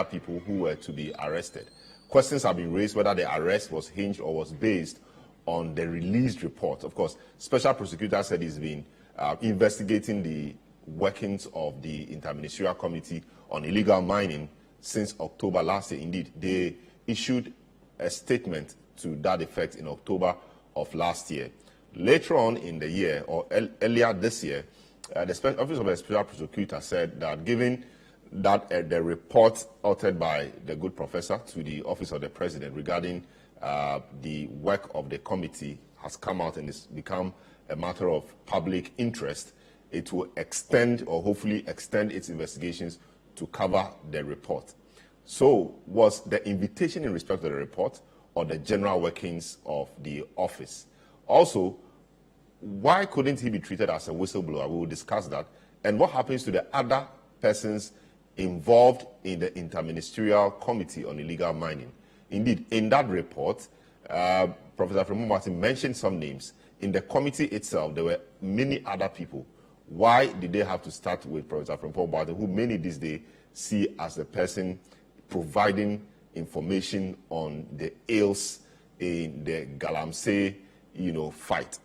people who were to be arrested. Questions have been raised whether the arrest was hinged or was based on the released report. Of course, Special Prosecutor said he's been investigating the workings of the Interministerial Committee on Illegal Mining since October last year. Indeed, they issued a statement to that effect in October of last year. Later on in the year, or earlier this year, the Office of the Special Prosecutor said that given that the report authored by the good professor to the Office of the President regarding the work of the committee has come out and it's become a matter of public interest, it will extend or hopefully extend its investigations to cover the report. So was the invitation in respect to the report or the general workings of the office? Also, why couldn't he be treated as a whistleblower? We will discuss that. And what happens to the other persons involved in the Interministerial Committee on Illegal Mining? Indeed, in that report, Professor Frimpong Boateng mentioned some names. In the committee itself, there were many other people. Why did they have to start with Professor Frimpong Boateng, who many these days see as the person providing information on the ills in the Galamsey, fight?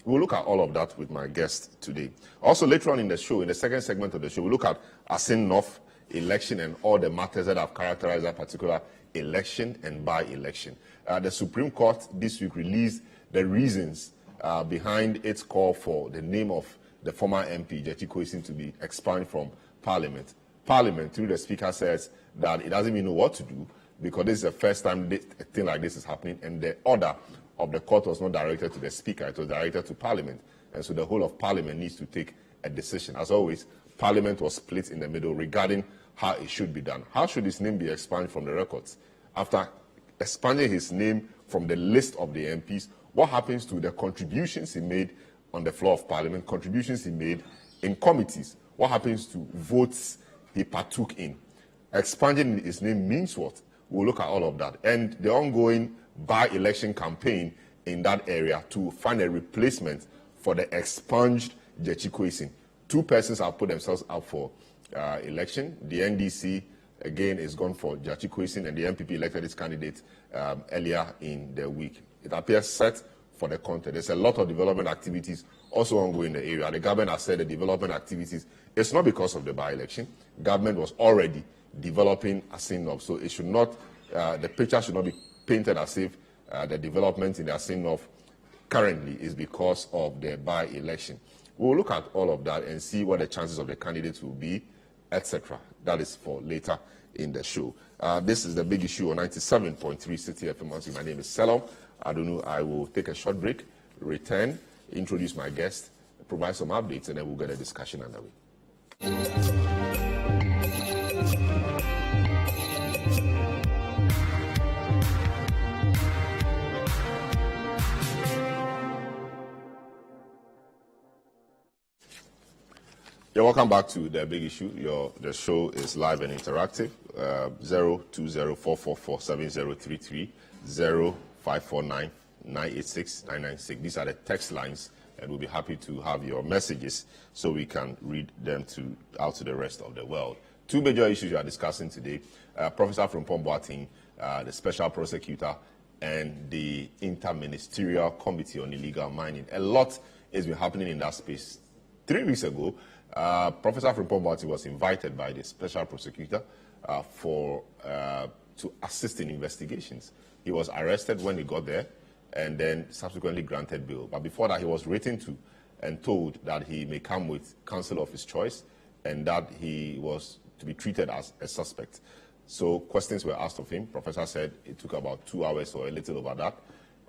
We'll look at all of that with my guest today. Also, later on in the show, in the second segment of the show, we'll look at Assin North election and all the matters that have characterized that particular election and by-election. The Supreme Court this week released the reasons behind its call for the name of the former MP, Gyakye Quayson, to be expelled from Parliament. Parliament, through the Speaker, says that it doesn't even know what to do because this is the first time a thing like this is happening, and the order of the court was not directed to the Speaker, it was directed to Parliament. And so the whole of Parliament needs to take a decision. As always, Parliament was split in the middle regarding how it should be done. How should his name be expunged from the records? After expunging his name from the list of the MPs, what happens to the contributions he made on the floor of Parliament, contributions he made in committees? What happens to votes he partook in? Expunging his name means what? We'll look at all of that. And the ongoing by-election campaign in that area to find a replacement for the expunged Gyakye Quayson. Two persons have put themselves up for election. The NDC, again, is gone for Gyakye Quayson, and the MPP elected its candidate earlier in the week. It appears set for the contest. There's a lot of development activities also ongoing in the area. The government has said the development activities, it's not because of the by-election. Government was already developing Assin North, so it should not, the picture should not be painted as if the development in the Assin North currently is because of the by-election. We'll look at all of that and see what the chances of the candidates will be, etc. That is for later in the show. This is the big issue on 97.3 City FM. My name is Selom Adunu. I will take a short break, return, introduce my guest, provide some updates, and then we'll get a discussion underway. Yeah, welcome back to The Big Issue. The show is live and interactive. 02044470033, 0549986996. These are the text lines, and we'll be happy to have your messages so we can read them out to the rest of the world. Two major issues we are discussing today. Professor Frimpong Boateng, the Special Prosecutor, and the Interministerial Committee on Illegal Mining. A lot has been happening in that space. 3 weeks ago, Professor Frimpong Boateng was invited by the Special Prosecutor to assist in investigations. He was arrested when he got there and then subsequently granted bail. But before that, he was written to and told that he may come with counsel of his choice and that he was to be treated as a suspect. So questions were asked of him. Professor said it took about 2 hours or a little over that.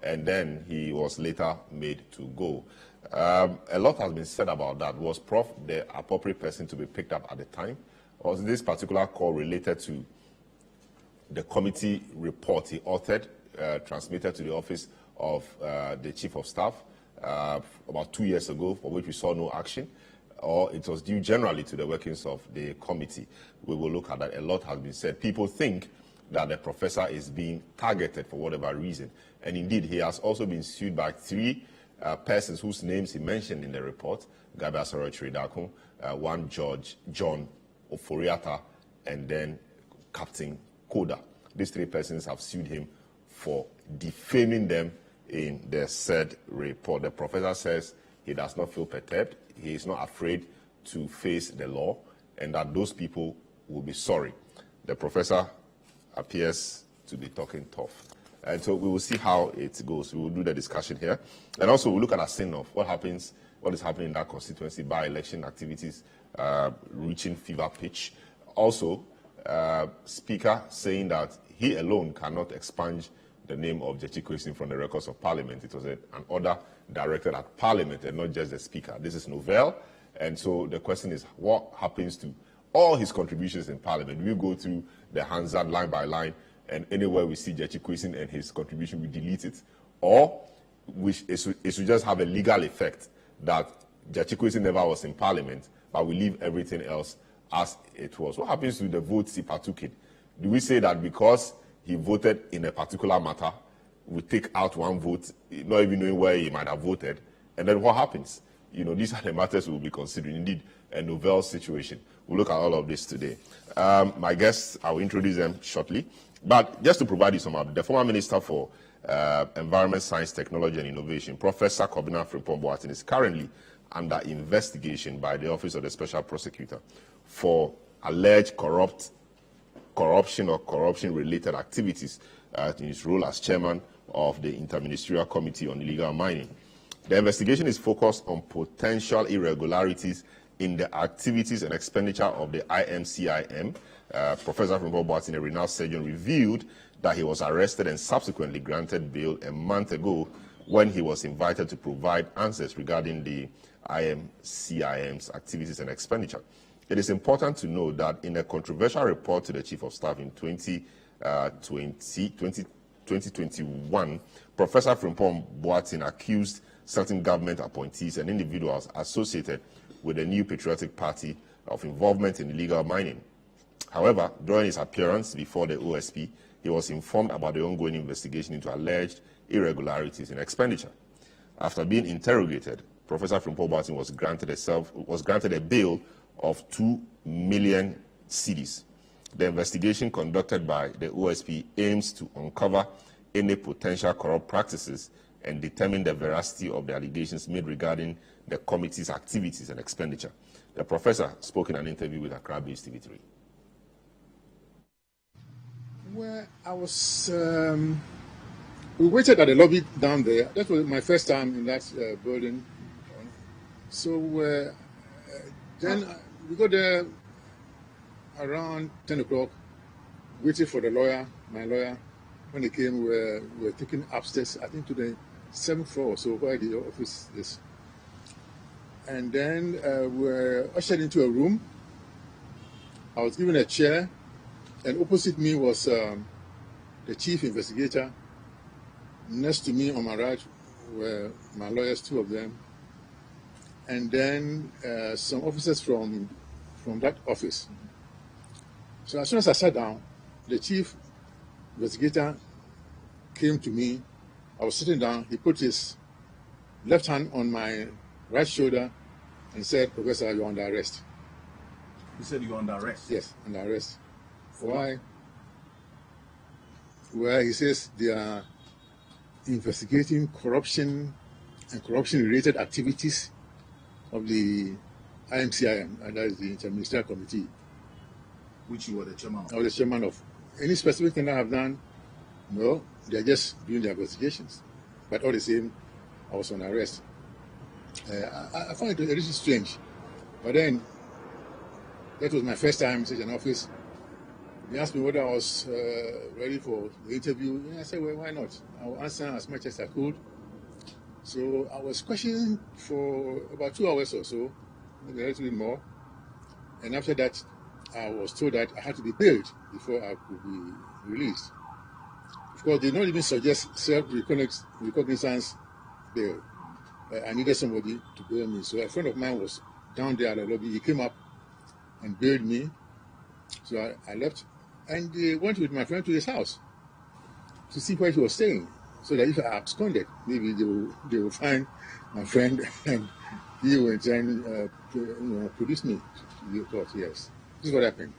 And then he was later made to go. A lot has been said about that. Was Prof the appropriate person to be picked up at the time? Or was this particular call related to the committee report he authored, transmitted to the office of the Chief of Staff about 2 years ago, for which we saw no action? Or it was due generally to the workings of the committee? We will look at that. A lot has been said. People think that the professor is being targeted for whatever reason. And indeed, he has also been sued by 3 persons whose names he mentioned in the report: Gabriel Asoro Chiridakun, one John Oforiata, and then Captain Koda. These 3 persons have sued him for defaming them in the said report. The professor says he does not feel perturbed, he is not afraid to face the law, and that those people will be sorry. The professor appears to be talking tough. And so we will see how it goes. We will do the discussion here. And also we'll look at Assin North, what is happening in that constituency by election activities reaching fever pitch. Also, Speaker saying that he alone cannot expunge the name of Jechi Kwesi from the records of Parliament. It was an order directed at Parliament and not just the Speaker. This is novel. And so the question is, what happens to all his contributions in Parliament? We go through the Hansard line by line, and anywhere we see Jechi Kwesi and his contribution, we delete it. Or it should just have a legal effect that Jechi Kwesi never was in Parliament, but we leave everything else as it was. What happens to the votes he partook in? Do we say that because he voted in a particular matter, we take out one vote, not even knowing where he might have voted, and then what happens? These are the matters we will be considering. Indeed, a novel situation. We'll look at all of this today. My guests, I'll introduce them shortly. But just to provide you some update, the former Minister for Environment, Science, Technology and Innovation, Professor Kobina Frimpong-Boateng, is currently under investigation by the Office of the Special Prosecutor for alleged corruption or corruption-related activities in his role as chairman of the Interministerial Committee on Illegal Mining. The investigation is focused on potential irregularities in the activities and expenditure of the IMCIM. Professor Frimpong-Boateng, a renowned surgeon, revealed that he was arrested and subsequently granted bail a month ago when he was invited to provide answers regarding the IMCIM's activities and expenditure. It is important to note that in a controversial report to the Chief of Staff in 2021, Professor Frimpong-Boateng accused certain government appointees and individuals associated with the New Patriotic Party of involvement in illegal mining. However, during his appearance before the OSP, he was informed about the ongoing investigation into alleged irregularities in expenditure. After being interrogated, Professor Frimpong-Boateng was granted a bail of 2 million cedis. The investigation conducted by the OSP aims to uncover any potential corrupt practices and determine the veracity of the allegations made regarding the committee's activities and expenditure. The professor spoke in an interview with Accra-based TV3. Well, we waited at the lobby down there. That was my first time in that building. So then we got there around 10 o'clock, waiting for the lawyer, my lawyer. When he came, we were taken upstairs, I think to the 7th floor or so, where the office is. And then we were ushered into a room. I was given a chair, and opposite me was the chief investigator. Next to me on my right were my lawyers, 2 of them. And then some officers from that office. So as soon as I sat down, the chief investigator came to me. I was sitting down. He put his left hand on my right shoulder and said, "Professor, you're under arrest." He said you're under arrest? Yes, under arrest. Why? Well, he says they are investigating corruption and corruption-related activities of the IMCIM, and that is the Interministerial Committee. Which you were the chairman of? I was the chairman of. Any specific thing I have done? No, they're just doing their investigations. But all the same, I was on arrest. I found it a little strange. But then, that was my first time in such an office. They asked me whether I was ready for the interview. And I said, well, why not? I will answer as much as I could. So I was questioning for about 2 hours or so, maybe a little bit more. And after that, I was told that I had to be bailed before I could be released. Of course, they don't even suggest self-recognizance bail. I needed somebody to bail me. So a friend of mine was down there at the lobby. He came up and bailed me. So I left. And they went with my friend to his house to see where he was staying. So that if I absconded, maybe they will find my friend and he will try and produce me to the court. Yes. This is what happened.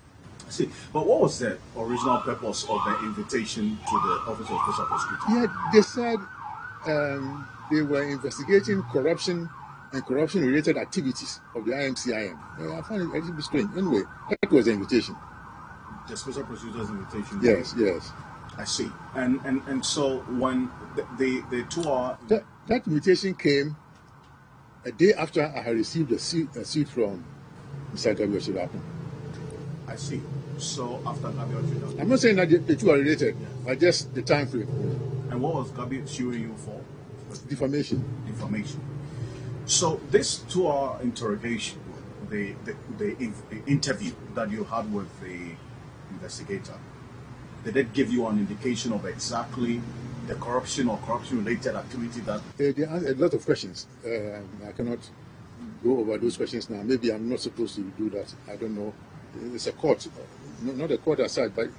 I see. But what was the original purpose of the invitation to the Office of Special Prosecutor? Yeah, they said they were investigating corruption and corruption-related activities of the IMCIM. I found it a little bit strange. Anyway, that was the invitation. The Special Prosecutor's invitation? Yes, yes. I see. And so when the tour... That invitation came a day after I had received a suit from Mr. Gabriel Shirapu. I see. So after Gabriel Shirapu... I'm not saying that the two are related, but just the time frame. And what was Gabriel suing you for? Defamation. Defamation. So this 2-hour interrogation, the interview that you had with the investigator, did it give you an indication of exactly the corruption or corruption-related activity that... They asked a lot of questions. I cannot go over those questions now. Maybe I'm not supposed to do that. I don't know. It's a court, not a court as such, but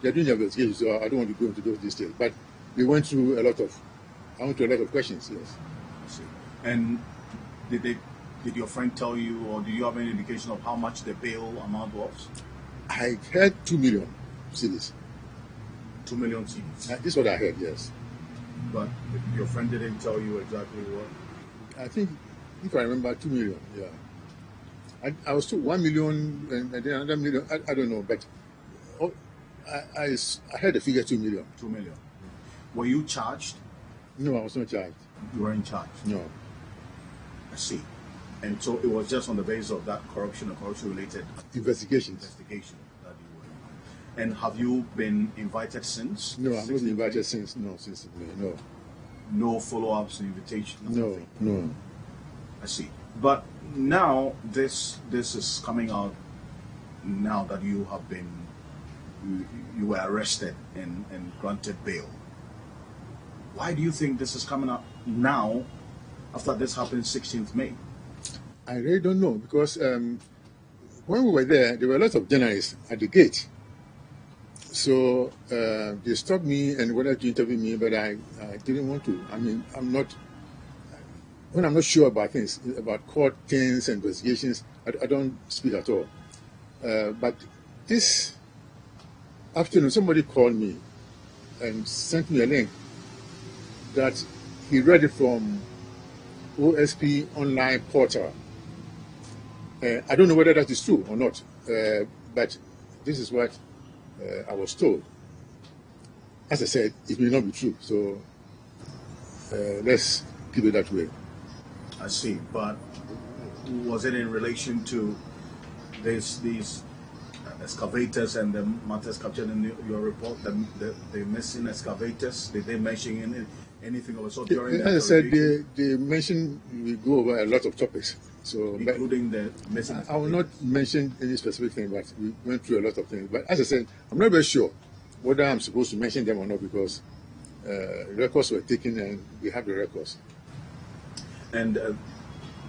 they're doing their investigation, so I don't want to go into those details. But we went through a lot of questions, yes. I see. And did your friend tell you, or do you have any indication of how much the bail amount was? I heard 2 million cedis. 2 million cedis? This is what I heard, yes. But your friend didn't tell you exactly what? I think, if I remember, 2 million, yeah. I was told 1 million and then another million, I don't know, but I heard the figure 2 million. 2 million. Were you charged? No, I was not charged. You weren't charged? No. I see. And so it was just on the basis of that corruption and corruption-related investigation that you were. And have you been invited since? No, I've not been invited since. No, since no. No follow-ups, invitations? No, no. I see. But now this is coming out now that you have been you were arrested and granted bail. Why do you think this is coming up now after this happened 16th May? I really don't know, because when we were there were a lot of journalists at the gate. So they stopped me and wanted to interview me, but I didn't want to. I mean, when I'm not sure about things, about court things and investigations, I don't speak at all. But this afternoon, somebody called me and sent me a link that he read it from OSP online portal. I don't know whether that is true or not, but this is what I was told. As I said, it may not be true, so let's keep it that way. I see, but was it in relation to these excavators and the matters captured in your report, the missing excavators? Did they mention anything of the sort during that? As I said, they mentioned we go over a lot of topics. So, including the missing. I will not mention any specific thing, but we went through a lot of things. But as I said, I'm not very sure whether I'm supposed to mention them or not, because records were taken and we have the records. And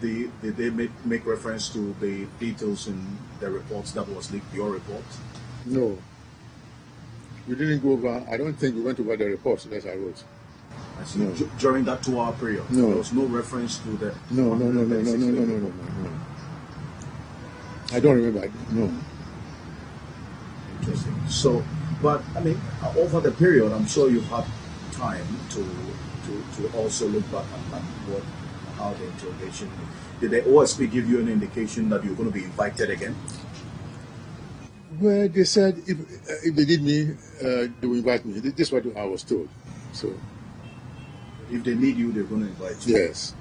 did they make reference to the details in the reports that was leaked, your report? No. We didn't go over, I don't think we went over the reports that I wrote. I see. No. During that 2-hour period, no. There was no reference to the... No. I don't remember, no. Interesting. So, but, I mean, over the period, I'm sure you've had time to also look back at how the interrogation... Did the OSP give you an indication that you're going to be invited again? Well, they said if they need me, they will invite me. This is what I was told. So, if they need you, they're going to invite you. Yes.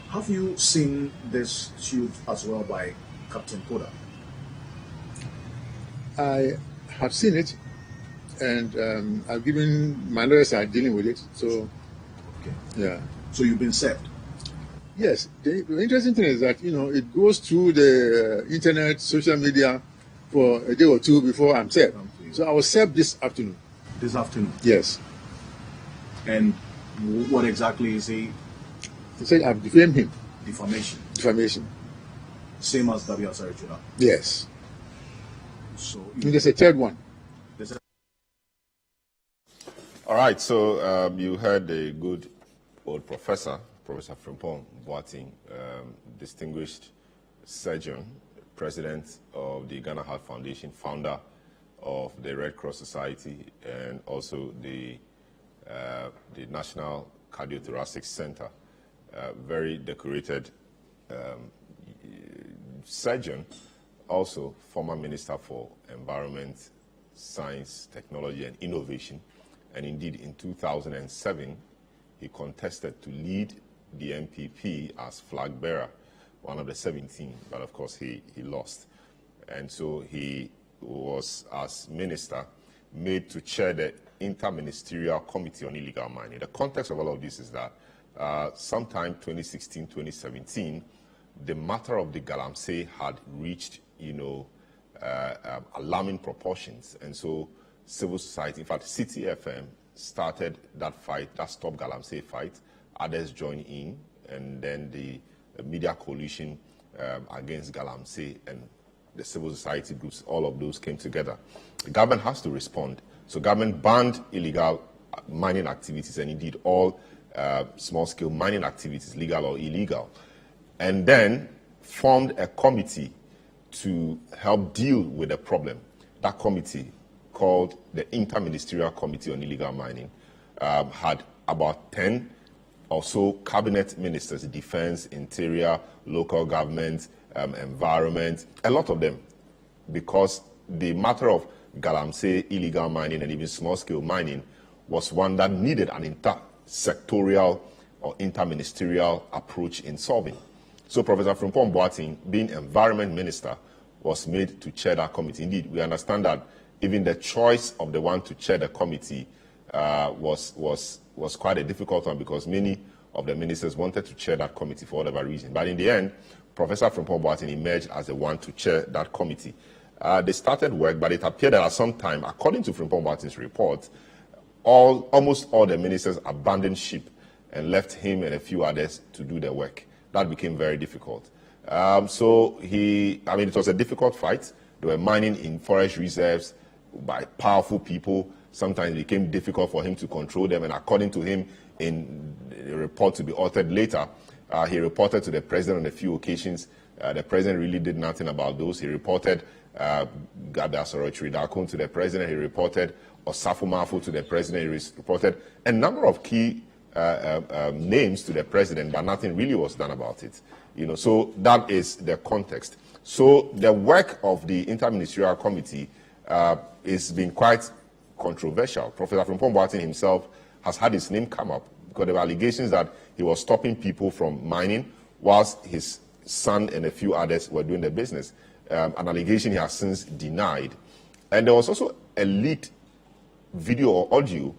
Have you seen this shoot as well by Captain Koda? I have seen it, and I've given my lawyers are dealing with it. So, okay. Yeah. So you've been served. Yes. The interesting thing is that it goes through the internet, social media, for a day or two before I'm served. Okay. So I was served this afternoon. This afternoon? Yes. And what exactly is he? He said I've defamed him. Defamation. Defamation. Same as W. Asarichula. Yes. So there's a third one. All right. So you heard a good old professor, Professor Frimpong Boateng, distinguished surgeon, president of the Ghana Heart Foundation, founder of the Red Cross Society, and also the National Cardiothoracic Center. Very decorated surgeon, also former Minister for Environment, Science, Technology, and Innovation. And indeed, in 2007, he contested to lead the MPP as flag bearer, one of the 17, but of course he lost. And so he was, as minister, made to chair the Interministerial Committee on Illegal Mining. The context of all of this is that sometime 2016, 2017, the matter of the Galamsey had reached, alarming proportions. And so civil society, in fact, CTFM started that fight, that Stop Galamsey fight. Others joined in, and then the media coalition against Galamsey and the civil society groups, all of those came together. The government has to respond. So government banned illegal mining activities, and indeed all small-scale mining activities, legal or illegal, and then formed a committee to help deal with the problem. That committee, called the Interministerial Committee on Illegal Mining, had about 10 or so cabinet ministers: defense, interior, local government, environment, a lot of them, because the matter of Galamsey, illegal mining, and even small-scale mining was one that needed an intersectorial or interministerial approach in solving. So Professor Frimpong Boateng, being environment minister, was made to chair that committee. Indeed, we understand that even the choice of the one to chair the committee was quite a difficult one, because many of the ministers wanted to chair that committee for whatever reason. But in the end, Professor Frimpong Boateng emerged as the one to chair that committee. They started work, but it appeared that at some time, according to Frimpong Boateng's report, almost all the ministers abandoned ship and left him and a few others to do the work. That became very difficult. It was a difficult fight. They were mining in forest reserves by powerful people. Sometimes it became difficult for him to control them. And according to him, in a report to be authored later, he reported to the president on a few occasions. The president really did nothing about those. He reported Gabi Asorochi to the president. He reported Osafo Mafu to the president. He reported a number of key names to the president, but nothing really was done about it. So that is the context. So the work of the Interministerial Committee is being quite controversial. Professor Frimpong Boateng himself has had his name come up because there were allegations that he was stopping people from mining whilst his son and a few others were doing the business. An allegation he has since denied. And there was also a leaked video or audio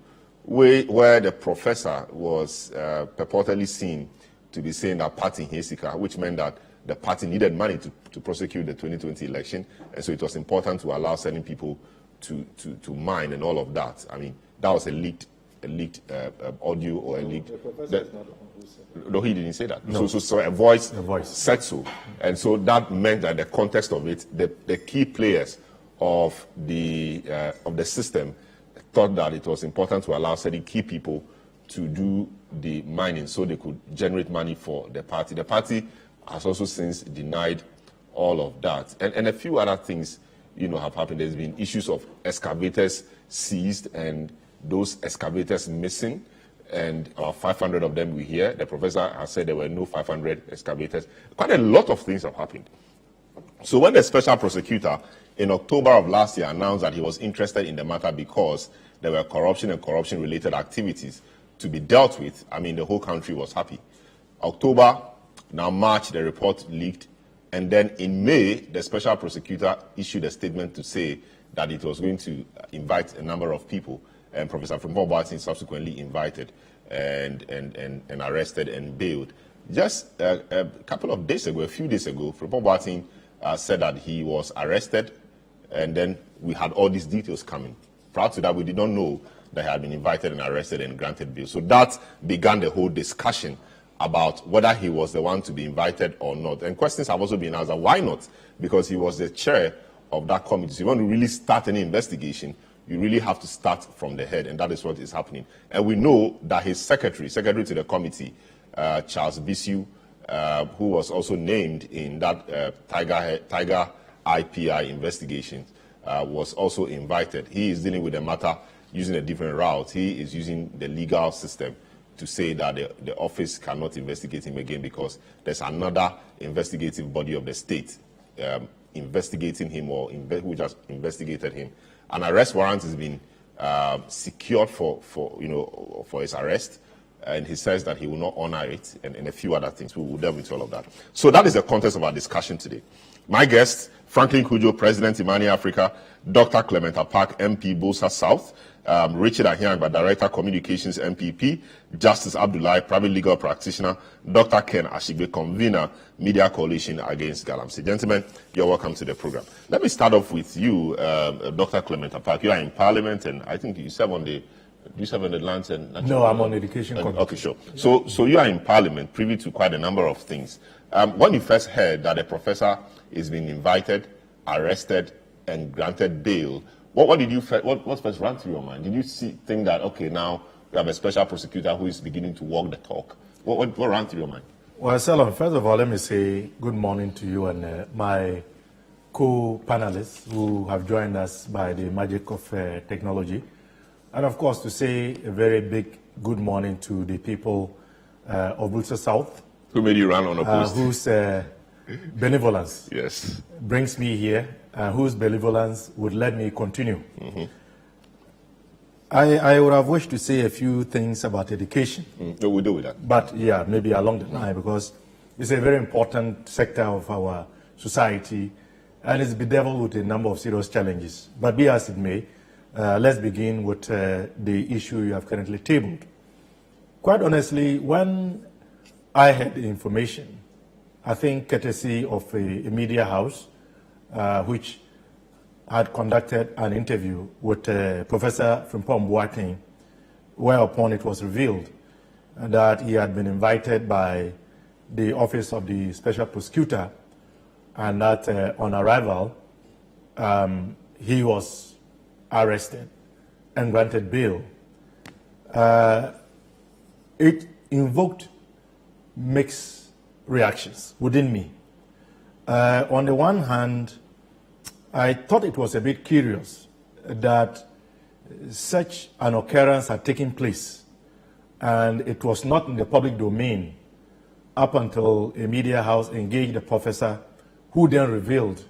where the professor was purportedly seen to be saying that party in Hesika, which meant that the party needed money to prosecute the 2020 election, and so it was important to allow certain people to mine and all of that. I mean, that was a leaked audio or a leaked. No, he didn't say that. No. So a voice said so, and so that meant that the context of it, the key players of the system thought that it was important to allow certain key people to do the mining so they could generate money for the party. The party has also since denied all of that. And a few other things, have happened. There's been issues of excavators seized and those excavators missing, and about 500 of them we hear. The professor has said there were no 500 excavators. Quite a lot of things have happened. So when the special prosecutor in October of last year announced that he was interested in the matter because there were corruption and corruption-related activities to be dealt with, the whole country was happy. October, now March, the report leaked, and then in May, the special prosecutor issued a statement to say that it was going to invite a number of people, and Professor Frimpong Boateng subsequently invited and arrested and bailed. Just a couple of days ago, a few days ago, Frimpong Boateng said that he was arrested, and then we had all these details coming. Prior to that, we did not know that he had been invited and arrested and granted bail. So that began the whole discussion about whether he was the one to be invited or not. And questions have also been asked, why not? Because he was the chair of that committee. So you want to really start any investigation, you really have to start from the head, and that is what is happening. And we know that his secretary to the committee, Charles Bissiou, who was also named in that Tiger IPI investigation, was also invited. He is dealing with the matter using a different route. He is using the legal system to say that the office cannot investigate him again because there's another investigative body of the state investigating him or who just investigated him. An arrest warrant has been secured for his arrest, and he says that he will not honor it, and a few other things. We will delve into all of that. So that is the context of our discussion today. My guests, Franklin Cudjoe, President, Imani Africa, Dr. Clement Park, MP, Bolsa South, Richard Ahiangba, Director, Communications, MPP, Justice Abdullahi, Private Legal Practitioner, Dr. Ken Ashigbe, Convener, Media Coalition Against Galamsey. Gentlemen, you're welcome to the program. Let me start off with you, Dr. Clement Park. You are in Parliament, and I think you serve on the... Do you serve on the Lands and... No, I'm on Education Committee. Okay, sure. So you are in Parliament, privy to quite a number of things. When you first heard that a professor is being invited, arrested, and granted bail, what did you what first ran through your mind? Did you think that, okay, now we have a special prosecutor who is beginning to walk the talk? What ran through your mind? Well, Salon, first of all, let me say good morning to you and my co-panelists who have joined us by the magic of technology. And of course, to say a very big good morning to the people of Bolsa South. Who made you run unopposed? Whose benevolence brings me here, whose benevolence would let me continue. Mm-hmm. I would have wished to say a few things about education. We'll do with that. But yeah, maybe along the line, because it's a very important sector of our society, and it's bedeviled with a number of serious challenges. But be as it may, let's begin with the issue you have currently tabled. Quite honestly, when I had the information, I think courtesy of a media house, which had conducted an interview with Professor Frimpong Boateng, whereupon it was revealed that he had been invited by the Office of the Special Prosecutor, and that on arrival, he was arrested and granted bail. It invoked mixed reactions within me. On the one hand, I thought it was a bit curious that such an occurrence had taken place and it was not in the public domain up until a media house engaged the professor, who then revealed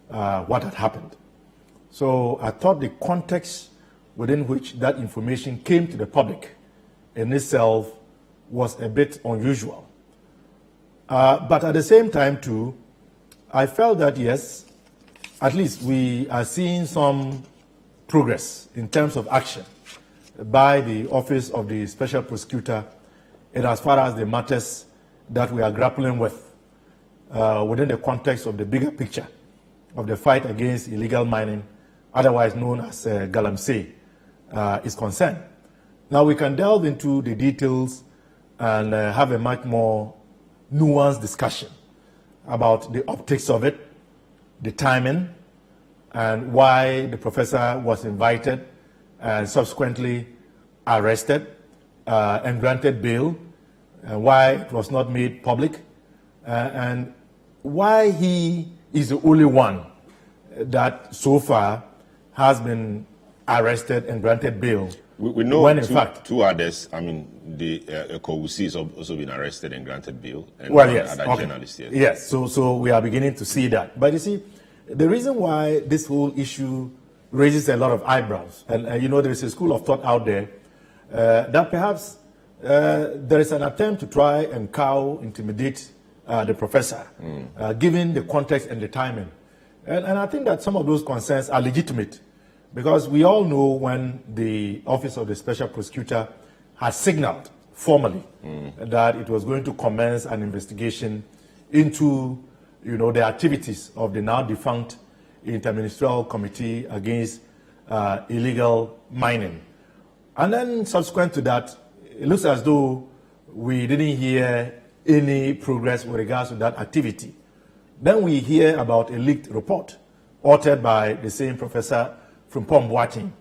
what had happened. So I thought the context within which that information came to the public in itself was a bit unusual. But at the same time, too, I felt that, yes, at least we are seeing some progress in terms of action by the Office of the Special Prosecutor in as far as the matters that we are grappling with within the context of the bigger picture of the fight against illegal mining, otherwise known as Galamsey, is concerned. Now we can delve into the details and have a much more nuanced discussion about the optics of it, the timing, and why the professor was invited and subsequently arrested and granted bail, and why it was not made public, and why he is the only one that so far has been arrested and granted bail. We know when in fact two others, I mean, the Kowusi has also been arrested and granted bail. And well, yes. Other journalists, yes. Yes, so we are beginning to see that. But you see, the reason why this whole issue raises a lot of eyebrows, and you know, there is a school of thought out there that perhaps there is an attempt to try and intimidate the professor, given the context and the timing. And I think that some of those concerns are legitimate, because we all know when the Office of the Special Prosecutor has signaled formally that it was going to commence an investigation into, you know, the activities of the now defunct Interministerial Committee Against Illegal Mining. And then subsequent to that, it looks as though we didn't hear any progress with regards to that activity. Then we hear about a leaked report authored by the same Professor Frimpong Boateng.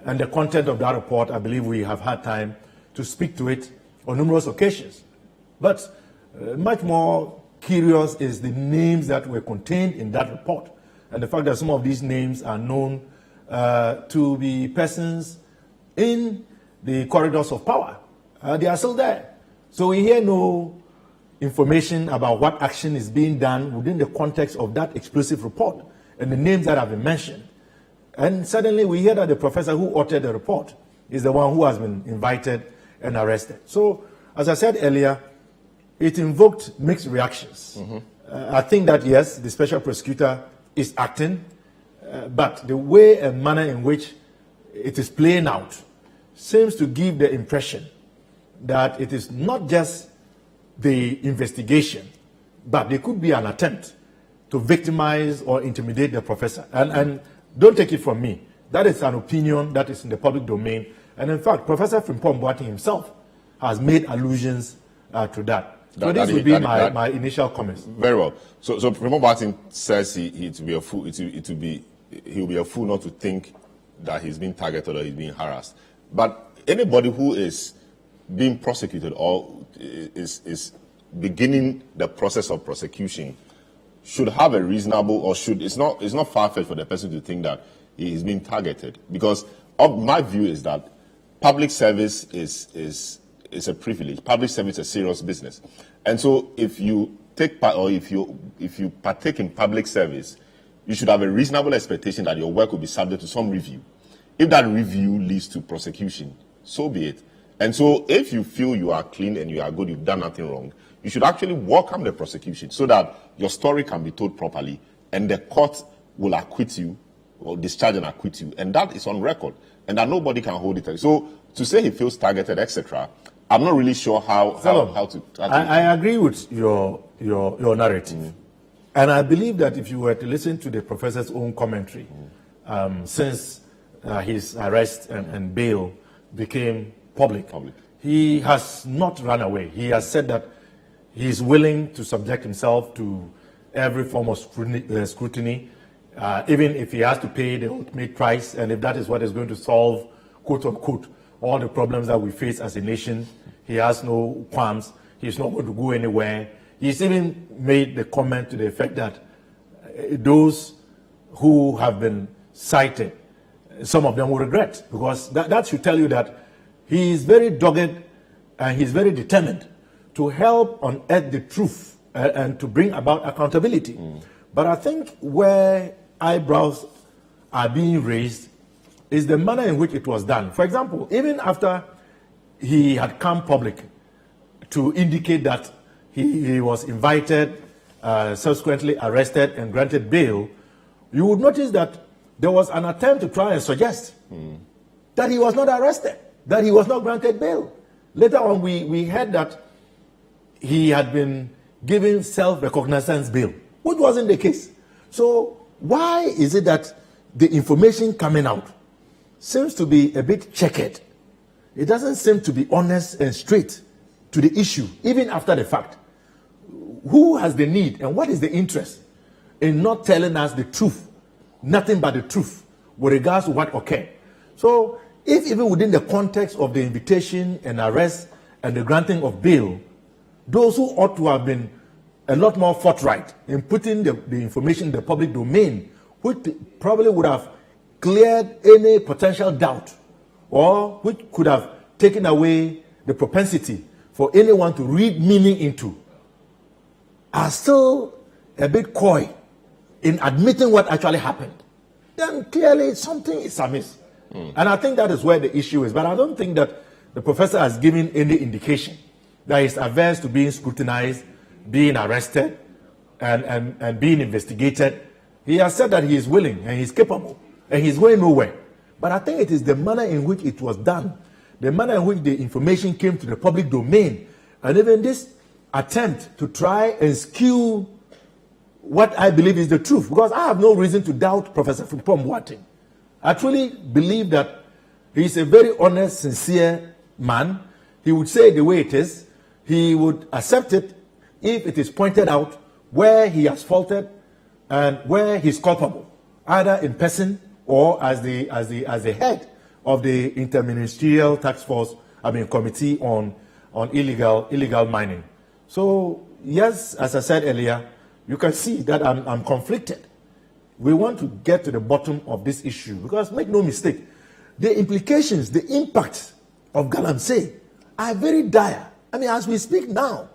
And the content of that report, I believe we have had time to speak to it on numerous occasions. But Much more curious is the names that were contained in that report, and the fact that some of these names are known to be persons in the corridors of power. They are still there. So we hear no information about what action is being done within the context of that explosive report and the names that have been mentioned. And suddenly we hear that the professor who authored the report is the one who has been invited and arrested. So, as I said earlier, it invoked mixed reactions. I think that, yes, the special prosecutor is acting, but the way and manner in which it is playing out seems to give the impression that it is not just the investigation, but there could be an attempt to victimize or intimidate the professor. And don't take it from me. That is an opinion that is in the public domain. And in fact, Professor Frimpong Boateng himself has made allusions to that. So this would be my initial comments. Very well. So Frimpong Boateng says he to be a fool. He'll be a fool not to think that he's being targeted or he's being harassed. But anybody who is being prosecuted or is beginning the process of prosecution should have a reasonable, or it's not far-fetched for the person to think that he is being targeted, because my view is that public service is a privilege. Public service is a serious business, and so if you take part, or if you partake in public service, you should have a reasonable expectation that your work will be subject to some review. If that review leads to prosecution, so be it. And so if you feel you are clean and you are good, you've done nothing wrong, you should actually welcome the prosecution so that your story can be told properly and the court will acquit you or discharge and acquit you. And that is on record, and that nobody can hold it. So to say he feels targeted, etc., I'm not really sure how to. I agree with your narrative. And I believe that if you were to listen to the professor's own commentary, since his arrest and bail became public, he has not run away. He has said that he is willing to subject himself to every form of scrutiny, even if he has to pay the ultimate price, and if that is what is going to solve, quote unquote, all the problems that we face as a nation. He has no qualms. He's not going to go anywhere. He's even made the comment to the effect that those who have been cited, some of them will regret, because that should tell you that he is very dogged and he's very determined to help unearth the truth and to bring about accountability. But I think where eyebrows are being raised is the manner in which it was done. For example, even after he had come public to indicate that he was invited, subsequently arrested and granted bail, you would notice that there was an attempt to try and suggest that he was not arrested, that he was not granted bail. Later on, we heard that he had been given self-recognizance bail, which wasn't the case. So why is it that the information coming out seems to be a bit checkered? It doesn't seem to be honest and straight to the issue, even after the fact. Who has the need and what is the interest in not telling us the truth, nothing but the truth, with regards to what occurred? So if even within the context of the invitation and arrest and the granting of bail, those who ought to have been a lot more forthright in putting the information in the public domain, which probably would have cleared any potential doubt, or which could have taken away the propensity for anyone to read meaning into, are still a bit coy in admitting what actually happened, then clearly something is amiss. And I think that is where the issue is. But I don't think that the professor has given any indication that he's averse to being scrutinized, being arrested, and being investigated. He has said that he is willing and he's capable and he's going nowhere. But I think it is the manner in which it was done, the manner in which the information came to the public domain, and even this attempt to try and skew what I believe is the truth, because I have no reason to doubt Professor Frimpong Boateng. I truly believe that he is a very honest, sincere man. He would say it the way it is. He would accept it if it is pointed out where he has faulted and where he's culpable, either in person or as the head of the Interministerial Task Force, committee on illegal mining. So, yes, as I said earlier, you can see that I'm conflicted. We want to get to the bottom of this issue because, make no mistake, the implications, the impact of Galamsey are very dire. I mean, as we speak now,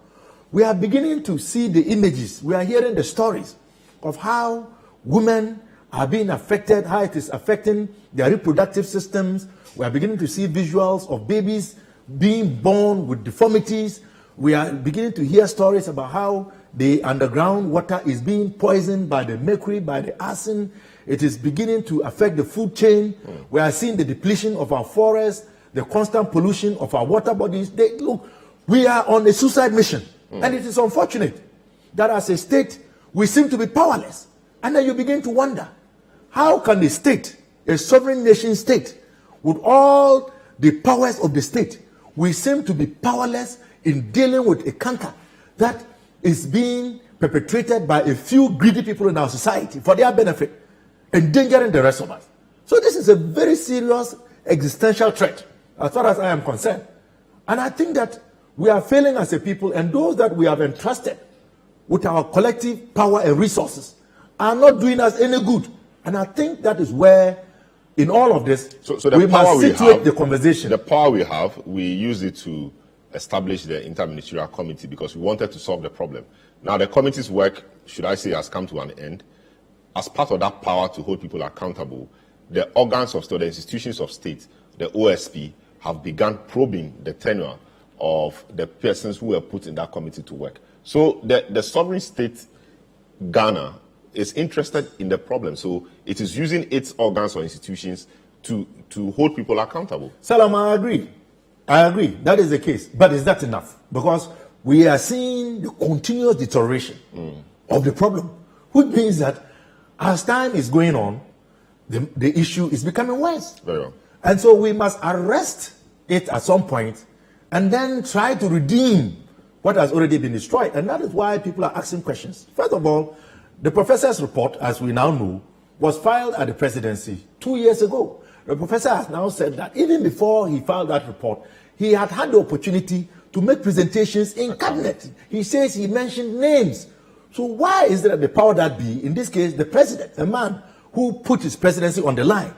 we are beginning to see the images, we are hearing the stories of how women are being affected, how it is affecting their reproductive systems. We are beginning to see visuals of babies being born with deformities. We are beginning to hear stories about how the underground water is being poisoned by the mercury, by the arsen. It is beginning to affect the food chain. We are seeing the depletion of our forests, the constant pollution of our water bodies. Look, we are on a suicide mission. And it is unfortunate that as a state, we seem to be powerless. And then you begin to wonder, how can a state, a sovereign nation state, with all the powers of the state, we seem to be powerless in dealing with a canker that is being perpetrated by a few greedy people in our society for their benefit, endangering the rest of us. So this is a very serious existential threat as far as I am concerned. And I think that we are failing as a people, and those that we have entrusted with our collective power and resources are not doing us any good. And I think that is where, in all of this, so the we power must situate the conversation. The power we have, we use it to establish the Interministerial Committee because we wanted to solve the problem. Now, the committee's work, should I say, has come to an end. As part of that power to hold people accountable, the organs of state, the institutions of state, the OSP, have begun probing the tenure of the persons who were put in that committee to work. So the sovereign state, Ghana, is interested in the problem. So it is using its organs or institutions to hold people accountable. Salam, I agree. That is the case. But is that enough? Because we are seeing the continuous deterioration of the problem, which means that as time is going on, the issue is becoming worse. Very well. And so we must arrest it at some point and then try to redeem what has already been destroyed. And that is why people are asking questions. First of all, the professor's report, as we now know, was filed at the presidency 2 years ago. The professor has now said that even before he filed that report, he had had the opportunity to make presentations in cabinet. He says he mentioned names. So why is it that the power that be, in this case, the president, the man who put his presidency on the line,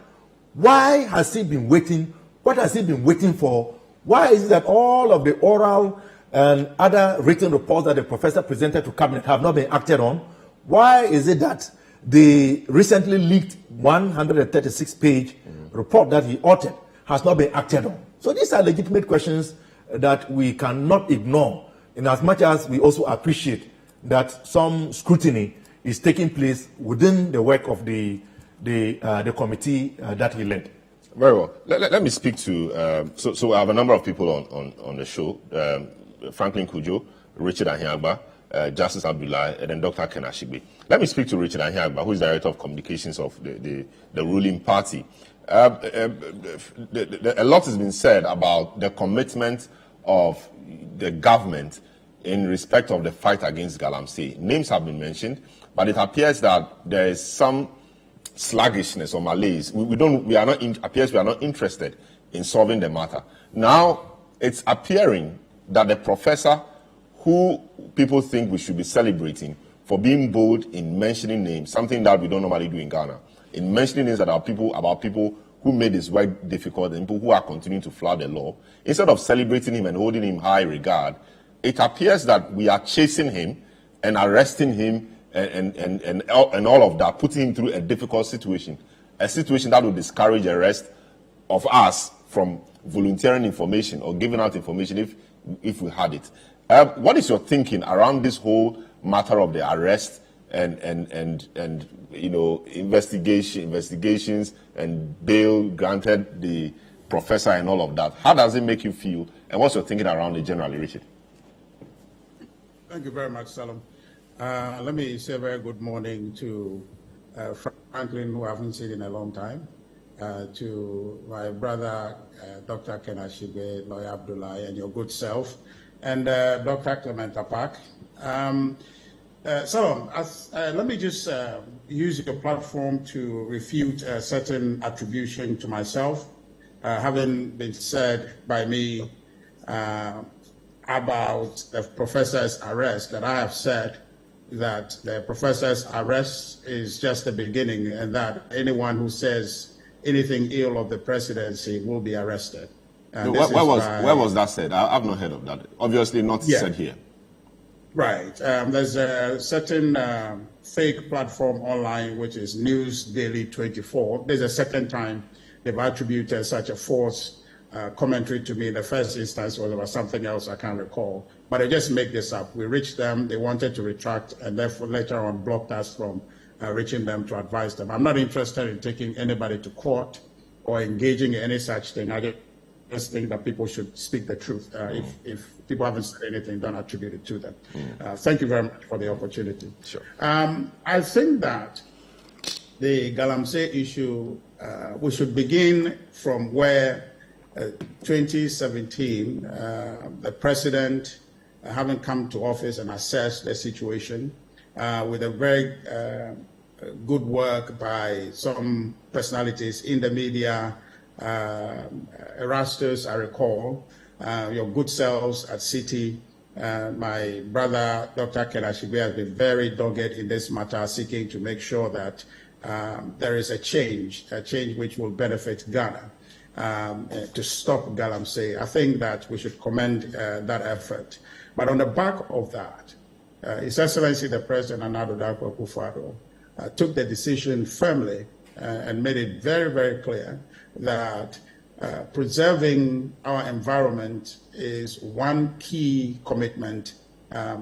why has he been waiting? What has he been waiting for? Why is it that all of the oral and other written reports that the professor presented to cabinet have not been acted on? Why is it that the recently leaked 136-page report that he authored has not been acted on? So these are legitimate questions that we cannot ignore, in as much as we also appreciate that some scrutiny is taking place within the work of the committee that he led. Very well. Let me speak to, so I have a number of people on the show, Franklin Kujo, Richard Ahiagba, Justice Abdullah, and then Dr. Ken Ashigbe. Let me speak to Richard Ahiagba, who is Director of Communications of the ruling party. A lot has been said about the commitment of the government in respect of the fight against Galamsey. Names have been mentioned, but it appears that there is some sluggishness or malaise. We are not interested in solving the matter. Now, it's appearing that the professor, who people think we should be celebrating for being bold in mentioning names, something that we don't normally do in Ghana, in mentioning names about people who made his work difficult and people who are continuing to flout the law, instead of celebrating him and holding him high regard, it appears that we are chasing him and arresting him and all of that, putting him through a difficult situation, a situation that will discourage the rest of us from volunteering information or giving out information if we had it. What is your thinking around this whole matter of the arrest and investigations and bail granted the professor and all of that? How does it make you feel? And what's your thinking around it generally, Richard? Thank you very much, Salam. Let me say a very good morning to Franklin, who I haven't seen in a long time, to my brother, Dr. Ken Ashigbe, Lawyer Abdullah, and your good self, and Dr. Clement Apak. Let me just use your platform to refute a certain attribution to myself, having been said by me. about the professor's arrest that I have said that the professor's arrest is just the beginning, and that anyone who says anything ill of the presidency will be arrested. No, where was that said? I've not heard of that. Obviously not said here. Right. There's a certain fake platform online, which is News Daily 24. There's a second time they've attributed such a false commentary to me. In the first instance was about something else I can't recall. But they just make this up. We reached them, they wanted to retract, and therefore later on blocked us from reaching them to advise them. I'm not interested in taking anybody to court or engaging in any such thing. I just think that people should speak the truth. If people haven't said anything, don't attribute it to them. Thank you very much for the opportunity. Sure. I think that the Galamsey issue, we should begin from where 2017, the president, having come to office and assessed the situation with a very good work by some personalities in the media, Erastus, I recall, your good selves at City. My brother, Dr. Kenashigbe, has been very dogged in this matter, seeking to make sure that there is a change which will benefit Ghana. To stop Galamsey. I think that we should commend that effort. But on the back of that, His Excellency the President, Nana Addo Akufo-Addo, took the decision firmly and made it very, very clear that preserving our environment is one key commitment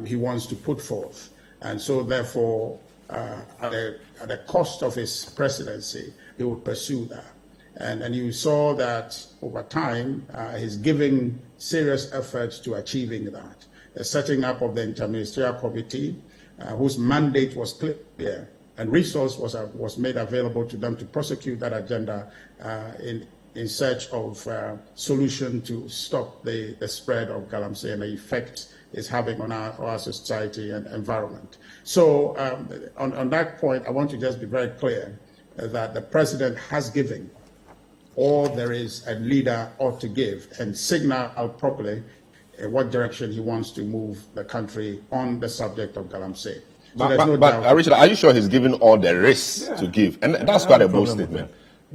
he wants to put forth. And so therefore, at the cost of his presidency, he will pursue that. And you saw that over time, he's giving serious efforts to achieving that. The setting up of the Interministerial Committee, whose mandate was clear, and resource was made available to them to prosecute that agenda in search of solution to stop the spread of Galamsey and the effect it's having on our society and environment. So on that point, I want to just be very clear that the president has given all there is a leader ought to give and signal out properly what direction he wants to move the country on the subject of Galamsey. So but Richard, are you sure he's given all there is to give? And that's quite a bold statement.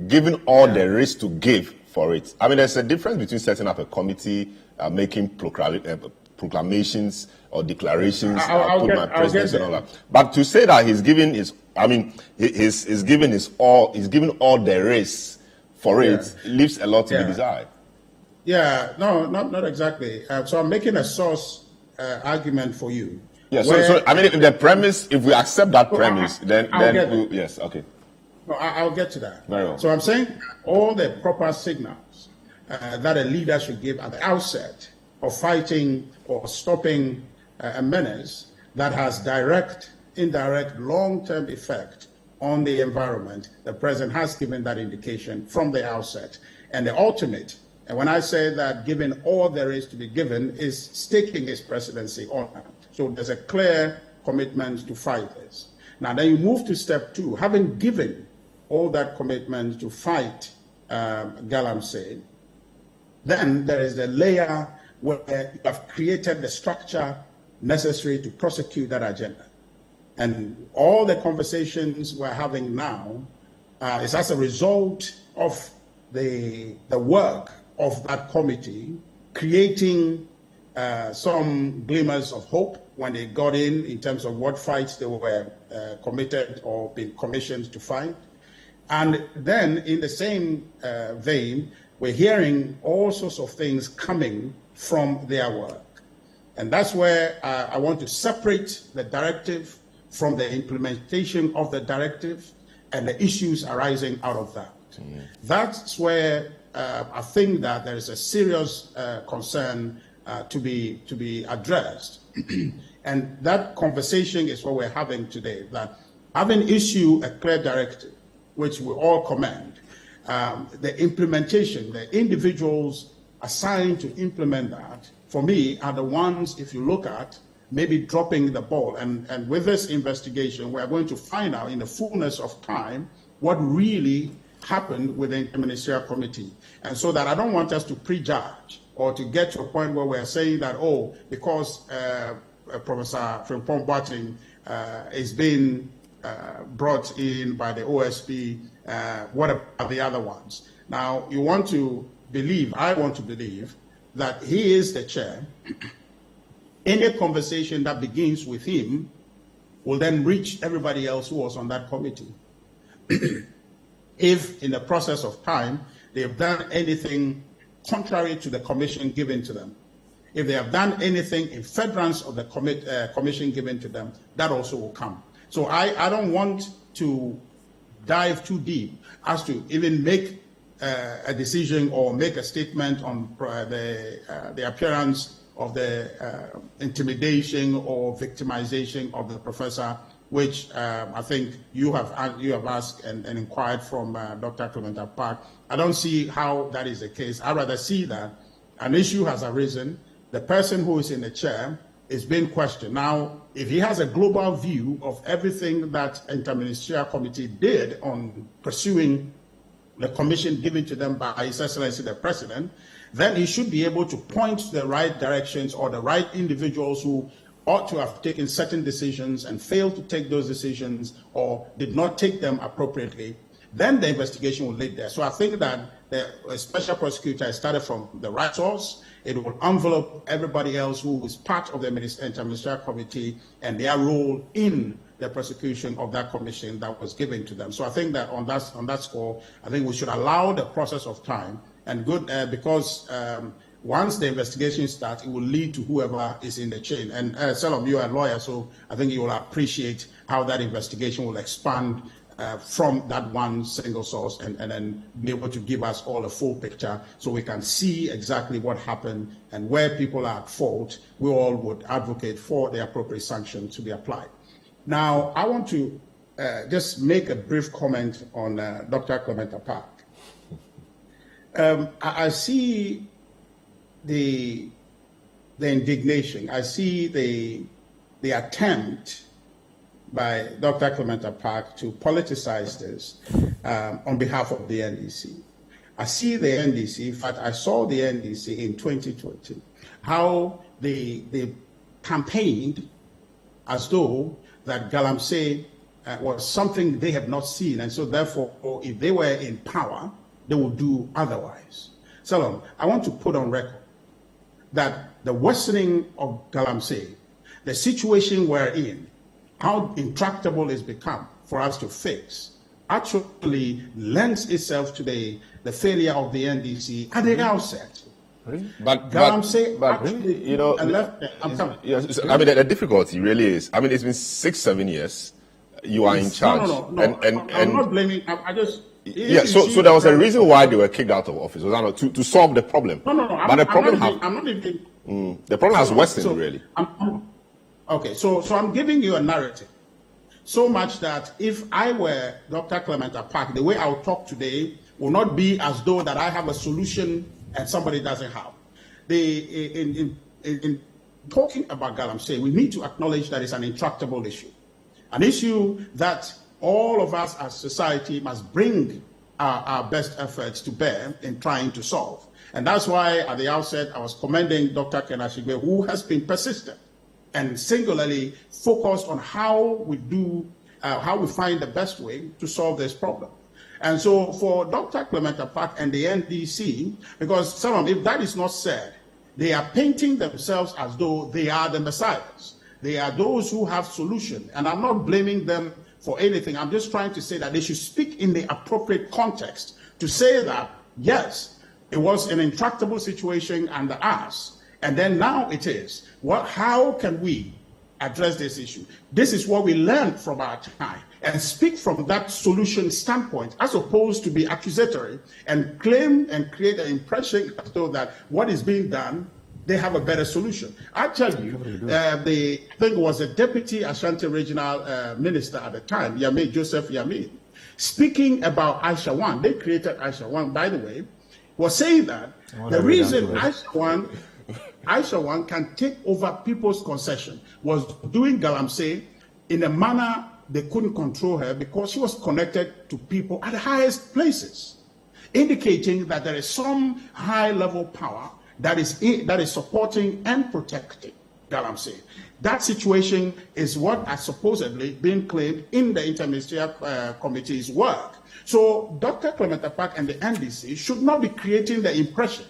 Given all there is to give for it. I mean, there's a difference between setting up a committee, making proclamations or declarations, put my presidency and all that. But to say that he's given his, I mean, he's given all there is for it, leaves a lot to be desired. Yeah, no, not exactly. So I'm making a source argument for you. Yeah, so I mean, the premise, if we accept that premise, then yes, okay. No, I'll get to that. Very well. So I'm saying all the proper signals that a leader should give at the outset of fighting or stopping a menace that has direct, indirect, long-term effect on the environment, the president has given that indication from the outset. And the ultimate, and when I say that given all there is to be given, is staking his presidency on that. So there's a clear commitment to fight this. Now then you move to step two, having given all that commitment to fight Galamsey, then there is the layer where you have created the structure necessary to prosecute that agenda. And all the conversations we're having now is as a result of the work of that committee, creating some glimmers of hope when they got in terms of what fights they were committed or been commissioned to fight. And then in the same vein, we're hearing all sorts of things coming from their work. And that's where I want to separate the directive from the implementation of the directive and the issues arising out of that. That's where I think that there is a serious concern to be addressed. And that conversation is what we're having today, that having issued a clear directive, which we all commend, the implementation, the individuals assigned to implement that, for me, are the ones, if you look at, maybe dropping the ball. And with this investigation, we're going to find out in the fullness of time what really happened with the Interministerial Committee. And so that I don't want us to prejudge or to get to a point where we're saying that, oh, because Professor Frimpong Boateng is being brought in by the OSP, what about the other ones? Now, you want to believe, I want to believe, that he is the chair. Any conversation that begins with him will then reach everybody else who was on that committee. If in the process of time they have done anything contrary to the commission given to them, if they have done anything in furtherance of the commission given to them, that also will come. So I don't want to dive too deep as to even make a decision or make a statement on the appearance of the intimidation or victimization of the professor, which I think you have asked and inquired from Dr. Clement Park. I don't see how that is the case. I rather see that an issue has arisen. The person who is in the chair is being questioned. Now, if he has a global view of everything that Interministerial Committee did on pursuing the commission given to them by His Excellency the President, then he should be able to point to the right directions or the right individuals who ought to have taken certain decisions and failed to take those decisions or did not take them appropriately. Then the investigation will lead there. So I think that the special prosecutor has started from the right source. It will envelope everybody else who is part of the Interministerial Committee and their role in the prosecution of that commission that was given to them. So I think that on that score, I think we should allow the process of time and good because once the investigation starts, it will lead to whoever is in the chain. And Salom, you are a lawyer, so I think you will appreciate how that investigation will expand from that one single source and then be able to give us all a full picture so we can see exactly what happened and where people are at fault. We all would advocate for the appropriate sanction to be applied. Now, I want to just make a brief comment on Dr. Clement Park. I see the indignation. I see the attempt by Dr. Clement Park to politicize this on behalf of the NDC. I see the NDC, in fact, I saw the NDC in 2020, how they campaigned as though that Galamsey was something they had not seen, and so therefore, if they were in power, they would do otherwise. Salom, I want to put on record that the worsening of Galamsey, the situation we're in, how intractable it's become for us to fix, actually lends itself to the failure of the NDC at the outset. Really? But really, you know, I'm coming. Yes, I mean, the difficulty really is, I mean, it's been 6-7 years. You are in charge. No. I'm not blaming. I just. Yeah. So there was a reason why they were kicked out of office. Was that to solve the problem? No. But the problem the problem has worsened really. Okay. So I'm giving you a narrative. So much that if I were Dr. Clement Park, the way I'll talk today will not be as though that I have a solution and somebody doesn't have. In talking about Galamsey, we need to acknowledge that it's an intractable issue. An issue that all of us as society must bring our best efforts to bear in trying to solve. And that's why at the outset I was commending Dr. Kenashigbe, who has been persistent and singularly focused on how we find the best way to solve this problem. And so for Dr. Clement Park and the NDC, because if that is not said, they are painting themselves as though they are the messiahs. They are those who have solution. And I'm not blaming them for anything. I'm just trying to say that they should speak in the appropriate context to say that, yes, it was an intractable situation under us, and then now it is. How can we address this issue? This is what we learned from our time, and speak from that solution standpoint, as opposed to be accusatory and claim and create an impression as though that what is being done, they have a better solution. I tell you, I think it was a deputy Ashanti regional minister at the time, Joseph Yami, speaking about Aisha One. They created Aisha One, by the way, was saying that the reason Aisha One can take over people's concession was doing Galamsey in a manner they couldn't control her because she was connected to people at the highest places, indicating that there is some high-level power that is supporting and protecting Galamsey. That situation is what has supposedly been claimed in the Interministerial Committee's work. So Dr. Clement Apak and the NDC should not be creating the impression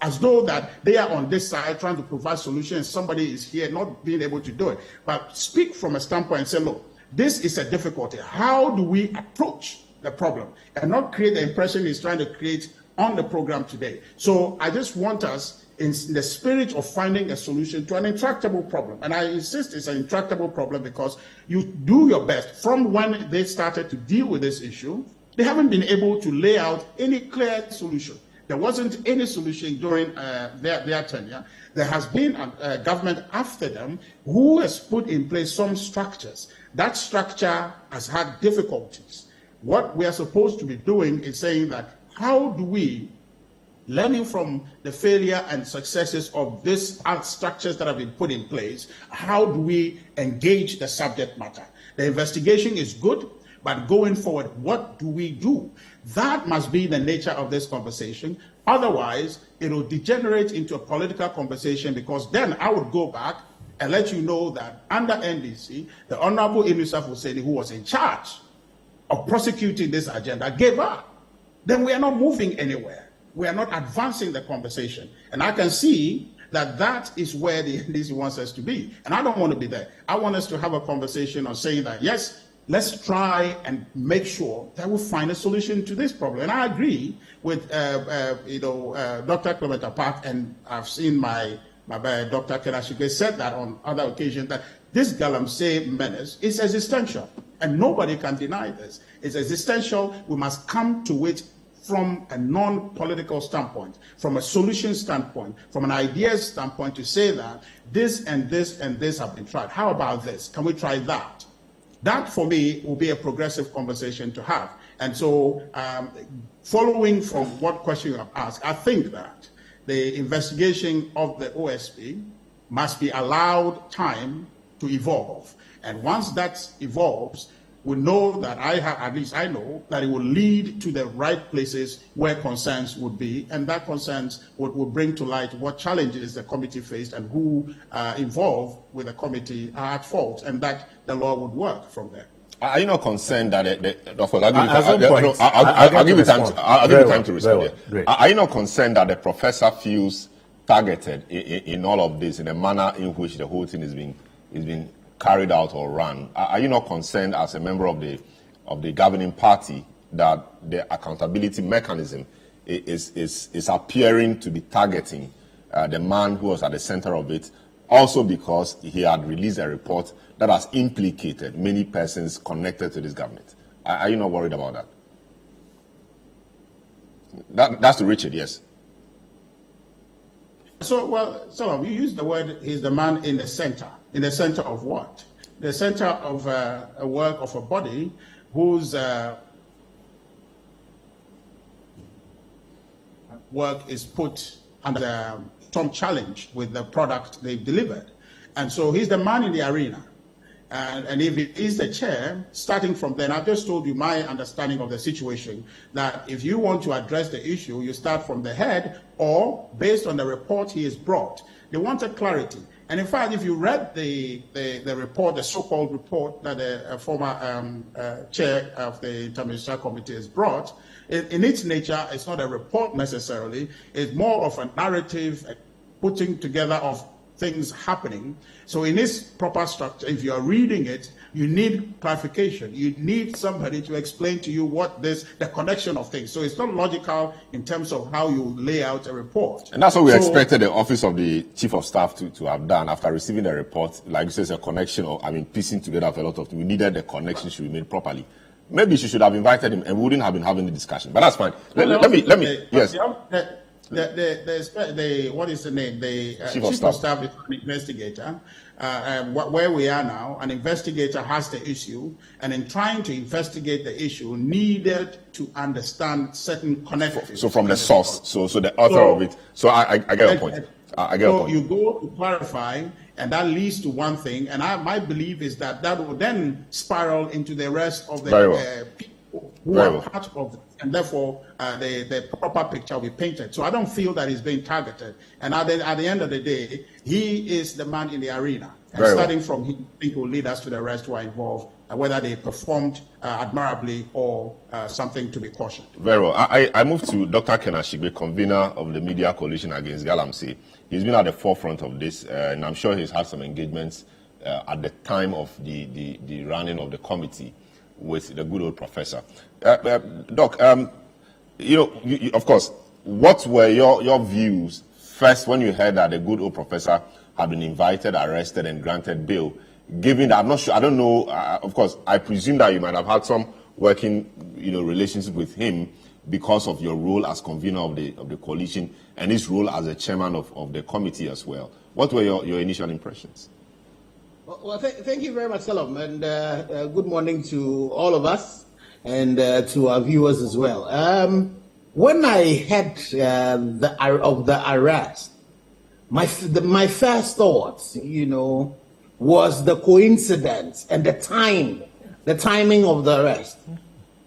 as though that they are on this side trying to provide solutions, somebody is here not being able to do it. But speak from a standpoint and say, look, this is a difficulty. How do we approach the problem? And not create the impression he's trying to create on the program today. So I just want us, in the spirit of finding a solution to an intractable problem, and I insist it's an intractable problem because you do your best. From when they started to deal with this issue, they haven't been able to lay out any clear solution. There wasn't any solution during their tenure. There has been a government after them who has put in place some structures. That structure has had difficulties. What we are supposed to be doing is saying that how do we, learning from the failure and successes of these structures that have been put in place, how do we engage the subject matter? The investigation is good, but going forward, what do we do? That must be the nature of this conversation. Otherwise, it will degenerate into a political conversation, because then I would go back and let you know that under NDC, the Honorable Inusaf Husseini, who was in charge of prosecuting this agenda, gave up. Then we are not moving anywhere. We are not advancing the conversation. And I can see that that is where the NDC wants us to be. And I don't want to be there. I want us to have a conversation on saying that, yes, let's try and make sure that we find a solution to this problem. And I agree with Dr. Clement Apak, and I've seen my Dr. Kenashike said that on other occasions, that this Galamsey menace is existential, and nobody can deny this. It's existential. We must come to it from a non-political standpoint, from a solution standpoint, from an ideas standpoint, to say that this and this and this have been tried. How about this? Can we try that? That, for me, will be a progressive conversation to have. And so, following from what question you have asked, I think that the investigation of the OSP must be allowed time to evolve. And once that evolves, we know that at least I know that it will lead to the right places where concerns would be, and that concerns would bring to light what challenges the committee faced and who involved with the committee are at fault, and that the law would work from there. Are you not concerned that I'll give you time to respond. Are you not concerned that the professor feels targeted in all of this, in the manner in which the whole thing is being carried out or run? Are you not concerned as a member of the governing party that the accountability mechanism is appearing to be targeting the man who was at the center of it, also because he had released a report that has implicated many persons connected to this government? Are you not worried about that? That's to Richard, yes. So, well, you use the word, he's the man in the center. In the center of what? The center of a work of a body whose work is put under some challenge with the product they've delivered. And so he's the man in the arena. And if it is the chair, starting from then, I've just told you my understanding of the situation, that if you want to address the issue, you start from the head, or based on the report he has brought. They wanted clarity. And in fact, if you read the report, the so-called report that a former chair of the Interministerial Committee has brought, in its nature, it's not a report necessarily. It's more of a narrative, a putting together of things happening. So in its proper structure, if you're reading it, you need clarification. You need somebody to explain to you the connection of things. So it's not logical in terms of how you lay out a report. And that's what we expected the Office of the Chief of Staff to have done after receiving the report. Like you said, a connection, or piecing together of a lot of things. We needed the connection should be made properly. Maybe she should have invited him and we wouldn't have been having the discussion. But that's fine. Let me. Yes. What is the name? The Chief of Staff is an investigator. Where we are now, an investigator has the issue, and in trying to investigate the issue, needed to understand certain connections. So from the source, so the author of it. So I get a point. I get a point. You go to clarify, And that leads to one thing. And my belief is that will then spiral into the rest of the people who are part of it. And therefore, the proper picture will be painted. So I don't feel that he's being targeted. And at the end of the day, he is the man in the arena. And starting from him, I think will lead us to the rest who are involved, whether they performed admirably or something to be cautioned. Very well. I move to Dr. Ken Ashigbe, convener of the Media Coalition Against Galamsey. He's been at the forefront of this, and I'm sure he's had some engagements at the time of the running of the committee with the good old professor. Doc, you, of course, what were your views first when you heard that the good old professor had been invited, arrested, and granted bail? Given that I'm not sure, I don't know. Of course, I presume that you might have had some working, relationship with him because of your role as convener of the coalition and his role as a chairman of the committee as well. What were your initial impressions? Well, thank you very much, Salam, and good morning to all of us and to our viewers as well. When I heard the arrest, my first thoughts, was the coincidence and the timing of the arrest.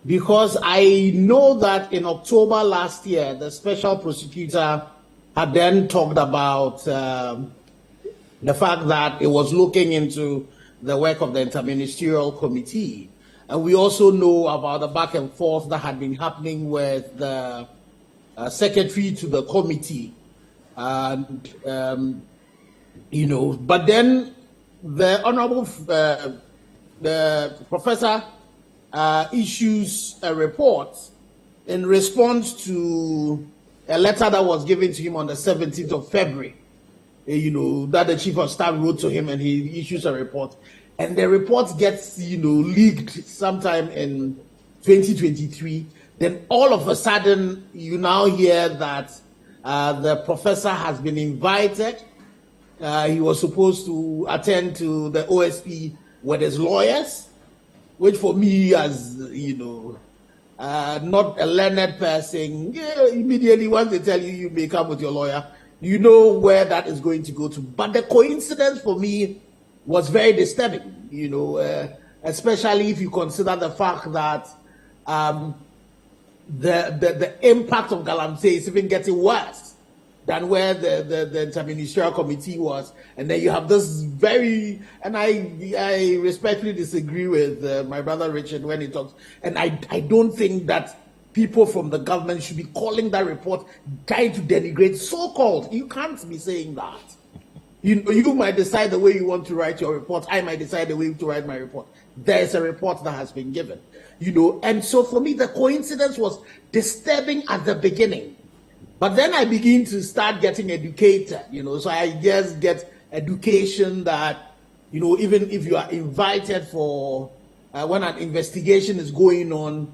Because I know that in October last year, the special prosecutor had then talked about the fact that it was looking into the work of the Interministerial Committee. And we also know about the back and forth that had been happening with the secretary to the committee. And, but then the Honorable the professor issues a report in response to a letter that was given to him on the 17th of February, that the chief of staff wrote to him, and he issues a report. And the report gets, leaked sometime in 2023. Then all of a sudden, you now hear that the professor has been invited. He was supposed to attend to the OSP with his lawyers, which for me, as not a learned person, immediately once they tell you may come with your lawyer, you know where that is going to go to. But the coincidence for me was very disturbing, especially if you consider the fact that the impact of Galamsey is even getting worse than where the Interministerial Committee was. And then you have this and I respectfully disagree with my brother Richard when he talks, and I don't think that people from the government should be calling that report trying to denigrate so-called. You can't be saying that. You might decide the way you want to write your report. I might decide the way to write my report. There is a report that has been given, and so for me, the coincidence was disturbing at the beginning. But then I begin to start getting educated, so I just get education that, even if you are invited for, when an investigation is going on,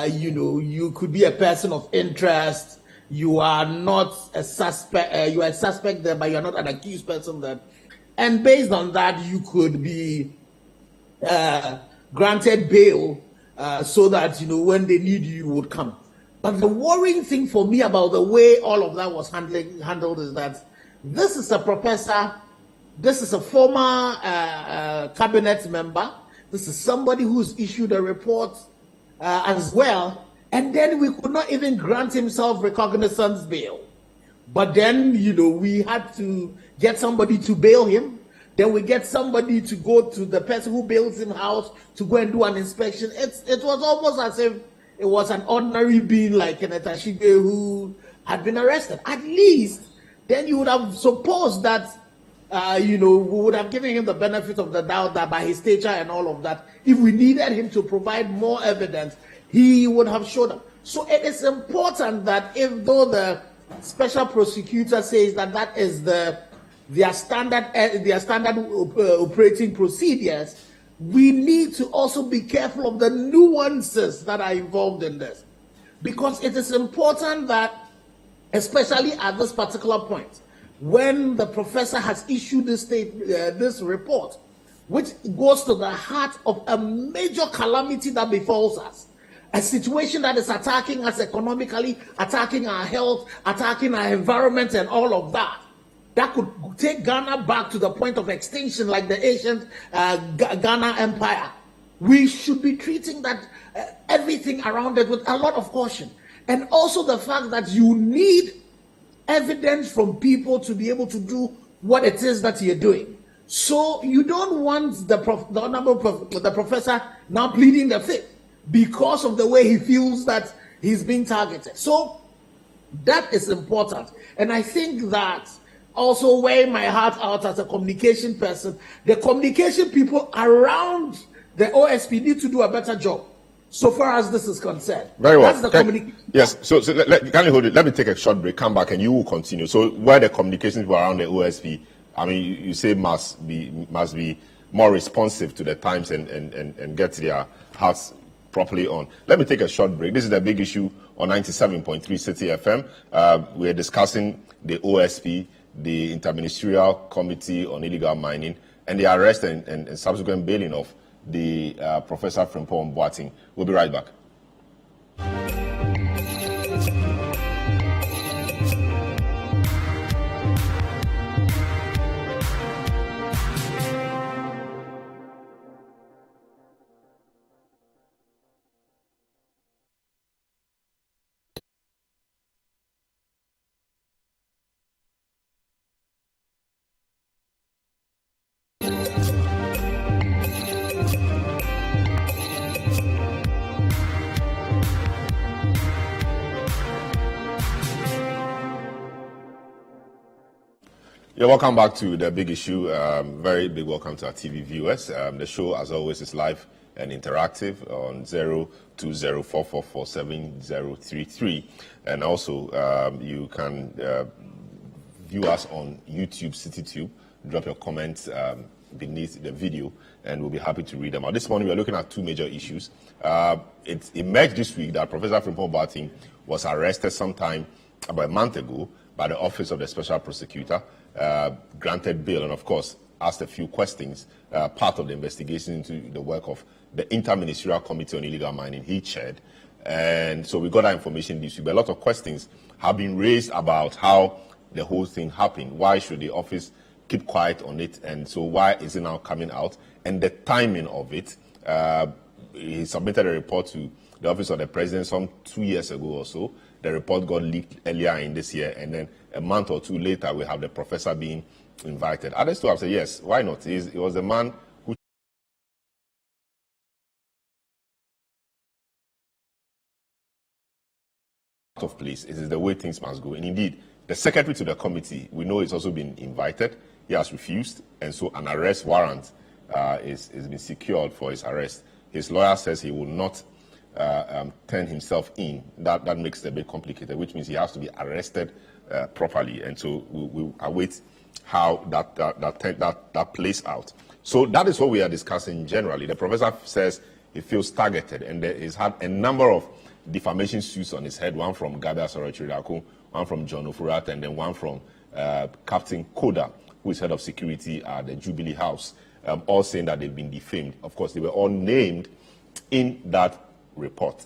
you could be a person of interest. You are not a suspect, you are a suspect there, but you are not an accused person there. And based on that, you could be granted bail so that, when they need you, you would come. But the worrying thing for me about the way all of that was handled is that this is a professor, this is a former cabinet member, this is somebody who's issued a report as well, and then we could not even grant himself recognizance bail. But then, we had to get somebody to bail him. Then we get somebody to go to the person who bails him out to go and do an inspection. It was almost as if it was an ordinary being like Kenneth Ashigbe who had been arrested. At least, then you would have supposed that, we would have given him the benefit of the doubt that by his stature and all of that, if we needed him to provide more evidence, he would have showed up. So it is important that even though the special prosecutor says that is their standard operating procedures, we need to also be careful of the nuances that are involved in this, because it is important that, especially at this particular point, when the professor has issued this report, which goes to the heart of a major calamity that befalls us, a situation that is attacking us economically, attacking our health, attacking our environment and all of that. that could take Ghana back to the point of extinction like the ancient Ghana Empire, we should be treating that everything around it with a lot of caution. And also the fact that you need evidence from people to be able to do what it is that you're doing. So you don't want the professor now pleading the fifth because of the way he feels that he's being targeted. So that is important. And I think that also weighing my heart out as a communication person, the communication people around the OSP need to do a better job so far as this is concerned. Very well. That's the yes, so can you hold it? Let me take a short break, come back, and you will continue. So where the communications people around the OSP, I mean, you say must be more responsive to the times and get their hearts properly on. Let me take a short break. This is the big issue on 97.3 City FM. We're discussing the OSP, the Interministerial Committee on Illegal Mining, and the arrest and subsequent bailing of the Professor Frimpong Boateng. We'll be right back. Yeah, welcome back to the big issue. Very big welcome to our TV viewers. The show, as always, is live and interactive on 0204447033, and also you can view us on YouTube, CityTube. Drop your comments beneath the video, and we'll be happy to read them out. This morning, we're looking at two major issues. It emerged this week that Professor Frimpong Boateng was arrested sometime about a month ago by the Office of the Special Prosecutor, granted bail, and of course asked a few questions, part of the investigation into the work of the Interministerial Committee on Illegal Mining he chaired. And so we got that information this week. But a lot of questions have been raised about how the whole thing happened. Why should the office keep quiet on it? And so why is it now coming out? And the timing of it. He submitted a report to the Office of the President some 2 years ago or so. The report got leaked earlier in this year, and then a month or two later, we have the professor being invited. Others too have said, yes, why not? He was a man who out of place. It is the way things must go. And indeed, the secretary to the committee, we know, has also been invited. He has refused, and so an arrest warrant is been secured for his arrest. His lawyer says he will not turn himself in. That makes it a bit complicated, which means he has to be arrested properly. And so we await how that plays out. So that is what we are discussing generally. The professor says he feels targeted, and he's had a number of defamation suits on his head, one from Gabi Asoro-Chiridako, one from John Ofurat, and then one from Captain Koda, who is head of security at the Jubilee House, all saying that they've been defamed. Of course, they were all named in that report.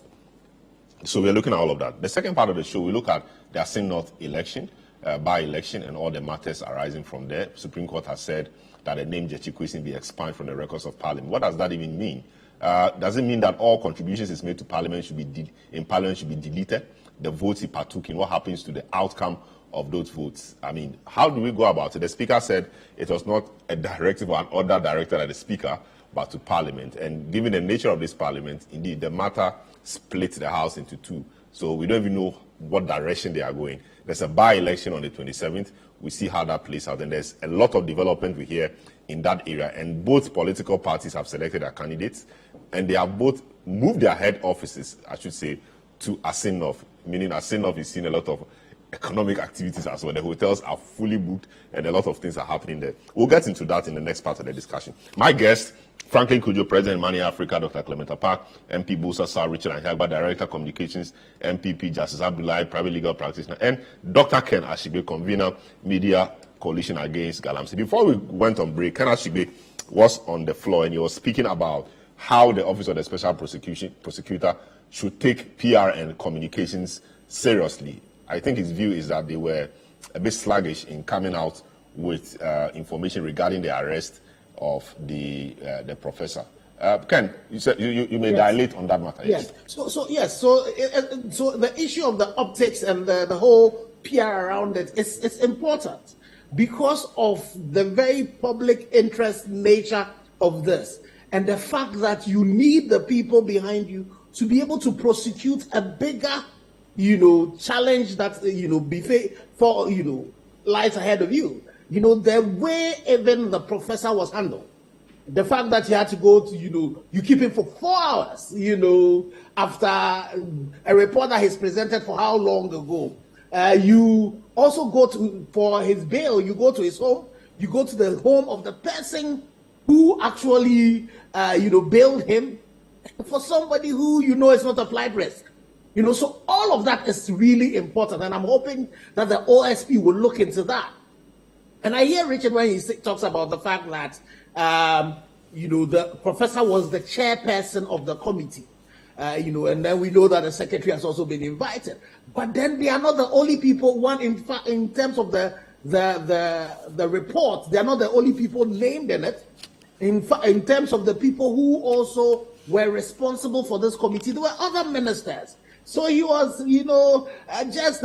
So we're looking at all of that. The second part of the show, we look at the Assin North election, by-election, and all the matters arising from there. Supreme Court has said that the name Jechi Kwesi be expunged from the records of Parliament. What does that even mean? Does it mean that all contributions is made to Parliament should be deleted? The votes he partook in, what happens to the outcome of those votes? I mean, how do we go about it? The Speaker said it was not a directive or an order directed at the Speaker, but to Parliament. And given the nature of this Parliament, indeed, the matter split the House into two. So we don't even know what direction they are going. There's a by-election on the 27th. We see how that plays out. And there's a lot of development we hear in that area. And both political parties have selected their candidates. And they have both moved their head offices, I should say, to Assin North. Meaning Assin North is seeing a lot of economic activities as well. The hotels are fully booked and a lot of things are happening there. We'll get into that in the next part of the discussion. My guest, Franklin Kujo, President, Money Africa, Dr. Clementa Park, MP Busa Sir Richard Anhagba, Director Communications, MPP Justice Abdullahi, Private Legal Practitioner, and Dr. Ken Ashigbe, Convener, Media Coalition Against Galamsey. Before we went on break, Ken Ashigbe was on the floor and he was speaking about how the Office of the Special Prosecutor should take PR and communications seriously. I think his view is that they were a bit sluggish in coming out with information regarding the arrest of the professor. Ken, you said you may dilate on that matter. Yes. So the issue of the optics and the whole PR around it is important because of the very public interest nature of this and the fact that you need the people behind you to be able to prosecute a bigger, challenge that lies ahead of you. The way even the professor was handled. The fact that you had to go to, you keep him for 4 hours, after a report that he's presented for how long ago. You also go for his bail, you go to his home, you go to the home of the person who actually, bailed him for somebody who, is not a flight risk. So all of that is really important. And I'm hoping that the OSP will look into that. And I hear Richard when he talks about the fact that, the professor was the chairperson of the committee, and then we know that the secretary has also been invited. But then they are not the only people. In terms of the report, they are not the only people named in it. In terms of the people who also were responsible for this committee, there were other ministers. So he was, just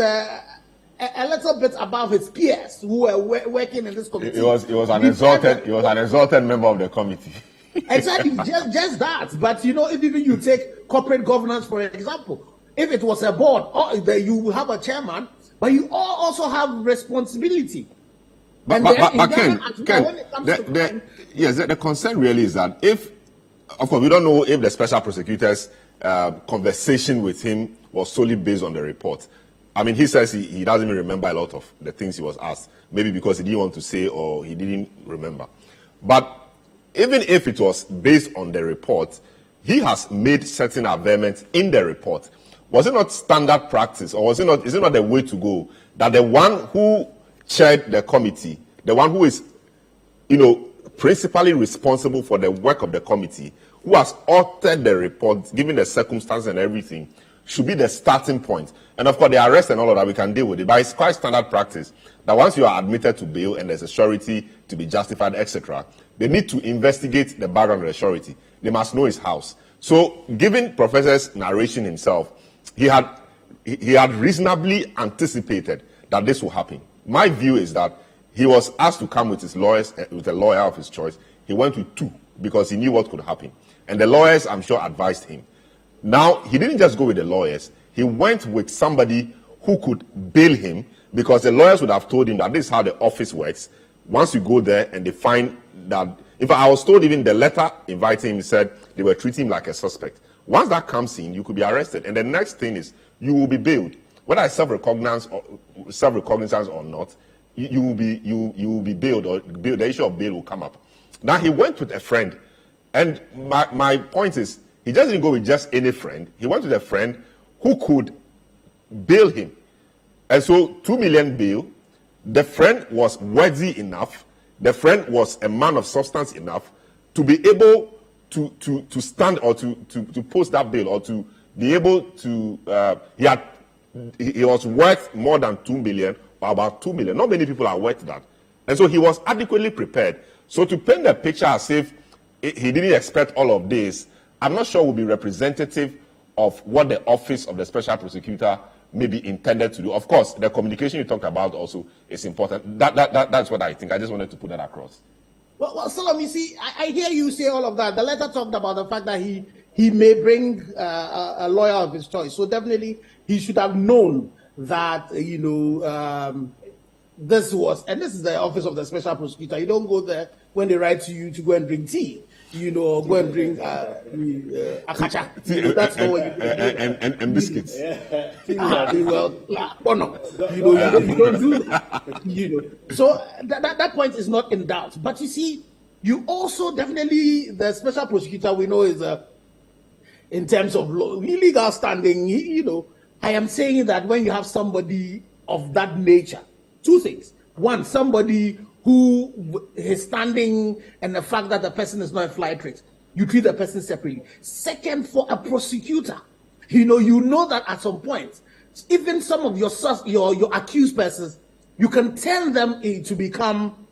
a little bit above his peers who were working in this committee. He was an exalted member of the committee. Exactly, just that. But if even you take corporate governance, for example, if it was a board, you have a chairman, but you also have responsibility. But Ken, the concern really is that of course, we don't know if the special prosecutor's conversation with him was solely based on the report. I mean, he says he doesn't even remember a lot of the things he was asked, maybe because he didn't want to say or he didn't remember. But even if it was based on the report, he has made certain averments in the report. Was it not standard practice, or is it not the way to go that the one who chaired the committee, the one who is, principally responsible for the work of the committee, who has authored the report, given the circumstances and everything, should be the starting point? And of course, the arrest and all of that, we can deal with it. But it's quite standard practice that once you are admitted to bail and there's a surety to be justified, etc., they need to investigate the background of the surety. They must know his house. So, given Professor's narration himself, he had reasonably anticipated that this will happen. My view is that he was asked to come with his lawyers, with a lawyer of his choice. He went with 2 because he knew what could happen. And the lawyers, I'm sure, advised him. Now, he didn't just go with the lawyers. He went with somebody who could bail him, because the lawyers would have told him that this is how the office works. Once you go there and they find that, in fact, I was told even the letter inviting him said they were treating him like a suspect. Once that comes in, you could be arrested. And the next thing is you will be bailed. Whether it's self-recognizance or not, you will be bailed, or the issue of bail will come up. Now, he went with a friend. And my point is, he just didn't go with just any friend. He went with a friend who could bail him. And so 2 million bail, the friend was worthy enough, the friend was a man of substance enough to be able to stand or to post that bail, or to be able to, he was worth more than 2 million, or about 2 million. Not many people are worth that. And so he was adequately prepared. So to paint the picture as if he didn't expect all of this, I'm not sure will be representative of what the office of the special prosecutor may be intended to do. Of course, the communication you talked about also is important. That's what I think. I just wanted to put that across. Well, Salam, you see, I hear you say all of that. The letter talked about the fact that he may bring a lawyer of his choice. So definitely he should have known that, this is the office of the special prosecutor. You don't go there when they write to you to go and drink tea, or go and drink akacha. That's not what you do. And biscuits. Well, you don't do that. So that point is not in doubt. But you see, you also definitely, the special prosecutor we know is in terms of legal standing, I am saying that when you have somebody of that nature, 2 things. One, somebody who his standing and the fact that the person is not a flight risk, you treat the person separately. Second, for a prosecutor, you know that at some point, even some of your accused persons you can turn them to become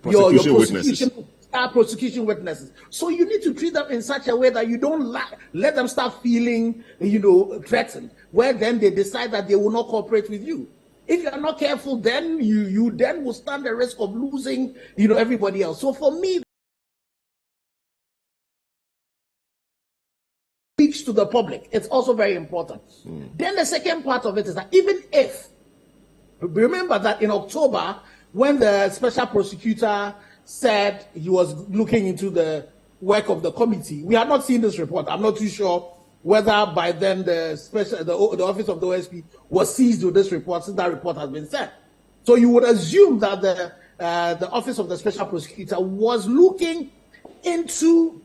prosecution witnesses. So you need to treat them in such a way that you don't let them start feeling, threatened, where then they decide that they will not cooperate with you. If you are not careful, then you then will stand the risk of losing, everybody else. So for me, speaks to the public. It's also very important. Then the second part of it is that even if, remember that in October, when the special prosecutor said he was looking into the work of the committee, we had not seen this report. I'm not too sure whether by then the office of the OSP was seized with this report, since that report has been sent. So you would assume that the office of the special prosecutor was looking into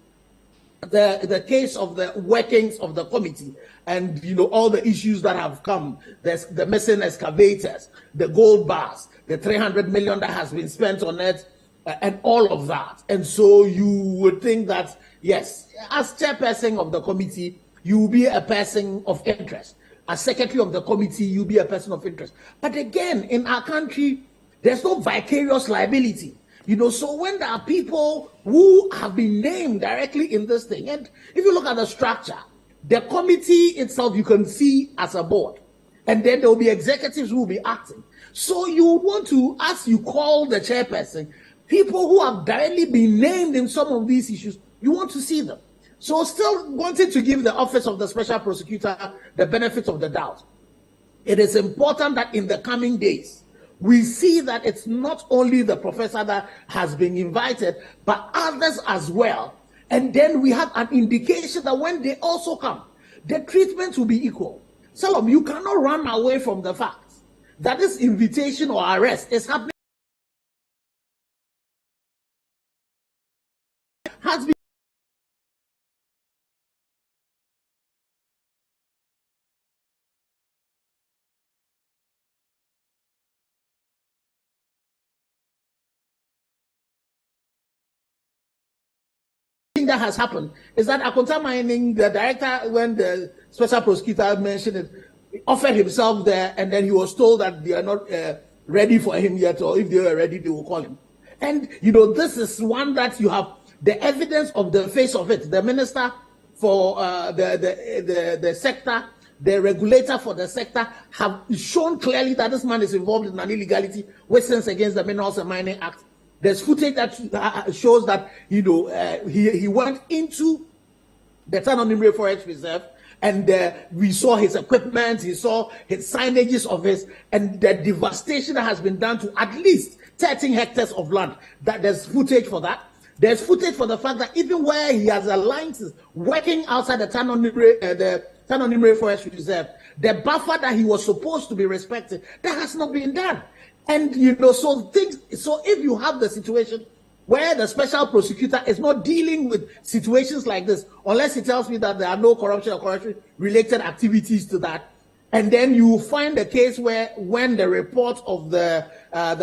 the case of the workings of the committee and all the issues that have come. There's the missing excavators, the gold bars, the 300 million that has been spent on it, and all of that. And so you would think that, yes, as chairperson of the committee, you will be a person of interest. As secretary of the committee, you'll be a person of interest. But again, in our country, there's no vicarious liability. So when there are people who have been named directly in this thing, and if you look at the structure, the committee itself you can see as a board, and then there will be executives who will be acting. So you want to, as you call the chairperson, people who have directly been named in some of these issues, you want to see them. So still wanted to give the office of the special prosecutor the benefit of the doubt. It is important that in the coming days, we see that it's not only the professor that has been invited, but others as well. And then we have an indication that when they also come, the treatment will be equal. Salom, you cannot run away from the fact that this invitation or arrest is happening. Has been that has happened is that Akonta Mining, the director, when the special prosecutor mentioned it, offered himself there, and then he was told that they are not ready for him yet, or if they were ready, they will call him. And this is one that you have the evidence of the face of it. The minister for the sector, the regulator for the sector have shown clearly that this man is involved in an illegality which sins against the Minerals and Mining Act. There's footage that shows that he went into the Tanonimre Forest Reserve, and we saw his equipment, he saw his signages of his, and the devastation that has been done to at least 13 hectares of land. That there's footage for that. There's footage for the fact that even where he has alliances working outside the Tanonimre Forest Reserve, the buffer that he was supposed to be respected, that has not been done. And so if you have the situation where the special prosecutor is not dealing with situations like this, unless he tells me that there are no corruption or corruption related activities to that, and then you find a case where when the report of the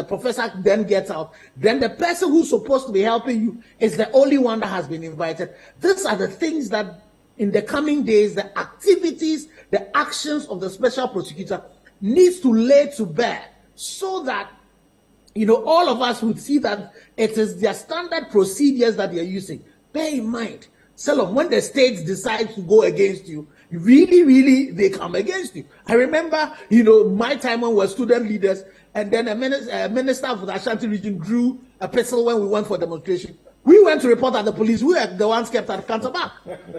professor then gets out, then the person who's supposed to be helping you is the only one that has been invited. These are the things that in the coming days, the activities, the actions of the special prosecutor needs to lay to bear, so that all of us would see that it is their standard procedures that they are using. Bear in mind, Salom, when the states decide to go against you, really, they come against you. I remember, my time when we were student leaders, and then a minister of the Ashanti region drew a pistol when we went for demonstration. We went to report at the police. We were the ones kept at counterback.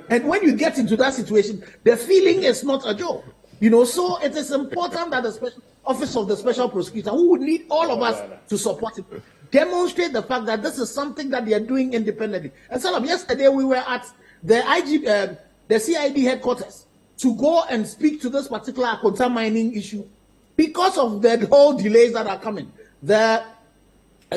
And when you get into that situation, the feeling is not a joke. So it is important that the office of the special prosecutor, who would need all of us to support it, demonstrate the fact that this is something that they are doing independently. And Salam, yesterday we were at the CID headquarters to go and speak to this particular Akonta Mining issue because of the whole delays that are coming. The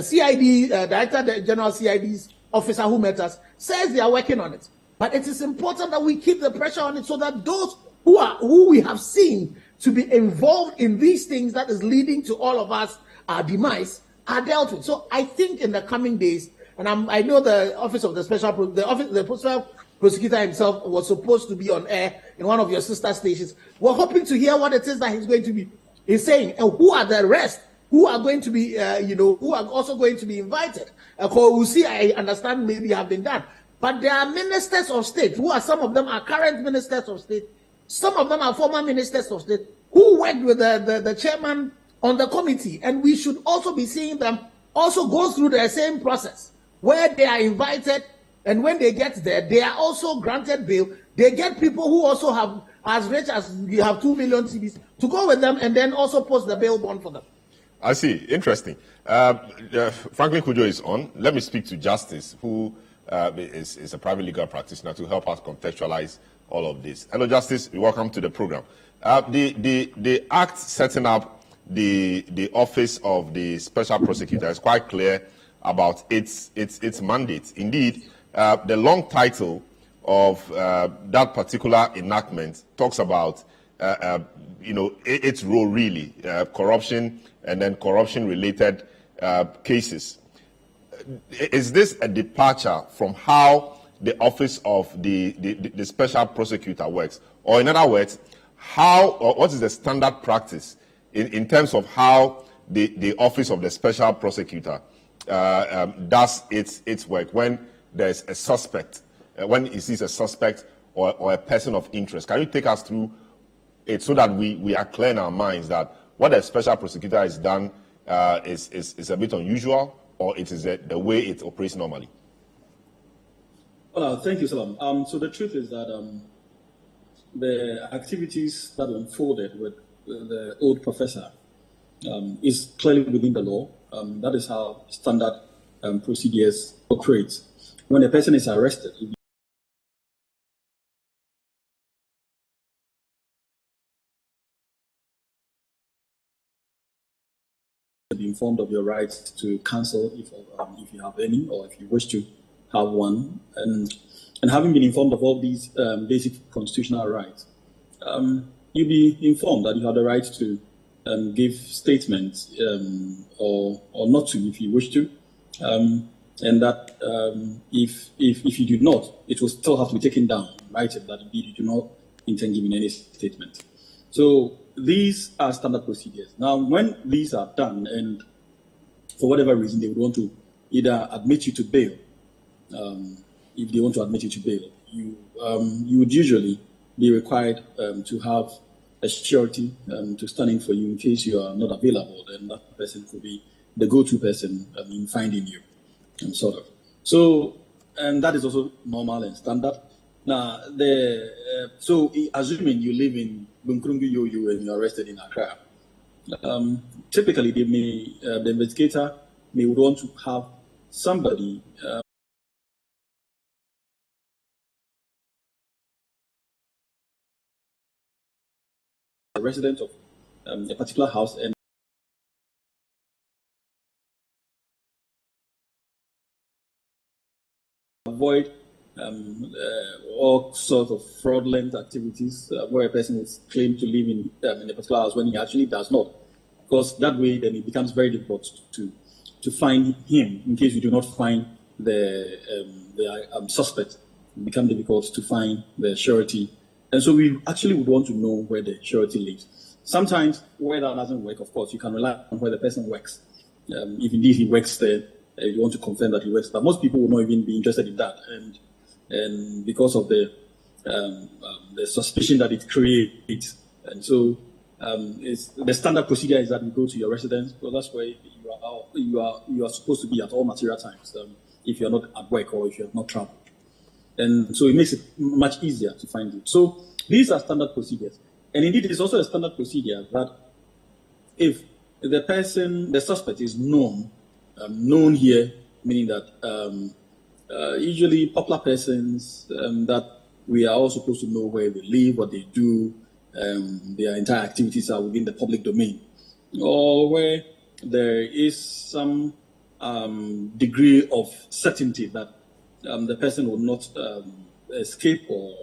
CID Director General CID's officer who met us says they are working on it. But it is important that we keep the pressure on it, so that those who we have seen to be involved in these things that is leading to all of us our demise are dealt with. So I think in the coming days, and I know the office of the special prosecutor himself was supposed to be on air in one of your sister stations. We're hoping to hear what it is that he's going to be saying, and who are the rest who are going to be, who are also going to be invited. We'll see, I understand maybe have been done. But there are ministers of state, some of them are current ministers of state, some of them are former ministers of state, who worked with the chairman on the committee. And we should also be seeing them also go through the same process, where they are invited, and when they get there, they are also granted bail. They get people who also have as rich as you have 2 million CDs to go with them, and then also post the bail bond for them. I see. Interesting. Franklin Kujo is on. Let me speak to Justice, who is a private legal practitioner, to help us contextualize all of this. Hello, Justice. Welcome to the program. The act setting up the office of the special prosecutor is quite clear about its mandate. Indeed, the long title of that particular enactment talks about its role really, corruption and then corruption-related cases. Is this a departure from how the office of the special prosecutor works? Or in other words, what is the standard practice in terms of how the office of the special prosecutor does its work when there's a suspect, when he sees a suspect or a person of interest? Can you take us through it so that we are clear in our minds that what a special prosecutor has done is a bit unusual, or it is the way it operates normally? Thank you, Salam. So the truth is that the activities that unfolded with the old professor is clearly within the law. That is how standard procedures operate. When a person is arrested, be informed of your right to counsel if you have any, or if you wish to have one, and having been informed of all these basic constitutional rights, you'll be informed that you have the right to give statements or not to, if you wish to, and that if you do not, it will still have to be taken down, right? That indeed you do not intend giving any statement. So these are standard procedures. Now, when these are done, and for whatever reason they would want to either admit you to bail, if they want to admit you to bail, you would usually be required to have a surety to stand in for you in case you are not available. Then that person could be the go-to person in finding you, sort of. So, and that is also normal and standard. Now, so assuming you live in Bunkrungu Yoyo and you're arrested in Accra, typically the investigator may want to have somebody a resident of a particular house, and avoid all sorts of fraudulent activities where a person is claimed to live in a particular house when he actually does not. Because that way, then it becomes very difficult to find him. In case you do not find the suspect, it becomes difficult to find the surety. And so we actually would want to know where the surety lives. Sometimes, where that doesn't work, of course, you can rely on where the person works. If indeed he works there, you want to confirm that he works. But most people will not even be interested in that. And because of the suspicion that it creates. And so the standard procedure is that you go to your residence, because that's where you are supposed to be at all material times, if you're not at work or if you have not traveled. And so it makes it much easier to find you. So these are standard procedures. And indeed, it's also a standard procedure that if the suspect is known here, meaning that usually popular persons that we are all supposed to know where they live, what they do, their entire activities are within the public domain, or where there is some degree of certainty that the person will not escape, or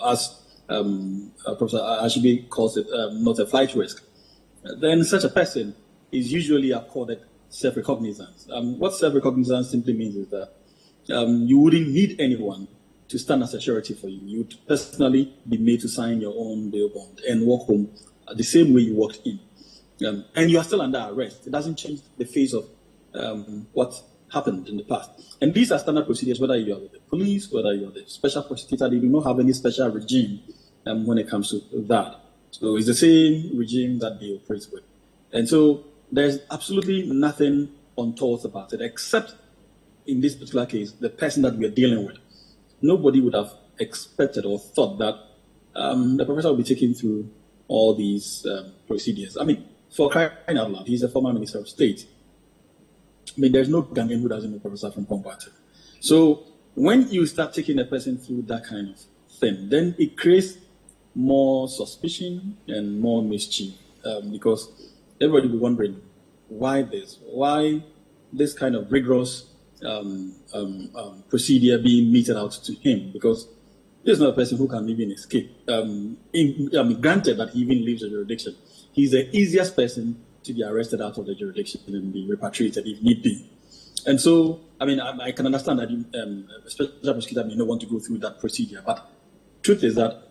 as Professor Ashibi calls it, not a flight risk. Then such a person is usually accorded self-recognizance. What self-recognizance simply means is that you wouldn't need anyone to stand as a surety for you. You would personally be made to sign your own bail bond and walk home the same way you walked in. and you are still under arrest, it doesn't change the face of what happened in the past. And these are standard procedures, whether you are with the police, whether you are the special prosecutor, they do not have any special regime when it comes to that. So it's the same regime that they operate with. And so there's absolutely nothing untoward about it, except in this particular case, the person that we're dealing with. Nobody would have expected or thought that the professor will be taken through all these procedures. I mean, for crying out loud, he's a former minister of state. I mean, there's no Ghanaian who doesn't know Professor from Pombati. So when you start taking a person through that kind of thing, then it creates more suspicion and more mischief, because everybody will be wondering why this kind of rigorous procedure being meted out to him, because this is not a person who can even escape. Granted that he even leaves the jurisdiction, he's the easiest person to be arrested out of the jurisdiction and be repatriated if need be. And so, I mean, I can understand that a special prosecutor may not want to go through that procedure, but truth is that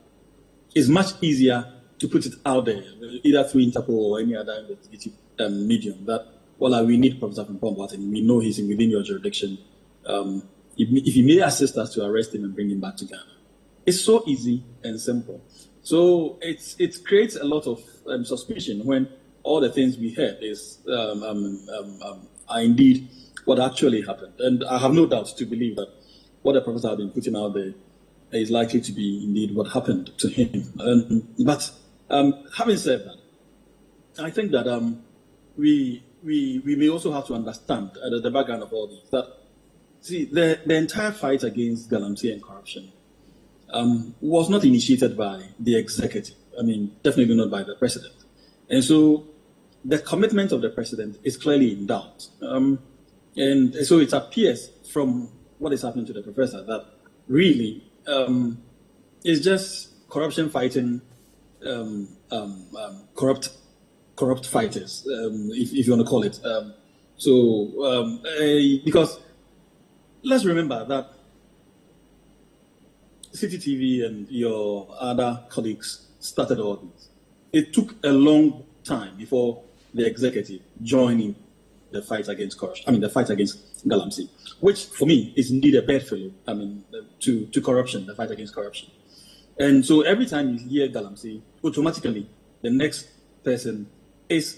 it's much easier to put it out there, either through Interpol or any other investigative medium, that, well, we need Professor Pombati, and we know he's within your jurisdiction. If you may assist us to arrest him and bring him back to Ghana. It's so easy and simple. So it creates a lot of suspicion when all the things we heard are indeed what actually happened. And I have no doubt to believe that what the professor has been putting out there is likely to be indeed what happened to him. But having said that, I think that we may also have to understand the background of all this, that, see, the entire fight against galamsey and corruption was not initiated by the executive. I mean, definitely not by the president. And so the commitment of the president is clearly in doubt. And so it appears from what is happening to the professor that really it's just corruption fighting corrupt fighters, if you want to call it. Because let's remember that CCTV and your other colleagues started all this. It took a long time before the executive joined in the fight against corruption. I mean, the fight against galamsey, which for me is indeed a bedfellow. I mean, to corruption, the fight against corruption. And so every time you hear galamsey, automatically the next person is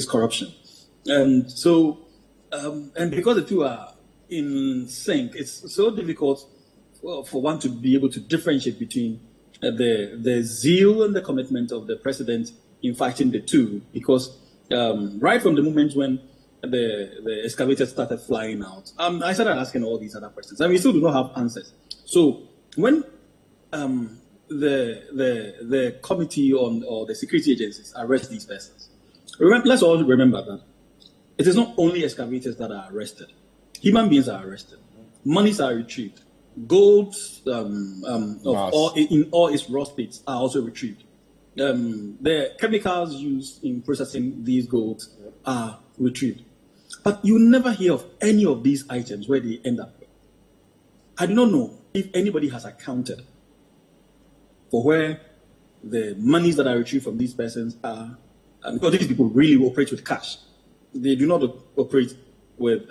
corruption. And so, and because the two are in sync, it's so difficult for one to be able to differentiate between the zeal and the commitment of the president in fighting the two, because right from the moment when the excavators started flying out, I started asking all these other questions, and we still do not have answers. So when the committee or the security agencies arrest these persons, let's all remember that it is not only excavators that are arrested. Human beings are arrested. Monies are retrieved. Gold in all its raw states are also retrieved. The chemicals used in processing these golds are retrieved. But you never hear of any of these items where they end up. I do not know if anybody has accounted for where the monies that are retrieved from these persons are, because these people really operate with cash. They do not operate with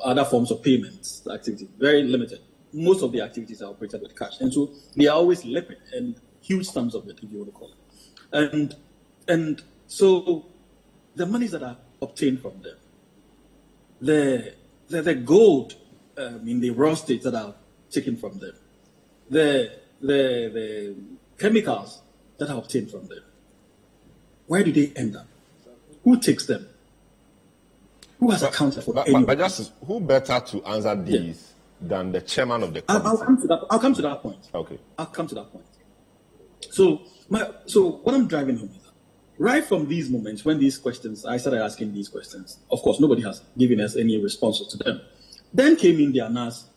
other forms of payments activity, very limited. Most of the activities are operated with cash. And so they are always liquid and huge sums of it, if you want to call it. And so the monies that are obtained from them, the gold in the raw states that are taken from them, the chemicals that are obtained from them, where do they end up? Who takes them? Who has accounted for any but just who better to answer these than the chairman of the committee? I'll come to that point. Okay. I'll come to that point. So what I'm driving home is that right from these moments when these questions, I started asking these questions. Of course, nobody has given us any responses to them. Then came in the ANAS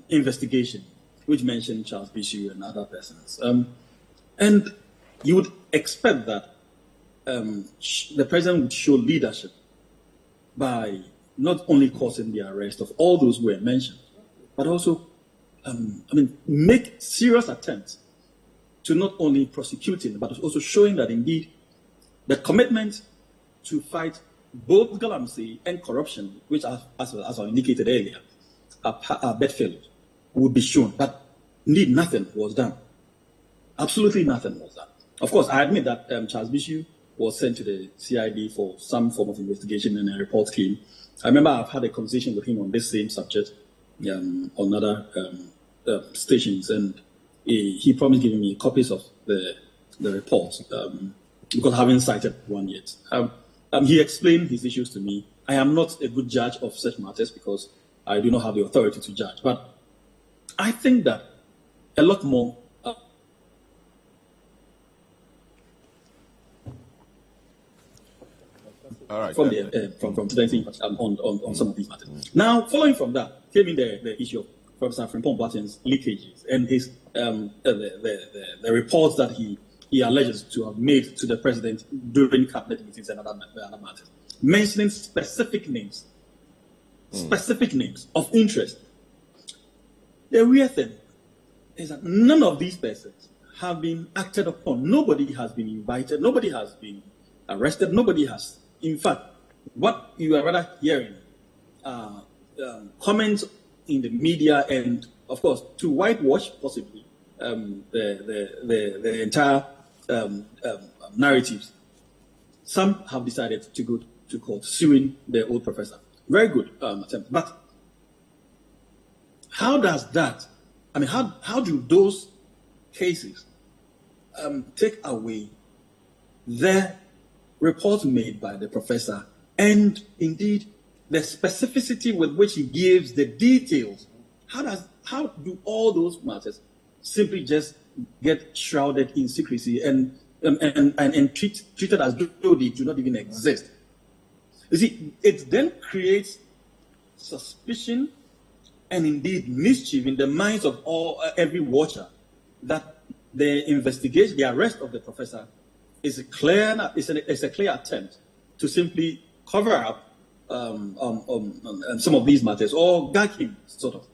investigation, which mentioned Charles Bishu and other persons. And you would expect that the president would show leadership by not only causing the arrest of all those who were mentioned, but also, make serious attempts to not only prosecuting, but also showing that indeed the commitment to fight both galamsey and corruption, which, as I indicated earlier, are bedfellows, would be shown. But indeed, nothing was done. Absolutely nothing was done. Of course, I admit that Charles Bishu was sent to the CID for some form of investigation, and a report came. I remember I've had a conversation with him on this same subject on other stations, and he promised giving me copies of the report because I haven't cited one yet. He explained his issues to me. I am not a good judge of such matters because I do not have the authority to judge, but I think that a lot more all right, from on some of these matters. Now, following from that, came in the issue of Professor Frimpong Boateng's leakages and his the reports that he alleges to have made to the president during cabinet meetings and other matters, mentioning specific names of interest. The weird thing is that none of these persons have been acted upon. Nobody has been invited. Nobody has been arrested. Nobody has. In fact, what you are rather hearing comments in the media and, of course, to whitewash possibly the entire narratives. Some have decided to go to court suing the old professor. Very good attempt. But how does that, I mean, how do those cases take away the report made by the professor and indeed the specificity with which he gives the details? How do all those matters simply just get shrouded in secrecy and treated as though they do not even exist? You see, it then creates suspicion and indeed mischief in the minds of every watcher that the investigation, the arrest of the professor, is a clear attempt to simply cover up some of these matters or gag him, sort of.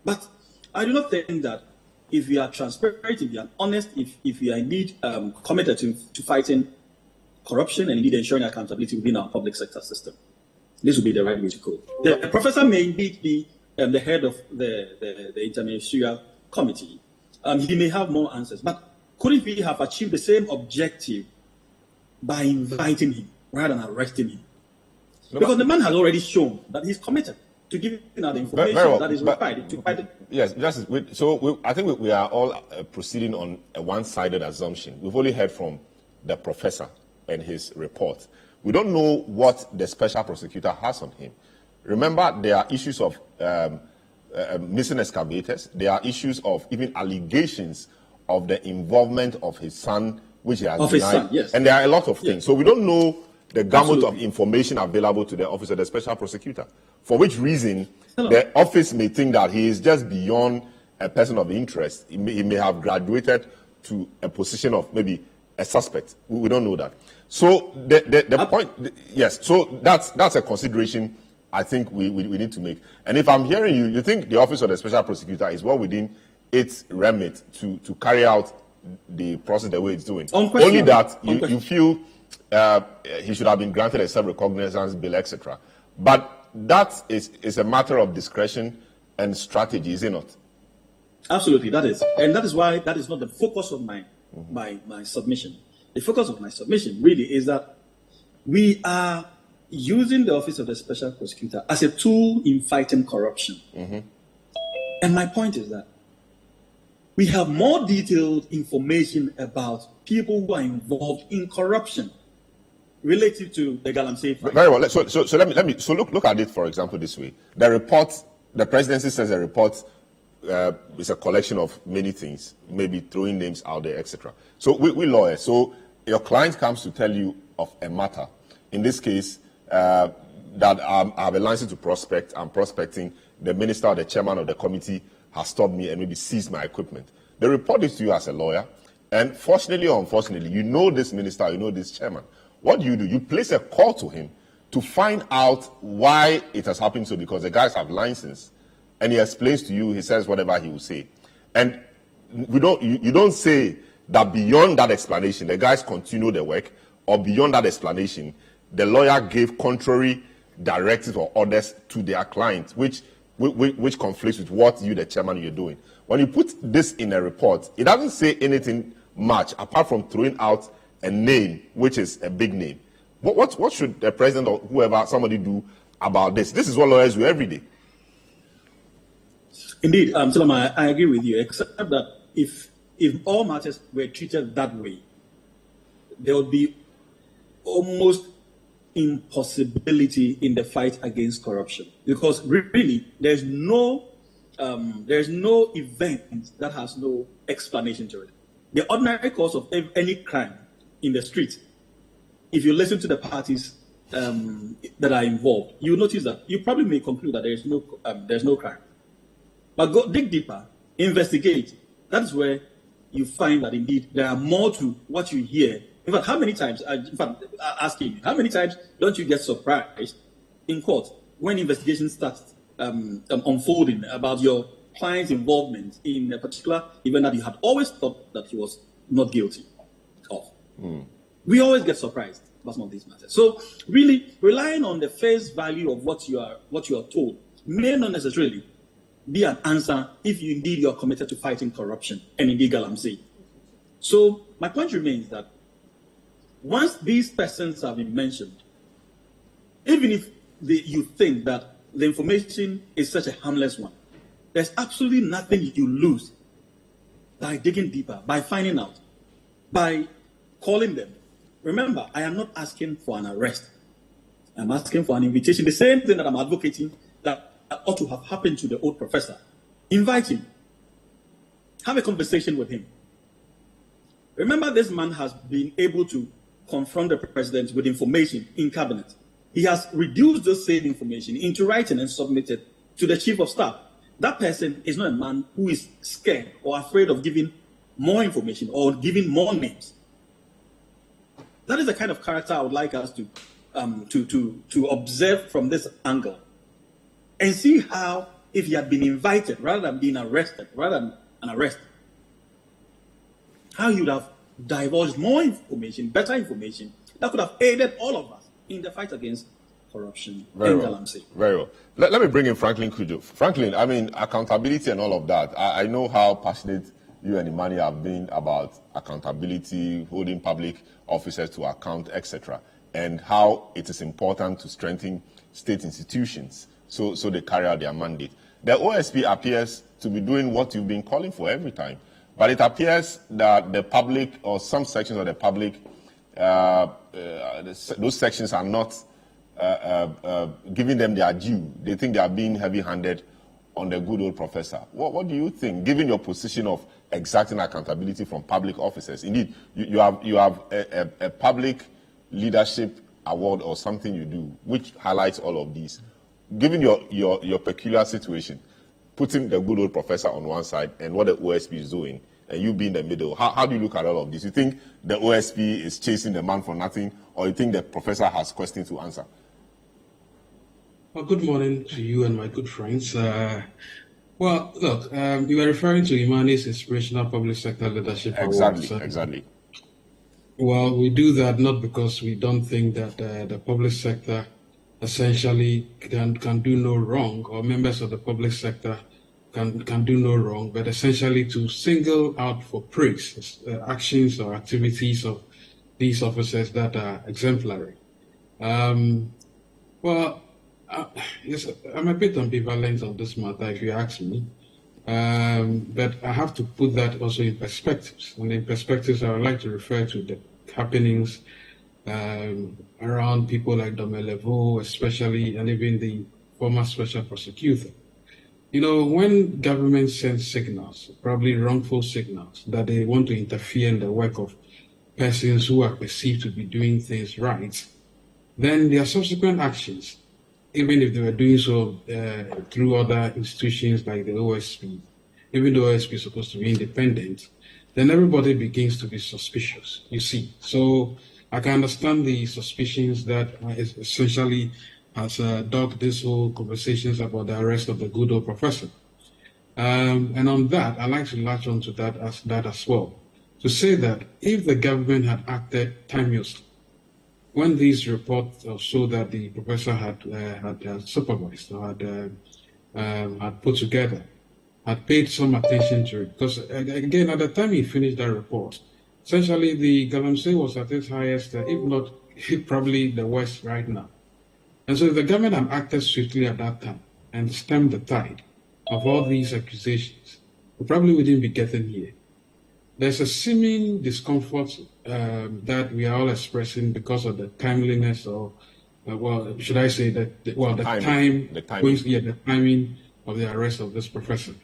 But I do not think that if we are transparent, if we are honest, if we are indeed committed to fighting corruption and indeed ensuring accountability within our public sector system, this would be the right way to go. The professor may indeed be the head of the Interministerial Committee. He may have more answers, but couldn't we have achieved the same objective by inviting him rather than arresting him? Because the man has already shown that he's committed to giving out the information that is required to fight it. Yes, I think we are all proceeding on a one-sided assumption. We've only heard from the professor and his report. We don't know what the special prosecutor has on him. Remember, there are issues of missing excavators. There are issues of even allegations of the involvement of his son, which he has denied. His son, yes. And there are a lot of things. Yes. So we don't know the gamut of information available to the office of the special prosecutor, for which reason the office may think that he is just beyond a person of interest. He may have graduated to a position of maybe a suspect. We don't know that. So the point, yes, so that's a consideration I think we need to make. And if I'm hearing you think the office of the special prosecutor is well within its remit to carry out the process the way it's doing. Only that you feel he should have been granted a self-recognizance bill, etc. But that is a matter of discretion and strategy, is it not? Absolutely, that is. And that is why that is not the focus of my submission. The focus of my submission really is that we are using the office of the special prosecutor as a tool in fighting corruption. And my point is that we have more detailed information about people who are involved in corruption relative to the Galamsey fight. Very well. So let me look at it, for example, this way. The report, the presidency says the report is a collection of many things, maybe throwing names out there, etc. So we lawyers. So your client comes to tell you of a matter. In this case, that I have a license to prospect. I'm prospecting. The minister or the chairman of the committee has stopped me and maybe seized my equipment. They report this to you as a lawyer, and fortunately or unfortunately, you know this minister, you know this chairman. What do? You place a call to him to find out why it has happened so, because the guys have license, and he explains to you, he says whatever he will say. And you don't say that beyond that explanation, the guys continue the work, or beyond that explanation, the lawyer gave contrary directives or orders to their client, which conflicts with what you, the chairman, you're doing. When you put this in a report, it doesn't say anything much apart from throwing out a name, which is a big name. What should the president or whoever, somebody do about this? This is what lawyers do every day. Indeed, Solomon, I agree with you, except that if all matters were treated that way, there would be almost impossibility in the fight against corruption, because really there's no event that has no explanation to it. The ordinary course of any crime in the street, if you listen to the parties that are involved, you notice that you probably may conclude that there's no crime. But dig deeper, investigate. That's where you find that indeed there are more to what you hear. In fact, how many times, asking you, how many times don't you get surprised in court when investigation starts unfolding about your client's involvement in a particular event that you had always thought that he was not guilty of? We always get surprised about some of these matters. So really, relying on the face value of what you are told may not necessarily be an answer if you indeed you are committed to fighting corruption and indeed galamsey. So my point remains that once these persons have been mentioned, even if you think that the information is such a harmless one, there's absolutely nothing you lose by digging deeper, by finding out, by calling them. Remember, I am not asking for an arrest. I'm asking for an invitation. The same thing that I'm advocating that ought to have happened to the old professor. Invite him. Have a conversation with him. Remember, this man has been able to confront the president with information in cabinet. He has reduced the same information into writing and submitted to the chief of staff. That person is not a man who is scared or afraid of giving more information or giving more names. That is the kind of character I would like us to observe from this angle and see how, if he had been invited rather than being arrested, rather than an arrest, how he would have divulged more information, better information, that could have aided all of us in the fight against corruption and galamsey. Very well. Let me bring in Franklin Kujo. Franklin, I mean, accountability and all of that. I know how passionate you and Imani have been about accountability, holding public officers to account, etc., and how it is important to strengthen state institutions so they carry out their mandate. The OSP appears to be doing what you've been calling for every time, but it appears that the public or some sections of the public, those sections are not giving them their due. They think they are being heavy-handed on the good old professor. What do you think, given your position of exacting accountability from public officers? Indeed, you have a public leadership award or something you do, which highlights all of these. Given your peculiar situation, putting the good old professor on one side and what the OSP is doing, and you be in the middle, how do you look at all of this? You think the OSP is chasing the man for nothing, or you think the professor has questions to answer? Well, good morning to you and my good friends. Well, look, you were referring to Imani's Inspirational Public Sector Leadership Award. Exactly. Well, we do that not because we don't think that the public sector essentially can do no wrong, or members of the public sector can do no wrong, but essentially to single out for praise actions or activities of these officers that are exemplary. Well, yes, I'm a bit ambivalent on this matter, if you ask me. But I have to put that also in perspectives. And in perspectives, I would like to refer to the happenings around people like Domelevo, especially, and even the former special prosecutor. You know, when government sends signals, probably wrongful signals, that they want to interfere in the work of persons who are perceived to be doing things right, then their subsequent actions, even if they were doing so through other institutions like the OSP, even though OSP is supposed to be independent, then everybody begins to be suspicious, you see. So I can understand the suspicions that essentially has dogged this whole conversations about the arrest of the good old professor. And on that, I'd like to latch on to that as well, to say that if the government had acted timeously, when these reports showed that the professor had supervised or had put together, had paid some attention to it. Because again, at the time he finished that report, essentially the Galamsey was at its highest, if not probably the worst right now. And so if the government had acted swiftly at that time and stemmed the tide of all these accusations, we probably wouldn't be getting here. There's a seeming discomfort that we are all expressing because of the timeliness, or well, should I say that? The timing of the arrest of this professor.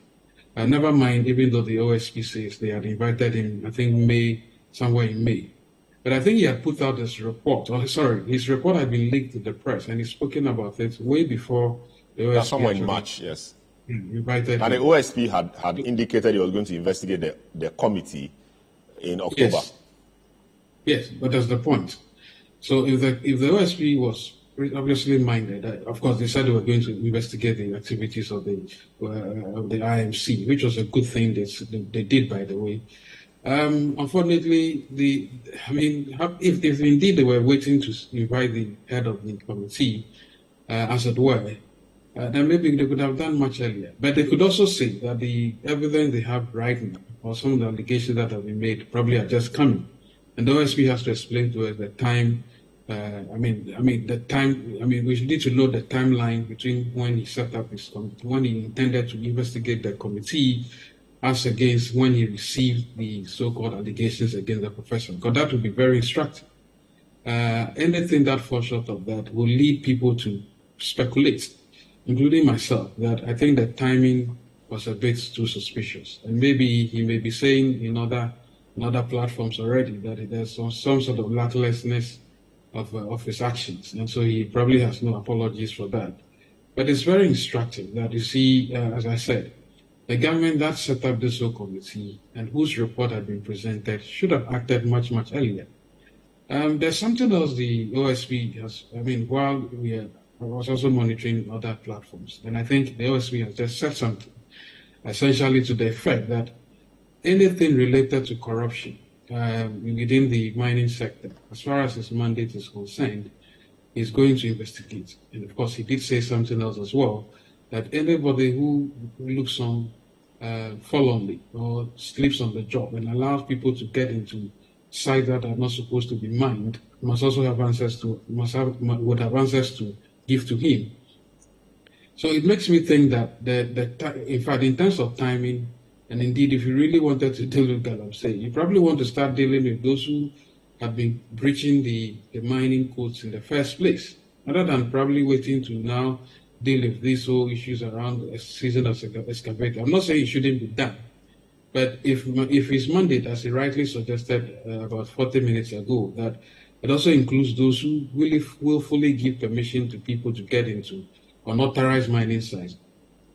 Never mind, even though the OSP says they had invited him, I think somewhere in May. But I think he had put out this report. His report had been leaked to the press, and he's spoken about it way before the OSP. Somewhere in March, yes. Invited. And the OSP had indicated he was going to investigate the committee in October. Yes, but that's the point. So if the OSP was obviously minded, of course, they said they were going to investigate the activities of the IMC, which was a good thing they did, by the way. Unfortunately, if indeed they were waiting to invite the head of the committee, as it were, then maybe they could have done much earlier. But they could also say that the evidence they have right now, or some of the allegations that have been made, probably are just coming. And the OSP has to explain to us the time. We need to know the timeline between when he set up his committee, when he intended to investigate the committee, as against when he received the so-called allegations against the professor. Because that would be very instructive. Anything that falls short of that will lead people to speculate, including myself, that I think the timing was a bit too suspicious. And maybe he may be saying in other platforms already that there's some sort of lawlessness of his actions. And so he probably has no apologies for that. But it's very instructive that you see, as I said, the government that set up this whole committee and whose report had been presented should have acted much, much earlier. There's something else the OSP has, while I was also monitoring other platforms, and I think the OSP has just said something, essentially to the effect that anything related to corruption within the mining sector, as far as his mandate is concerned, is going to investigate. And of course, he did say something else as well, that anybody who looks on forlornly or sleeps on the job and allows people to get into sites that are not supposed to be mined must also have answers to give to him. So it makes me think that in fact, in terms of timing, and indeed, if you really wanted to deal with Galamsey, you probably want to start dealing with those who have been breaching the mining codes in the first place, rather than probably waiting to now deal with these whole issues around a season of excavating. I'm not saying it shouldn't be done, but if his mandate, as he rightly suggested about 40 minutes ago, that it also includes those who willfully give permission to people to get into unauthorized mining sites.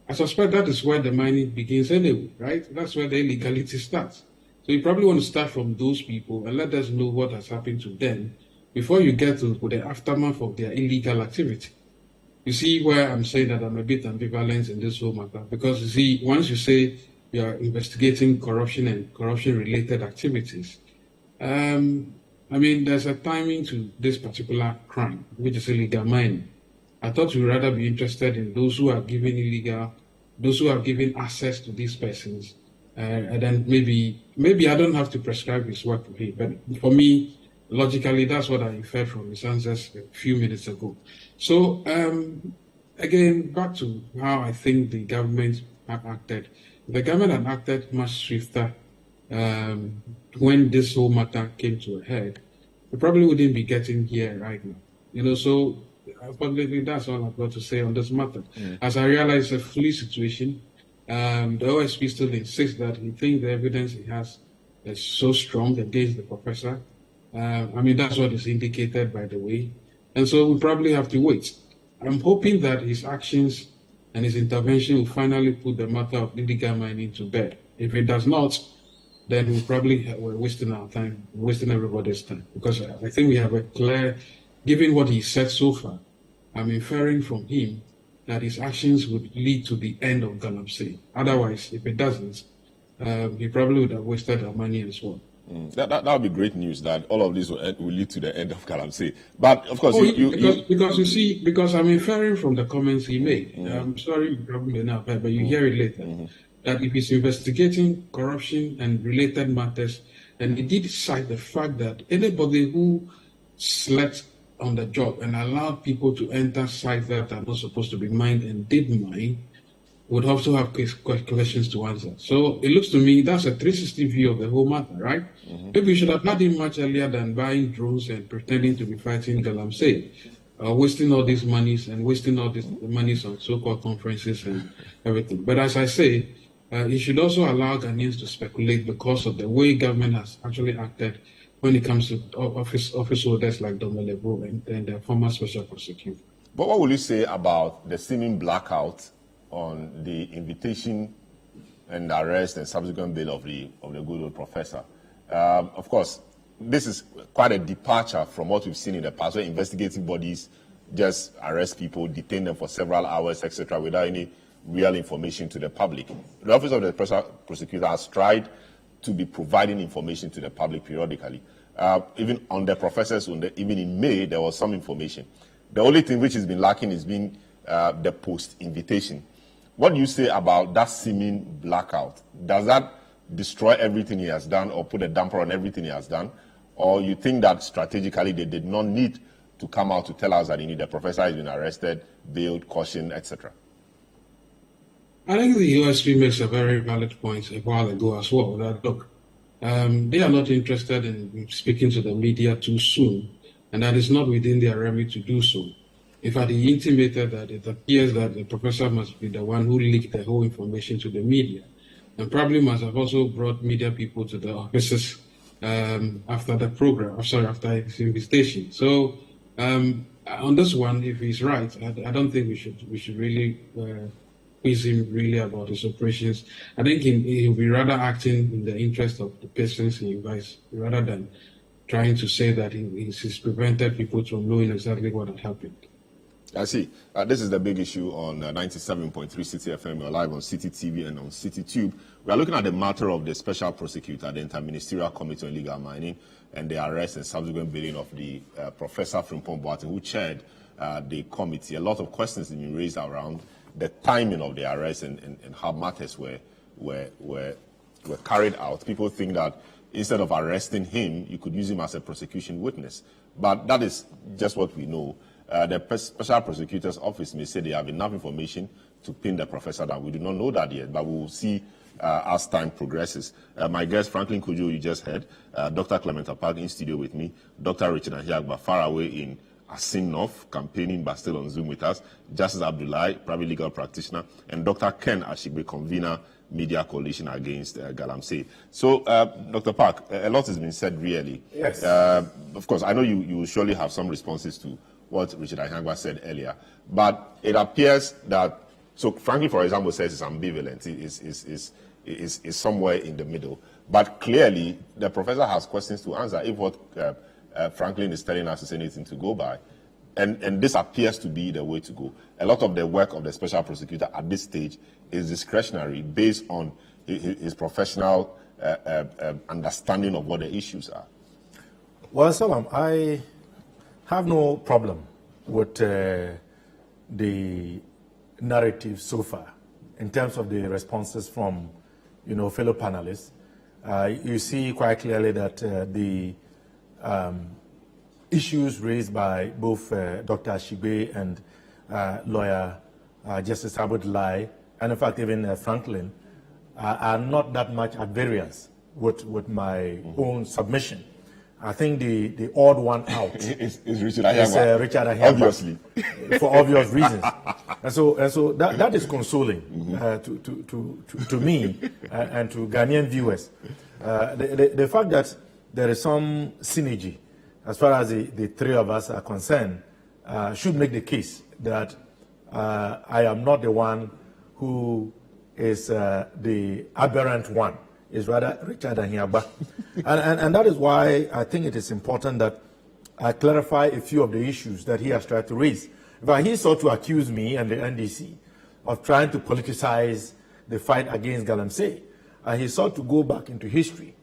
I suspect that is where the mining begins anyway, right? That's where the illegality starts. So you probably want to start from those people and let us know what has happened to them before you get to the aftermath of their illegal activity. You see where I'm saying that I'm a bit ambivalent in this whole matter, because you see, once you say you are investigating corruption and corruption-related activities, there's a timing to this particular crime, which is illegal mining. I thought we'd rather be interested in those who are giving access to these persons, and then maybe I don't have to prescribe his work to him. But for me, logically, that's what I inferred from his answers a few minutes ago. So again, back to how I think the government have acted. The government had acted much swifter when this whole matter came to a head. We probably wouldn't be getting here right now. So unfortunately, that's all I've got to say on this matter. As I realize it's a fluid situation, the OSP still insists that he thinks the evidence he has is so strong against the professor. That's what is indicated, by the way. And so we probably have to wait. I'm hoping that his actions and his intervention will finally put the matter of illegal mining to bed. If it does not, then we're wasting our time, wasting everybody's time. Because I think we have a clear, given what he said so far, I'm inferring from him that his actions would lead to the end of Galamsey. Otherwise, if it doesn't, he probably would have wasted our money as well. That would be great news that all of this will lead to the end of Galamsey. But of course, because you see, because I'm inferring from the comments he made. I'm sorry you probably not, but you hear it later. That if he's investigating corruption and related matters, and he did cite the fact that anybody who slept on the job and allowed people to enter sites that are not supposed to be mined and did mine would also have questions to answer. So it looks to me that's a 360 view of the whole matter, right? Maybe we should have had him much earlier than buying drones and pretending to be fighting Galamsey, wasting all these monies and wasting all these monies on so-called conferences and everything. But as I say, he should also allow Ghanaians to speculate because of the way government has actually acted when it comes to office holders like Domelevo and the former special prosecutor. But what will you say about the seeming blackout on the invitation and arrest and subsequent bail of the good old professor? Of course, this is quite a departure from what we've seen in the past, where investigative bodies just arrest people, detain them for several hours, etc., without any real information to the public. The Office of the Special Prosecutor has tried to be providing information to the public periodically. Even on the professors, even in May, there was some information. The only thing which has been lacking has been the post-invitation. What do you say about that seeming blackout? Does that destroy everything he has done or put a damper on everything he has done? Or you think that strategically they did not need to come out to tell us that the professor has been arrested, bailed, cautioned, etc.? I think the USP makes a very valid point a while ago as well, that look, they are not interested in speaking to the media too soon, and that is not within their remit to do so. In fact, he intimated that it appears that the professor must be the one who leaked the whole information to the media, and probably must have also brought media people to the offices after the program, after his invitation. So on this one, if he's right, I don't think we should really quiz him really about his operations. I think he'll be rather acting in the interest of the persons he invites, rather than trying to say that he's prevented people from knowing exactly what had happened. I see. This is the big issue on 97.3 City FM. We're live on City TV and on City Tube. We are looking at the matter of the special prosecutor, the Interministerial Committee on Illegal Mining, and the arrest and subsequent bailing of the Professor Frimpong Boateng, who chaired the committee. A lot of questions have been raised around the timing of the arrest and how matters were carried out. People think that instead of arresting him, you could use him as a prosecution witness. But that is just what we know. The Special Prosecutor's Office may say they have enough information to pin the professor down. We do not know that yet, but we will see as time progresses. My guest, Franklin Kujo, you just heard, Dr. Clement Apag in studio with me, Dr. Richard Ahiagba, far away in Assin North, campaigning but still on Zoom with us, Justice Abdullahi, private legal practitioner, and Dr. Ken Ashigbe, convener, Media Coalition Against Galamsey. So, Dr. Park, a lot has been said really. Yes. Of course, I know you will surely have some responses to what Richard Ahiagba said earlier, but it appears that, so Franklin, for example, says it's ambivalent, is somewhere in the middle, but clearly the professor has questions to answer if what Franklin is telling us is anything to go by. And this appears to be the way to go. A lot of the work of the special prosecutor at this stage is discretionary based on his professional understanding of what the issues are. Well, Salam, I have no problem with the narrative so far in terms of the responses from, fellow panelists. You see quite clearly that the issues raised by both Dr. Ashigbe and lawyer Justice Abdullahi, and in fact even Franklin, are not that much at variance with my own submission. I think the odd one out is Richard Ahiagba. Obviously. For obvious reasons. And so that is consoling to me and to Ghanaian viewers. The fact that there is some synergy as far as the three of us are concerned should make the case that I am not the one who is the aberrant one. Is rather Richard Ahiagba. and that is why I think it is important that I clarify a few of the issues that he has tried to raise. But he sought to accuse me and the NDC of trying to politicize the fight against Galamsey. And he sought to go back into history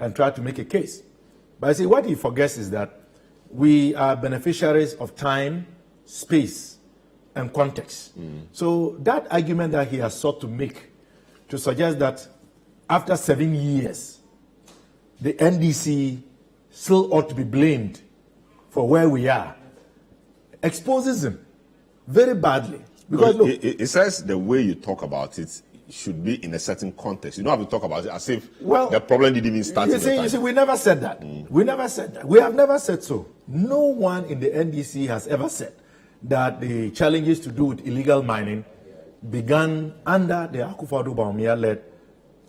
and try to make a case. But I see what he forgets is that we are beneficiaries of time, space, and context. So that argument that he has sought to make to suggest that after 7 years, the NDC still ought to be blamed for where we are exposes him very badly. Because look, it says the way you talk about it should be in a certain context. You don't have to talk about it as if the problem didn't even start. You see, we never said that. We never said that. We have never said so. No one in the NDC has ever said that the challenges to do with illegal mining began under the Akufo-Addo Bawumia-led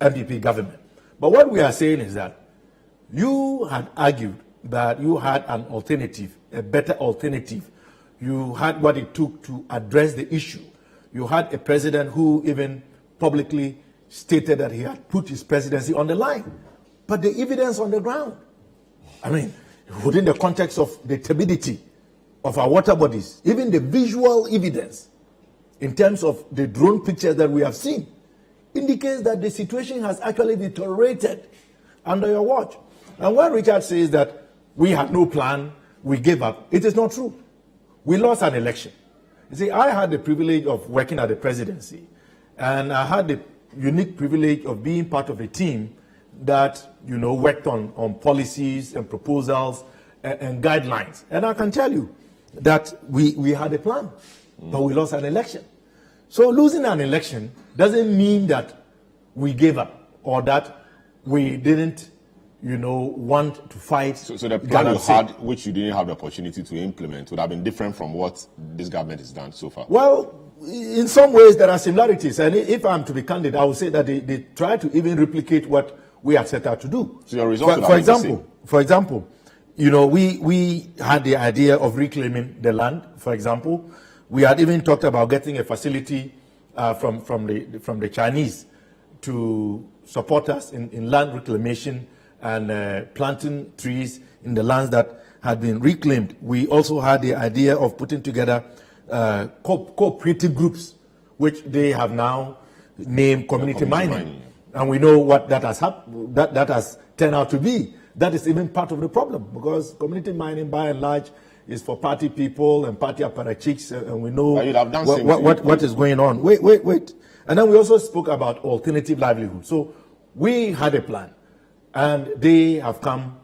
MPP government. But what we are saying is that you had argued that you had an alternative, a better alternative. You had what it took to address the issue. You had a president who even publicly stated that he had put his presidency on the line. But the evidence on the ground, I mean, within the context of the turbidity of our water bodies, even the visual evidence in terms of the drone pictures that we have seen, indicates that the situation has actually deteriorated under your watch. And when Richard says that we had no plan, we gave up, it is not true. We lost an election. You see, I had the privilege of working at the presidency, and I had the unique privilege of being part of a team that, you know, worked on policies and proposals and guidelines. And I can tell you that we had a plan, but we lost an election. So losing an election doesn't mean that we gave up or that we didn't, you know, want to fight. So the plan you had, which you didn't have the opportunity to implement, would have been different from what this government has done so far? Well, in some ways there are similarities. And if I'm to be candid, I would say that they try to even replicate what we had set out to do. So your results for example, you know, we had the idea of reclaiming the land, for example. We had even talked about getting a facility from the Chinese to support us in land reclamation and planting trees in the lands that had been reclaimed. We also had the idea of putting together cooperative groups, which they have now named community mining. And we know what that has that has turned out to be. That is even part of the problem, because community mining, by and large, is for party people and party apparatchiks, and we know what is going on. Wait. And then we also spoke about alternative livelihood. So we had a plan, and they have come,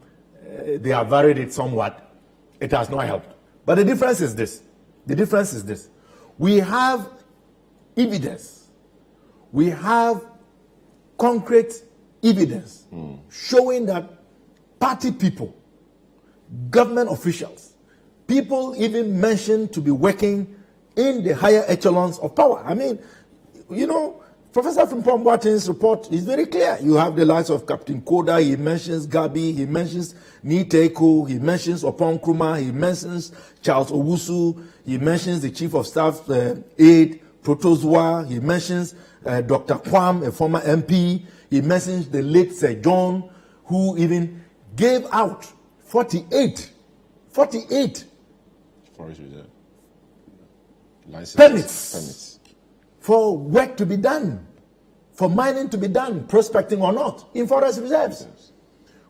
they have varied it somewhat. It has not helped. But the difference is this. We have evidence. We have concrete evidence showing that party people, government officials, people even mentioned to be working in the higher echelons of power. I mean, you know, Professor Frimpong Boateng's report is very clear. You have the likes of Captain Koda, he mentions Gabi, he mentions Niteko, he mentions Opon Nkrumah, he mentions Charles Owusu, he mentions the Chief of Staff aide, Protozwa, he mentions Dr. Kwam, a former MP, he mentions the late Sir John, who even gave out 48 forest reserve permits for work to be done, for mining to be done, prospecting or not, in forest reserves.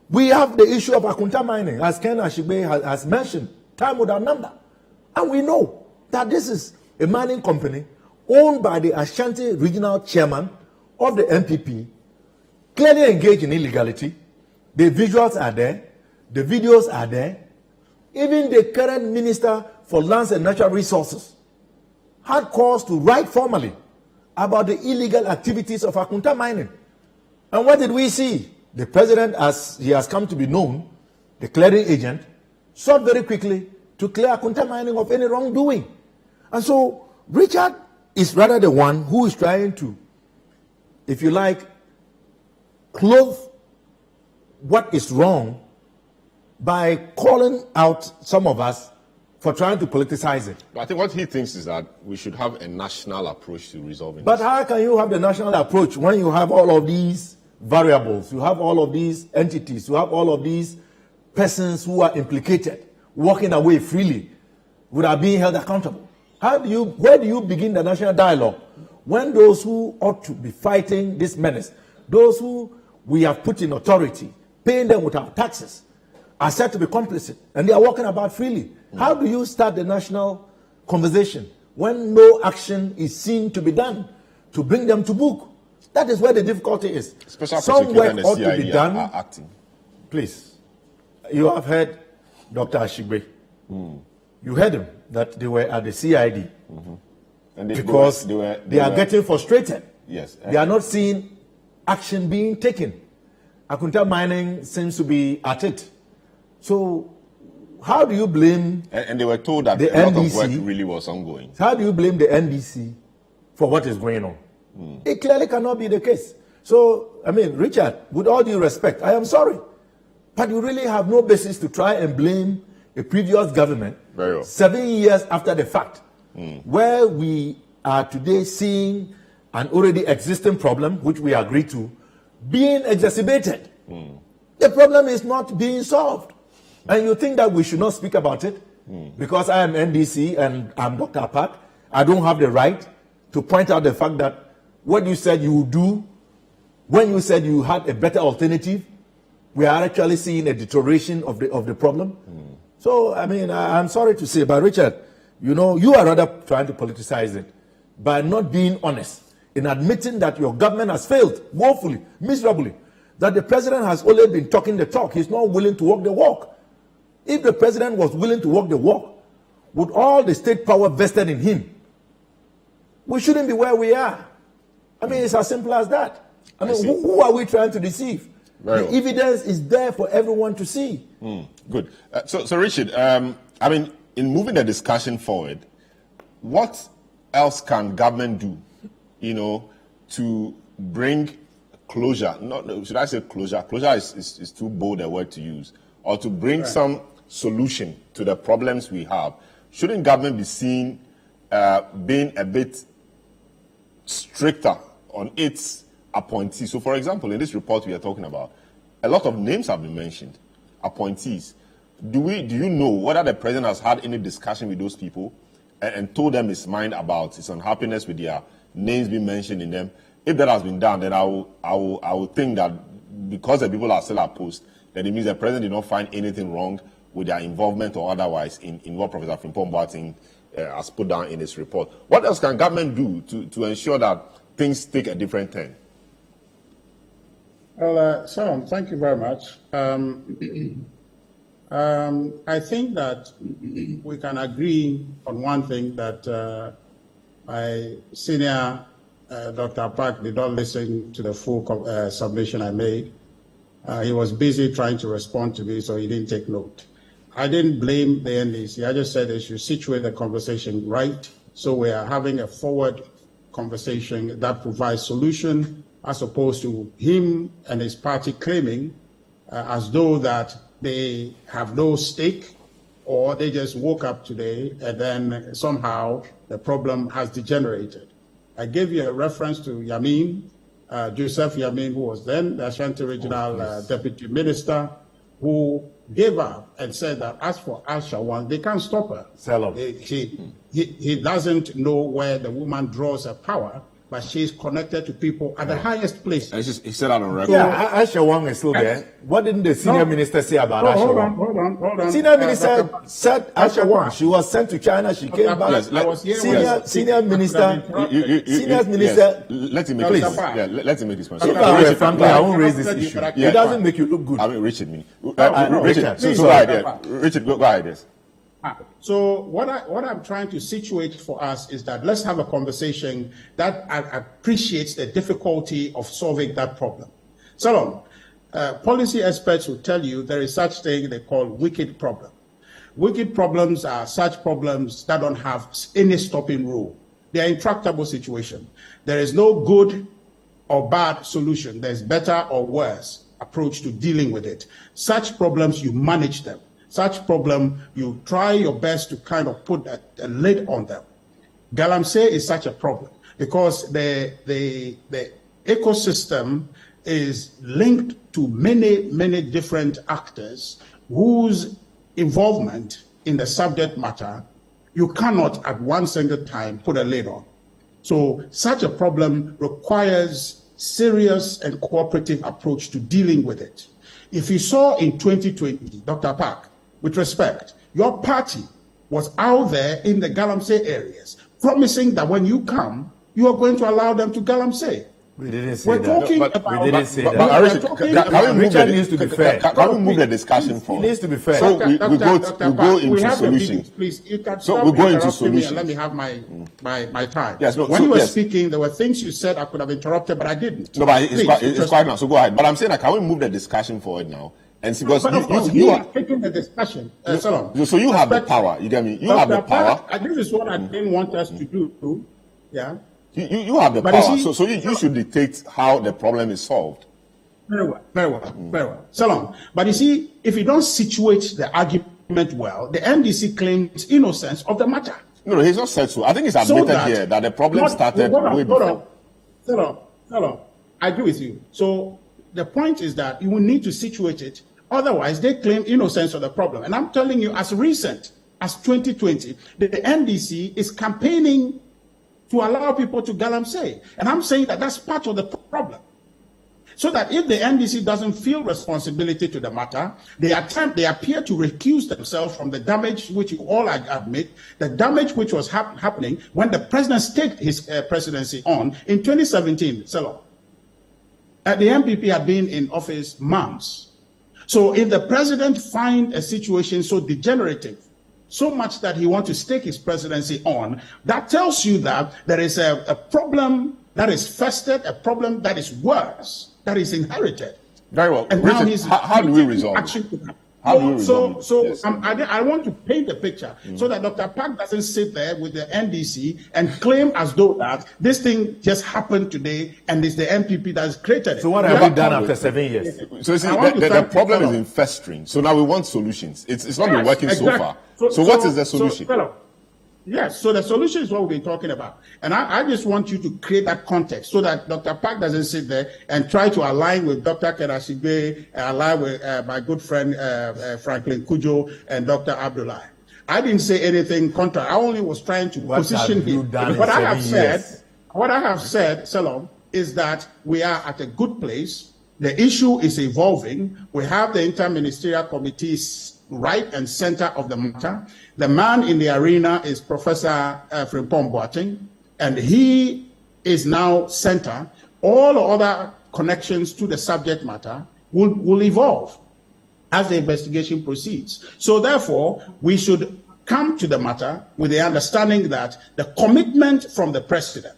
We have the issue of Akunta mining, as Ken Ashigbe has mentioned, time without number. And we know that this is a mining company owned by the Ashanti regional chairman of the MPP, clearly engaged in illegality. The visuals are there, the videos are there. Even the current Minister for Lands and Natural Resources had cause to write formally about the illegal activities of Akunta mining. And what did we see? The president, as he has come to be known, the clearing agent, sought very quickly to clear Akunta mining of any wrongdoing. And so Richard is rather the one who is trying to, if you like, clothe what is wrong by calling out some of us for trying to politicize it. But I think what he thinks is that we should have a national approach to resolving But how can you have the national approach when you have all of these variables, you have all of these entities, you have all of these persons who are implicated, walking away freely without being held accountable? Where do you begin the national dialogue when those who ought to be fighting this menace, those who we have put in authority paying them with our taxes, are said to be complicit, and they are walking about freely. How do you start the national conversation when no action is seen to be done to bring them to book? That is where the difficulty is. Special Some prosecutor and work the ought to be CID done. are acting. Please, you have heard Dr. Ashigbe. You heard him that they were at the CID And because they are getting frustrated. Yes. They are not seeing action being taken. Akunta Mining seems to be at it. So, how do you blame And they were told that the a lot of NDC? work really was ongoing. How do you blame the NDC for what is going on? It clearly cannot be the case. So, I mean, Richard, with all due respect, I am sorry, but you really have no basis to try and blame a previous government Very well. 7 years after the fact, where we are today seeing an already existing problem, which we agree to, being exacerbated. The problem is not being solved. And you think that we should not speak about it? Because I am NDC and I'm Dr. Park, I don't have the right to point out the fact that what you said you would do, when you said you had a better alternative, we are actually seeing a deterioration of the problem. So, I mean, I'm sorry to say, but Richard, you know, you are rather trying to politicize it by not being honest in admitting that your government has failed woefully, miserably, that the president has only been talking the talk. He's not willing to walk the walk. If the president was willing to walk the walk, with all the state power vested in him, we shouldn't be where we are. I mean, it's as simple as that. I mean, who are we trying to deceive? Very The well. evidence is there for everyone to see. Good. So Richard, I mean, in moving the discussion forward, what else can government do, you know, to bring closure? Not should I say closure? Closure is too bold a word to use. Or to bring some solution to the problems we have. Shouldn't government be seen being a bit stricter on its appointees? So, for example, in this report we are talking about, a lot of names have been mentioned, appointees. Do you know whether the president has had any discussion with those people and told them his mind about his unhappiness with their names being mentioned in them? If that has been done, then I will think that because the people are still opposed, then it means the president did not find anything wrong with their involvement or otherwise in what Professor Frimpong Boateng has put down in his report. What else can government do to ensure that things take a different turn? Well, Sam, thank you very much. I think that we can agree on one thing, that my senior Dr. Park did not listen to the full submission I made. He was busy trying to respond to me, so he didn't take note. I didn't blame the NDC. I just said they should situate the conversation right, so we are having a forward conversation that provides solution, as opposed to him and his party claiming as though that they have no stake, or they just woke up today and then somehow the problem has degenerated. I gave you a reference to Yamin, Joseph Yamin, who was then the Ashanti Regional Deputy Minister, who gave up and said that as for Al-Shawan, they can't stop her. He doesn't know where the woman draws her power, but she is connected to people at the highest place. He said that on record. Yeah, Asha Wang is still there. What didn't the senior minister say about Asha Wang? Hold on. Senior minister said Asha Wang. She was sent to China. She came back. Yes, senior minister. Senior minister. Let him make Please. let him make his point. If I were Franklin, I won't raise this issue. It doesn't make you look good. I mean, Richard, Richard, so go ahead. Richard, go ahead. Yes. So what I'm trying to situate for us is that let's have a conversation that appreciates the difficulty of solving that problem. So, policy experts will tell you there is such thing they call wicked problem. Wicked problems are such problems that don't have any stopping rule. They are intractable situation. There is no good or bad solution. There's better or worse approach to dealing with it. Such problems, you manage them. Such problem, you try your best to kind of put a lid on them. Galamsey is such a problem because the ecosystem is linked to many different actors whose involvement in the subject matter you cannot at one single time put a lid on. So such a problem requires serious and cooperative approach to dealing with it. If you saw in 2020, Dr. Park, with respect, your party was out there in the Galamsey areas, promising that when you come, you are going to allow them to Galamsey. We didn't say We're that. talking But- about. we didn't say that. But we're talking about- Richard needs to be fair. Can we move the discussion It forward? needs to be fair. So we go Park, into have the solutions. meetings, please. You can So stop we go into interrupting me and solutions. let me have my time. Yes, no, when so you were yes. speaking, there were things you said I could have interrupted, but I didn't. No, but it's Please, quite, it's just- quite now. So go ahead. But I'm saying that can we move the discussion forward now? And see, because But of course, you he are, is taking the discussion. so you have the power. You get me? You have the Dr. power. Park, this is what I didn't want us to do. Yeah. You have the But you power. see- So you should dictate how the problem is solved. Very well. Salom. But you see, if you don't situate the argument well, the NDC claims innocence of the matter. No, he's not said so. I think it's So admitted that- here that the problem started way before. Hold on. I agree with you. So the point is that you will need to situate it. Otherwise, they claim innocence of the problem. And I'm telling you, as recent as 2020, the NDC is campaigning to allow people to Galamsey. And I'm saying that that's part of the problem. So that if the NDC doesn't feel responsibility to the matter, they appear to recuse themselves from the damage which you all admit, the damage which was happening when the president staked his presidency on in 2017. The MPP had been in office months. So if the president finds a situation so degenerative, so much that he wants to stake his presidency on, that tells you that there is a problem that is festered, a problem that is worse, that is inherited. Very well. And Richard, now he's how do we resolve action it? to that. How do we resolve it? So Yes. I want to paint the picture so that Dr. Park doesn't sit there with the NDC and claim as though that this thing just happened today and it's the MPP that's created it. So what have we done after 7 years? So you see, I want to the thank problem you, is in festering. So now we want solutions. It's not been Yes, working so exactly. far. So what is the solution? Yes, so the solution is what we've been talking about. And I just want you to create that context so that Dr. Park doesn't sit there and try to align with Dr. Kedashigbe, align with my good friend Franklin Kujo and Dr. Abdullah. I didn't say anything contrary. I only was trying to position him. What I have said, Salom, is that we are at a good place. The issue is evolving. We have the Interministerial Committees right and center of the matter. The man in the arena is Professor Frimpong Boateng, and he is now center. All other connections to the subject matter will evolve as the investigation proceeds. So therefore, we should come to the matter with the understanding that the commitment from the president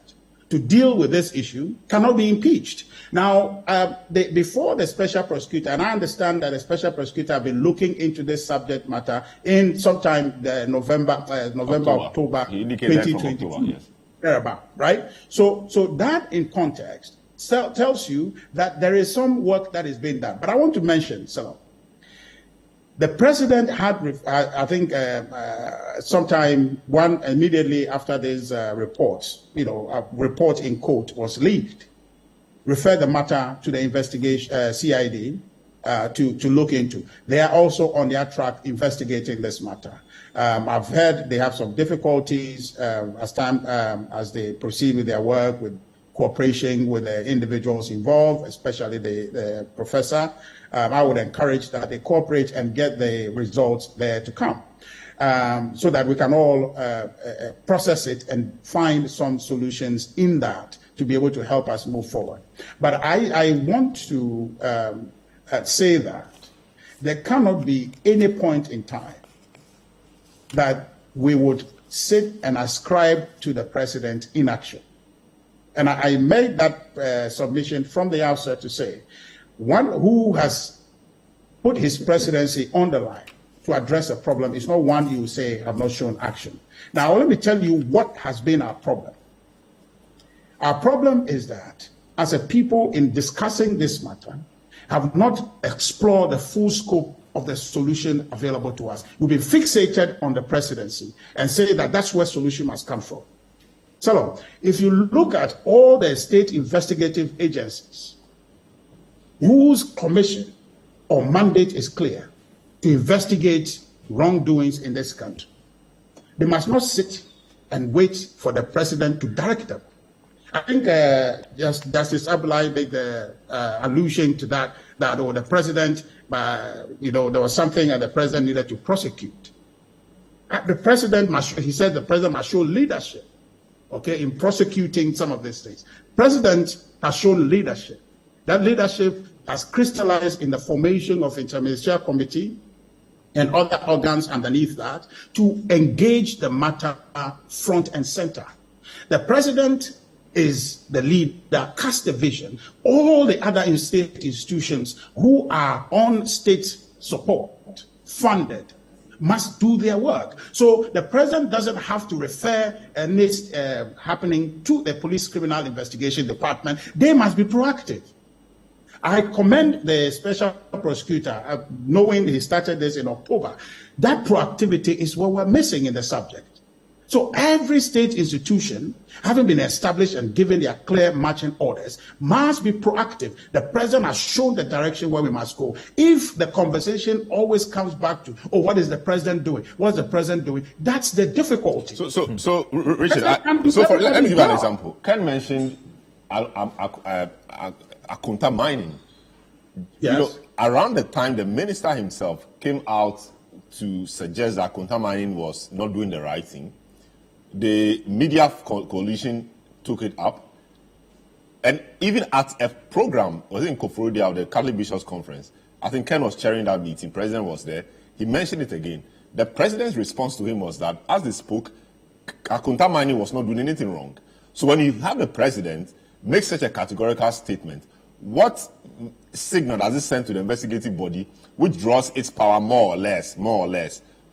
to deal with this issue cannot be impeached. Now, before the special prosecutor, and I understand that the special prosecutor have been looking into this subject matter in sometime November, October 2022. Yes. Thereabout, right? So that in context tells you that there is some work that is being done. But I want to mention, the president had, I think, sometime immediately after these reports, a report in court was leaked, referred the matter to the investigation CID to look into. They are also on their track investigating this matter. I've heard they have some difficulties as they proceed with their work, with cooperation with the individuals involved, especially the professor. I would encourage that they cooperate and get the results there to come, so that we can all process it and find some solutions in that to be able to help us move forward. But I want to say that there cannot be any point in time that we would sit and ascribe to the president inaction. And I made that submission from the outset to say, one who has put his presidency on the line to address a problem is not one you say have not shown action. Now, let me tell you what has been our problem. Our problem is that as a people in discussing this matter, have not explored the full scope of the solution available to us. We've been fixated on the presidency and say that that's where solution must come from. So, if you look at all the state investigative agencies whose commission or mandate is clear to investigate wrongdoings in this country, they must not sit and wait for the president to direct them. I think Justice Abdullahi made the allusion to that that the president, there was something that the president needed to prosecute. The president he said the president must show leadership, okay, in prosecuting some of these things. President has shown leadership. That leadership has crystallized in the formation of Interministerial Committee and other organs underneath that to engage the matter front and center. The president is the leader, cast the vision. All the other state institutions who are on state support, funded, must do their work. So the president doesn't have to refer any happening to the Police Criminal Investigation Department. They must be proactive. I commend the special prosecutor, knowing he started this in October. That proactivity is what we're missing in the subject. So every state institution, having been established and given their clear marching orders, must be proactive. The president has shown the direction where we must go. If the conversation always comes back to, oh, what is the president doing? What's the president doing? That's the difficulty. So Richard, let me give you an example. Ken mentioned Akunta mining. Yes. Around the time the minister himself came out to suggest that Akunta mining was not doing the right thing, the media coalition took it up. And even at a program, was in Koforodia, the Catholic Bishops Conference, I think Ken was chairing that meeting, President was there, he mentioned it again. The president's response to him was that, as they spoke, Akunta mining was not doing anything wrong. So when you have the president make such a categorical statement, what signal does it send to the investigative body which draws its power more or less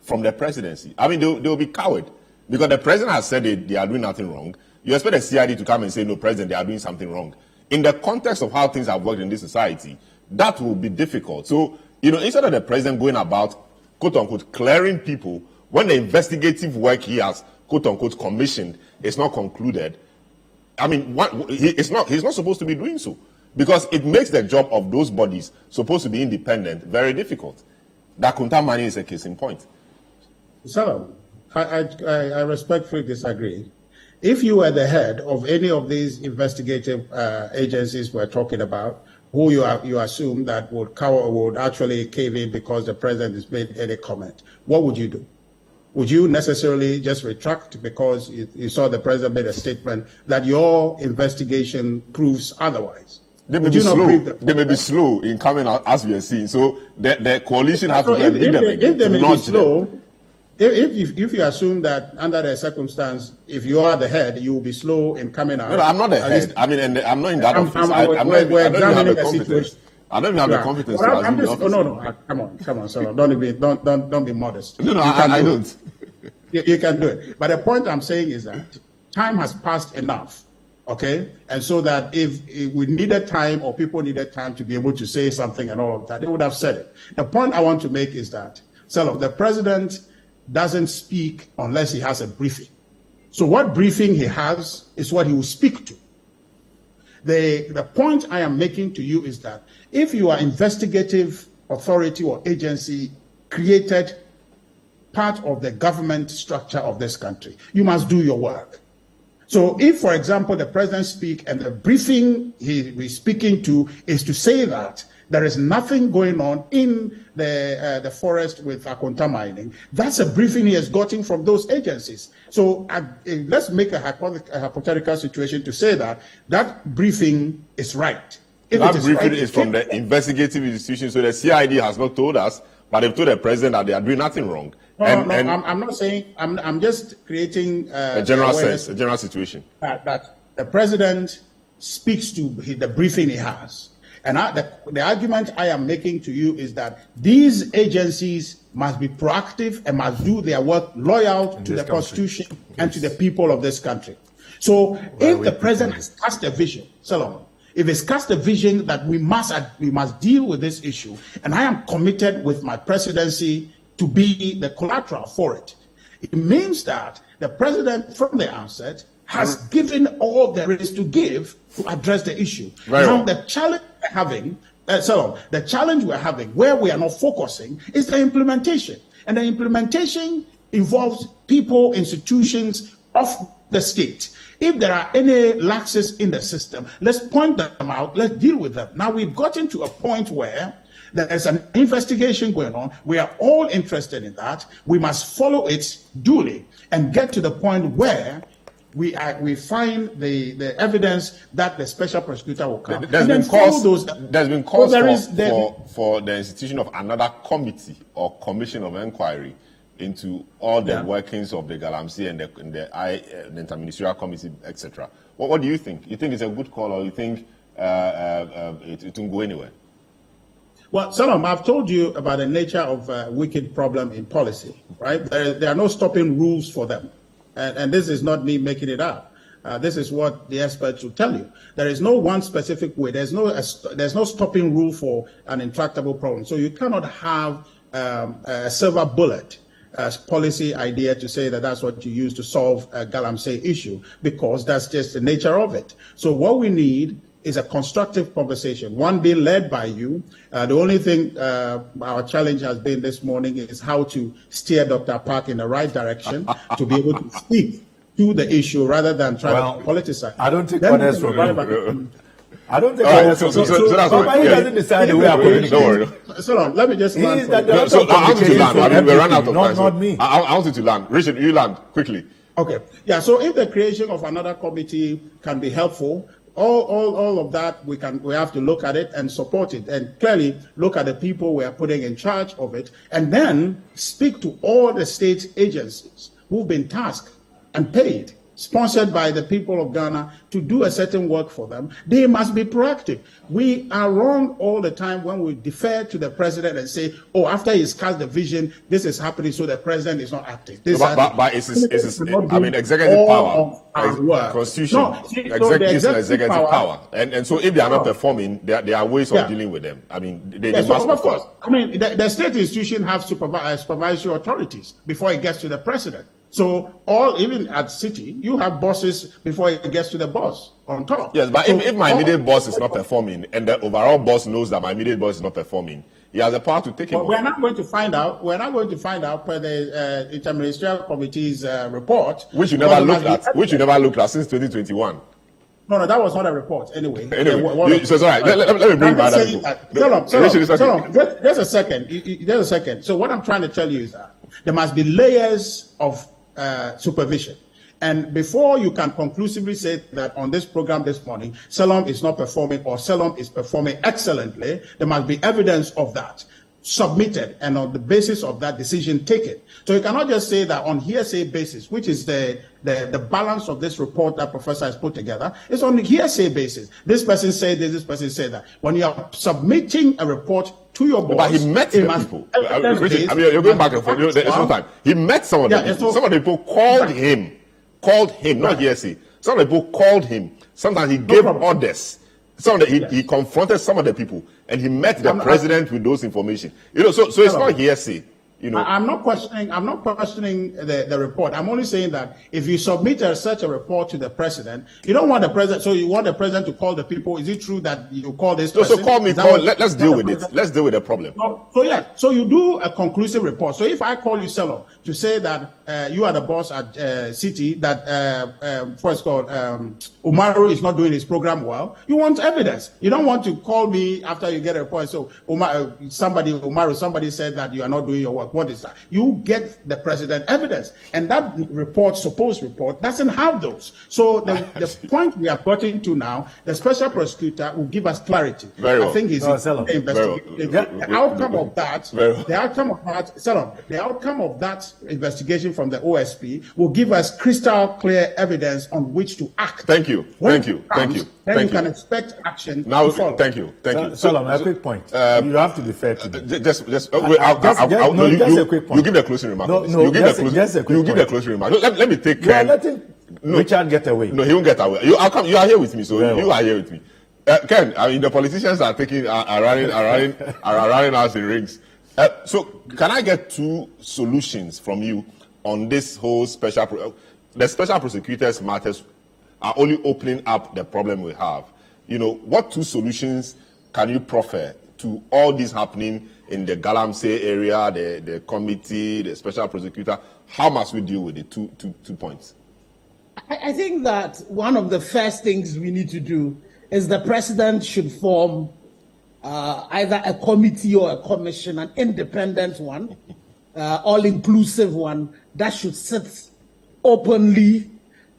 from the presidency? I mean, they'll be cowed because the president has said they are doing nothing wrong. You expect the CID to come and say, no, president, they are doing something wrong. In the context of how things have worked in this society, that will be difficult. So, instead of the president going about, quote unquote, clearing people, when the investigative work he has, quote unquote, commissioned is not concluded, I mean, he's not supposed to be doing so, because it makes the job of those bodies supposed to be independent very difficult. That Akunta mining is a case in point. So, I respectfully disagree. If you were the head of any of these investigative agencies we're talking about, who you assume that would actually cave in because the president has made any comment, what would you do? Would you necessarily just retract because you saw the president made a statement that your investigation proves otherwise? They may be slow in coming out, as we are seeing. So the coalition has to lead them. If they may be slow, if you assume that under the circumstance, if you are the head, you will be slow in coming out. No, I'm not the head. I mean, and I'm not in that office. We're examining the situation. I don't even have the competence to assume the office. No, come on, sir. Don't be modest. No, I don't. You can do it. But the point I'm saying is that time has passed enough, okay? And so that if we needed time or people needed time to be able to say something and all of that, they would have said it. The point I want to make is that, the president doesn't speak unless he has a briefing. So what briefing he has is what he will speak to. The point I am making to you is that if you are investigative authority or agency created part of the government structure of this country, you must do your work. So if, for example, the president speaks and the briefing he's speaking to is to say that there is nothing going on in the forest with Akunta mining, that's a briefing he has gotten from those agencies. So let's make a hypothetical situation to say that briefing is right. That briefing is from the investigative institution, so the CID has not told us, but they've told the president that they are doing nothing wrong. I'm not saying, I'm just creating a general sense, a general situation. That the president speaks to the briefing he has. And the argument I am making to you is that these agencies must be proactive and must do their work loyal to the Constitution and to the people of this country. So if the president has cast a vision, Solomon, if it's cast a vision that we must deal with this issue, and I am committed with my presidency to be the collateral for it, it means that the president from the outset has given all there is to give to address the issue. Now, the challenge we're having, where we are not focusing, is the implementation. And the implementation involves people, institutions of the state. If there are any lapses in the system, let's point them out, let's deal with them. Now we've gotten to a point where there's an investigation going on. We are all interested in that. We must follow it duly and get to the point where we find the evidence that the special prosecutor will come. There's been calls for the institution of another committee or commission of inquiry into all the workings of the Galamsey and the Interministerial Committee, etc. What do you think? You think it's a good call, or you think it won't go anywhere? Well, Solomon, I've told you about the nature of a wicked problem in policy, right? There are no stopping rules for them. And this is not me making it up. This is what the experts will tell you. There is no one specific way. There's no stopping rule for an intractable problem. So you cannot have a silver bullet policy idea to say that that's what you use to solve a Galamsey issue, because that's just the nature of it. So what we need is a constructive conversation, one being led by you. The only thing our challenge has been this morning is how to steer Dr. Park in the right direction to be able to speak to the issue rather than try to politicize. I don't think what else from you. I don't think so he doesn't decide the way I communicate. Don't worry. So let me just land. So I want you to land. We ran out of time. Not me. I want you to land. Richard, you land quickly. Okay. Yeah. So if the creation of another committee can be helpful, all of that we have to look at it and support it, and clearly look at the people we are putting in charge of it, and then speak to all the state agencies who've been tasked and paid, sponsored by the people of Ghana, to do a certain work for them. They must be proactive. We are wrong all the time when we defer to the president and say, oh, after he's cast the vision, this is happening, so the president is not acting. But it's executive power, constitution, executive power. And so if they are not performing, there are ways of dealing with them. I mean, they must perform. Of course. I mean, the state institution have supervisory authorities before it gets to the president. So even at city, you have bosses before it gets to the boss on top. Yes, but if my immediate boss is not performing, and the overall boss knows that my immediate boss is not performing, he has the power to take him. We're not going to find out. We're not going to find out per the Interministerial Committee's report, which you never looked at. Which you never looked at since 2021. No, that was not a report. Anyway, so it's all right. Let me bring back that. Just a second. Just a second. So what I'm trying to tell you is that there must be layers of supervision. And before you can conclusively say that on this program this morning, Salom is not performing or Salom is performing excellently, there must be evidence of that submitted, and on the basis of that decision taken. So you cannot just say that on hearsay basis, which is the balance of this report that Professor has put together. It's on the hearsay basis. This person said this person said that. When you are submitting a report to your boss, but he met the people. Richard, I mean, you're going back and forth. There's no time. He met some of the people. Some of the people called him, not hearsay. Some of the people called him. Sometimes he gave orders. He confronted some of the people, and he met the president with those information. So it's not hearsay. I'm not questioning the report. I'm only saying that if you submit such a report to the president, you don't want the president. So you want the president to call the people. Is it true that you call this person? So call me. Let's deal with it. Let's deal with the problem. So you do a conclusive report. So if I call you, Selo, to say that you are the boss at City, that what's called Umaru is not doing his program well, you want evidence. You don't want to call me after you get a report. So Umaru, somebody said that you are not doing your work. What is that? You get the president evidence, and that supposed report doesn't have those. So the point we are getting to now, the special prosecutor will give us clarity. Very well. I think he's the outcome of that investigation from the OSP will give us crystal clear evidence on which to act. Thank you. Thank you. Then you can expect action. Now, thank you. Solomon, a quick point. You have to be fair to them. Just a quick point. You give the closing remark. You give the closing remark. Let me take. You are letting Richard get away. No, he won't get away. You are here with me, so you are here with me. Ken, I mean, the politicians are running us in rings. So, can I get two solutions from you on this whole the special prosecutors matters are only opening up the problem we have. What two solutions can you proffer to all this happening in the Galamsey area, the committee, the special prosecutor? How must we deal with it? Two points. I think that one of the first things we need to do is the president should form either a committee or a commission, an independent one, all-inclusive one, that should sit openly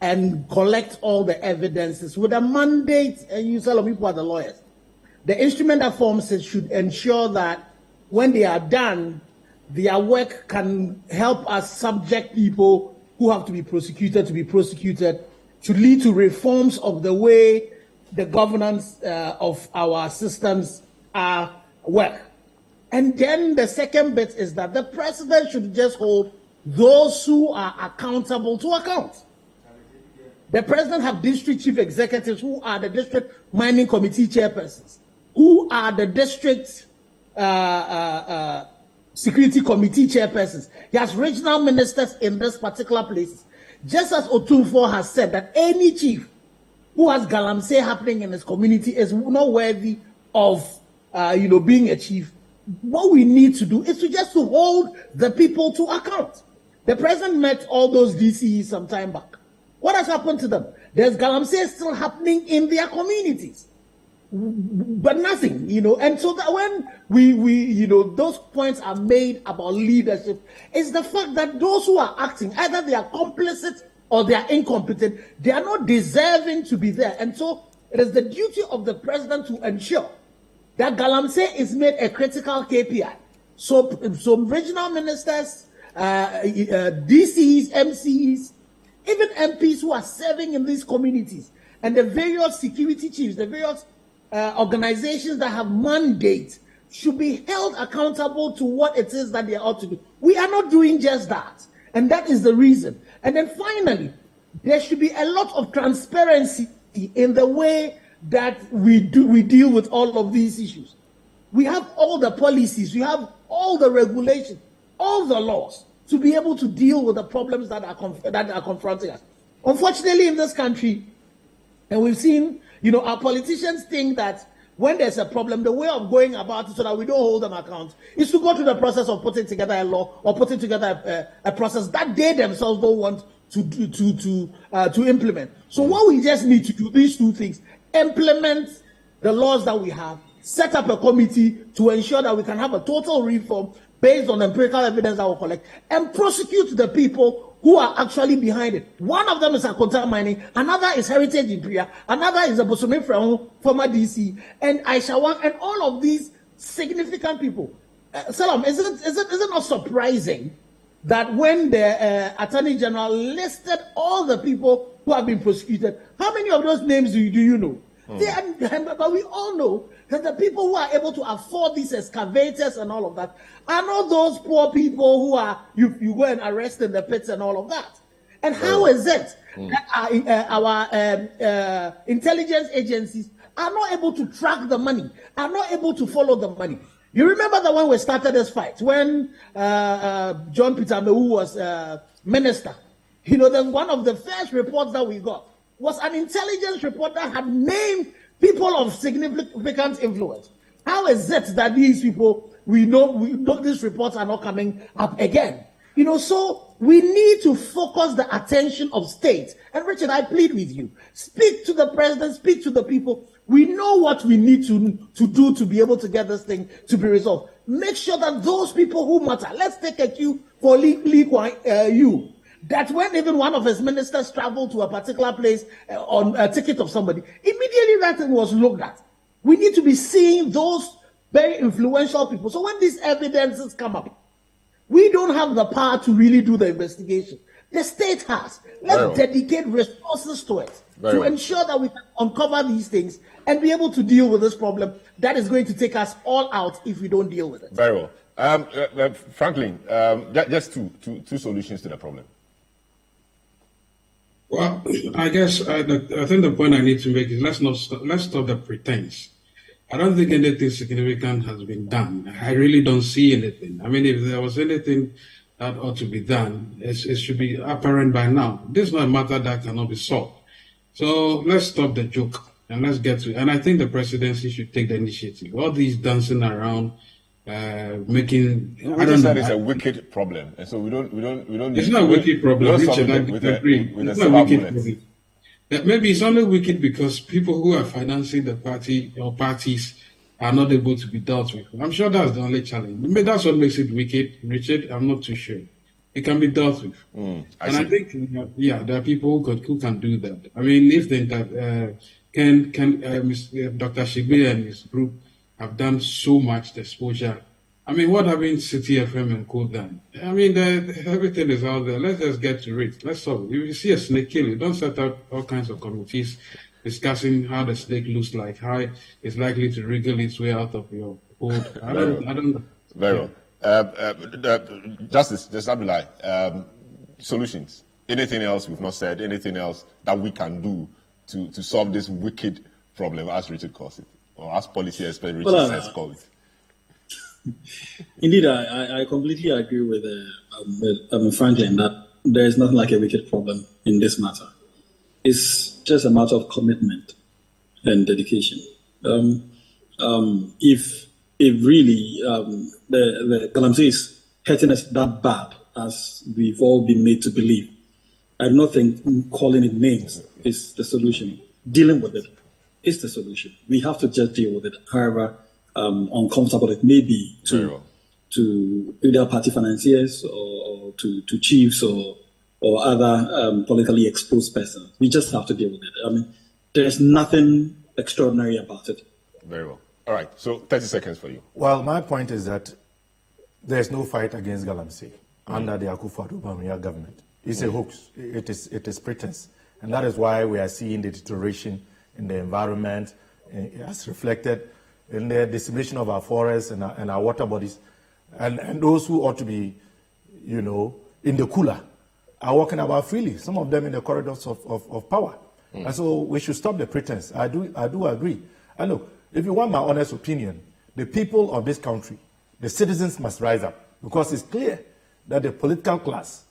and collect all the evidences with a mandate, and you tell people are the lawyers. The instrument that forms it should ensure that when they are done, their work can help us subject people who have to be prosecuted, should lead to reforms of the way the governance of our systems work. And then the second bit is that the president should just hold those who are accountable to account. The president have district chief executives who are the district mining committee chairpersons, who are the district security committee chairpersons. He has regional ministers in this particular place. Just as Otunfo has said that any chief who has galamsey happening in his community is not worthy of being a chief. What we need to do is to hold the people to account. The president met all those DCEs some time back. What has happened to them? There's galamsey still happening in their communities, but nothing, And so that when we those points are made about leadership, is the fact that those who are acting, either they are complicit or they are incompetent, they are not deserving to be there. And so it is the duty of the president to ensure that galamsey is made a critical KPI. So regional ministers, DCs, MCs, even MPs who are serving in these communities, and the various security chiefs, the various organizations that have mandates should be held accountable to what it is that they ought to do. We are not doing just that, and that is the reason. And then finally, there should be a lot of transparency in the way that we deal with all of these issues. We have all the policies, we have all the regulations, all the laws to be able to deal with the problems that are confronting us. Unfortunately, in this country, and we've seen, our politicians think that when there's a problem, the way of going about it so that we don't hold them account is to go through the process of putting together a law or putting together a process that they themselves don't want to implement. So what we just need to do, these two things: implement the laws that we have, set up a committee to ensure that we can have a total reform based on empirical evidence that we collect, and prosecute the people who are actually behind it. One of them is Akonta Mining, another is Heritage in Priya, another is a Bosome Frau, former DC, and Aisha Wang, and all of these significant people. Salam, is it not surprising that when the Attorney General listed all the people who have been prosecuted, how many of those names do you know? But we all know that the people who are able to afford these excavators and all of that are not those poor people who are you go and arrest in the pits and all of that. And how is it that our intelligence agencies are not able to track the money, are not able to follow the money? You remember that when we started this fight, when John Peter Mewu was minister, then one of the first reports that we got was an intelligence report that had named people of significant influence. How is it that these people, we know these reports are not coming up again? So we need to focus the attention of states. And Richard, I plead with you, speak to the president, speak to the people. We know what we need to do to be able to get this thing to be resolved. Make sure that those people who matter, let's take a cue for Lee Kuan Yew, that when even one of his ministers traveled to a particular place on a ticket of somebody, immediately that thing was looked at. We need to be seeing those very influential people. So when these evidences come up, we don't have the power to really do the investigation. The state has. Let's dedicate resources to it to ensure that we can uncover these things and be able to deal with this problem that is going to take us all out if we don't deal with it. Very well. Franklin, just two solutions to the problem. Well, I guess I think the point I need to make is let's stop the pretense. I don't think anything significant has been done. I really don't see anything. I mean, if there was anything that ought to be done, it should be apparent by now. This is not a matter that cannot be solved. So let's stop the joke and let's get to it. And I think the presidency should take the initiative. All these dancing around making. We just said it's a wicked problem, and so we don't. It's not a wicked problem. Richard, It's not a wicked problem. Maybe it's only wicked because people who are financing the party or parties are not able to be dealt with. I'm sure that's the only challenge. Maybe that's what makes it wicked, Richard. I'm not too sure. It can be dealt with. I think, there are people who can do that. I mean, if Dr. Shigbe and his group have done so much exposure. I mean, what having City FM and Co done? I mean, everything is out there. Let's just get to it. Let's solve it. If you see a snake kill, you don't set up all kinds of committees discussing how the snake looks like, how it's likely to wriggle its way out of your hold. I don't. Very well. Justice Abdullahi, solutions. Anything else we've not said? Anything else that we can do to solve this wicked problem, as Richard calls it, or as policy expert Richard says call it? Indeed, I completely agree with Franklin that there is nothing like a wicked problem in this matter. It's just a matter of commitment and dedication. If really the Galamsey is hurting us that bad as we've all been made to believe, I do not think calling it names is the solution. Dealing with it is the solution. We have to just deal with it, however uncomfortable it may be to either party financiers or to chiefs or other politically exposed persons. We just have to deal with it. I mean, there's nothing extraordinary about it. Very well. All right, so 30 seconds for you. Well, my point is that there's no fight against Galamsey under the Akufo-Addo government. It's a hoax. It is pretense. And that is why we are seeing the deterioration in the environment, as reflected in the dissemination of our forests and our water bodies. And those who ought to be, in the cooler are walking about freely, some of them in the corridors of power. And so we should stop the pretense. I do agree. And look, if you want my honest opinion, the people of this country, the citizens must rise up, because it's clear that the political class,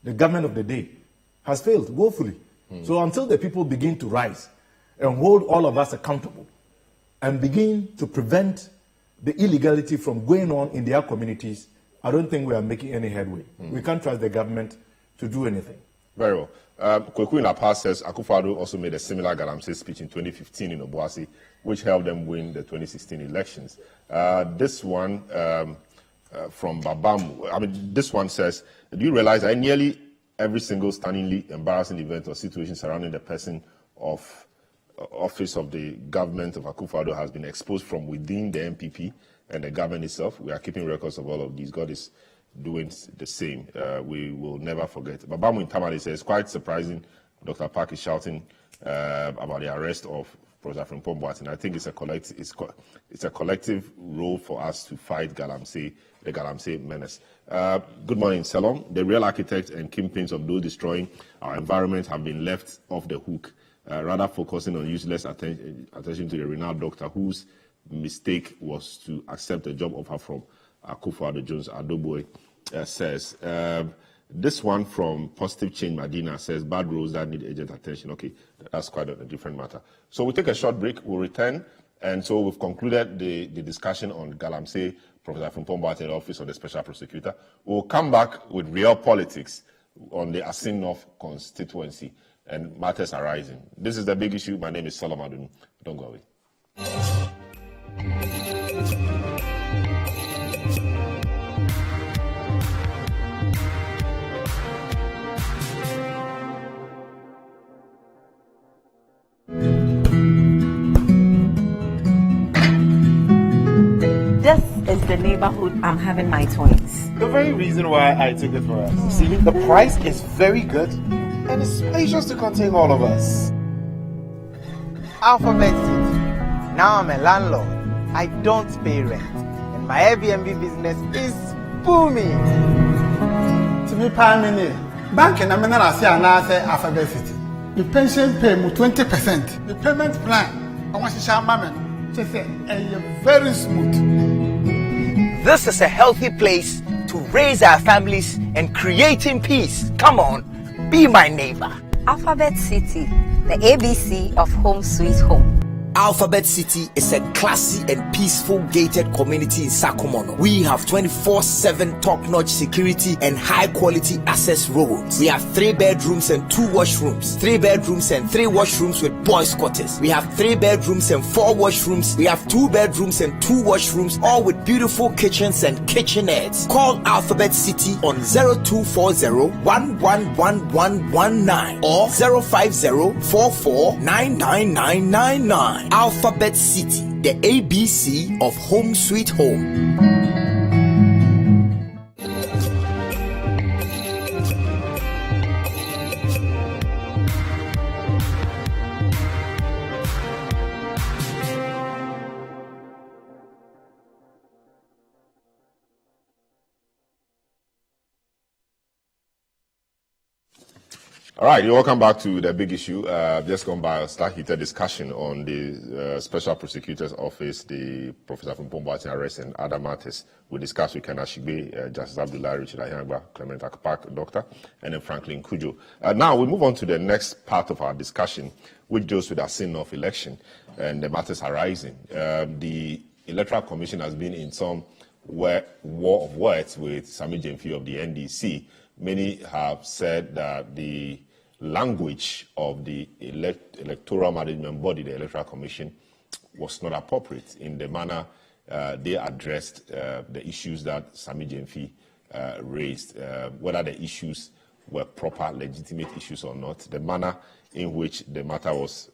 the government of the day, has failed woefully. So until the people begin to rise and hold all of us accountable and begin to prevent the illegality from going on in their communities, I don't think we are making any headway. We can't trust the government to do anything. Very well. Kweku Napa says Akufo-Addo also made a similar Galamsey speech in 2015 in Obuasi, which helped them win the 2016 elections. This one from Babam, this one says, do you realize that nearly every single stunningly embarrassing event or situation surrounding the person of office of the government of Akufo-Addo has been exposed from within the MPP and the government itself? We are keeping records of all of these. God is doing the same. We will never forget. Babamu in Tamale says, quite surprising, Dr. Park is shouting about the arrest of Professor Frimpong Boateng. I think it's a collective role for us to fight the Galamsey menace. Good morning, Salom. The real architects and kingpins of those destroying our environment have been left off the hook, rather focusing on useless attention to the renowned doctor whose mistake was to accept a job offer from Akufo-Addo. Jones Adoboy says. This one from Positive Change Medina says, bad roads that need urgent attention. Okay, that's quite a different matter. So we'll take a short break, we'll return, and so we've concluded the discussion on Galamsey, Professor Frimpong Boateng, Office of the Special Prosecutor. We'll come back with real politics on the Assin North constituency and matters arising. This is the big issue. My name is Solomon. Don't go away. This is the neighborhood I'm having my twins. The very reason why I took it for us. See, the price is very good and it's spacious to contain all of us. Alphabet City. Now I'm a landlord. I don't pay rent. And my Airbnb business is booming. To me, Pamini, bank and I'm not Alphabet City. The pension pay me 20%. The payment plan, I want to share my just very smooth. This is a healthy place to raise our families and creating peace. Come on, be my neighbor. Alphabet City, the ABC of home sweet home. Alphabet City is a classy and peaceful gated community in Sakumono. We have 24/7 top-notch security and high-quality access roads. We have 3 bedrooms and 2 washrooms, 3 bedrooms and 3 washrooms with boys' quarters. We have 3 bedrooms and 4 washrooms. We have 2 bedrooms and 2 washrooms, all with beautiful kitchens and kitchenettes. Call Alphabet City on 0240-111119 or 050-44-99999. Alphabet City, the ABC of Home Sweet Home. All right, you're welcome back to the big issue. Just gone by a start heated discussion on the Special Prosecutor's Office, the Professor from Pomboatin arrest and other matters. We discussed with Ken Ashigbe, Justice Abdullah, Richard Ayangba, Clement Akpak, Doctor, and then Franklin Kujo. Now we move on to the next part of our discussion, which deals with the Assin North election and the matters arising. The Electoral Commission has been in some war of words with Sami Jemfi of the NDC. Many have said that the language of the electoral management body, the Electoral Commission, was not appropriate in the manner they addressed the issues that Sami Jemfi raised, whether the issues were proper, legitimate issues or not. The manner in which the matter was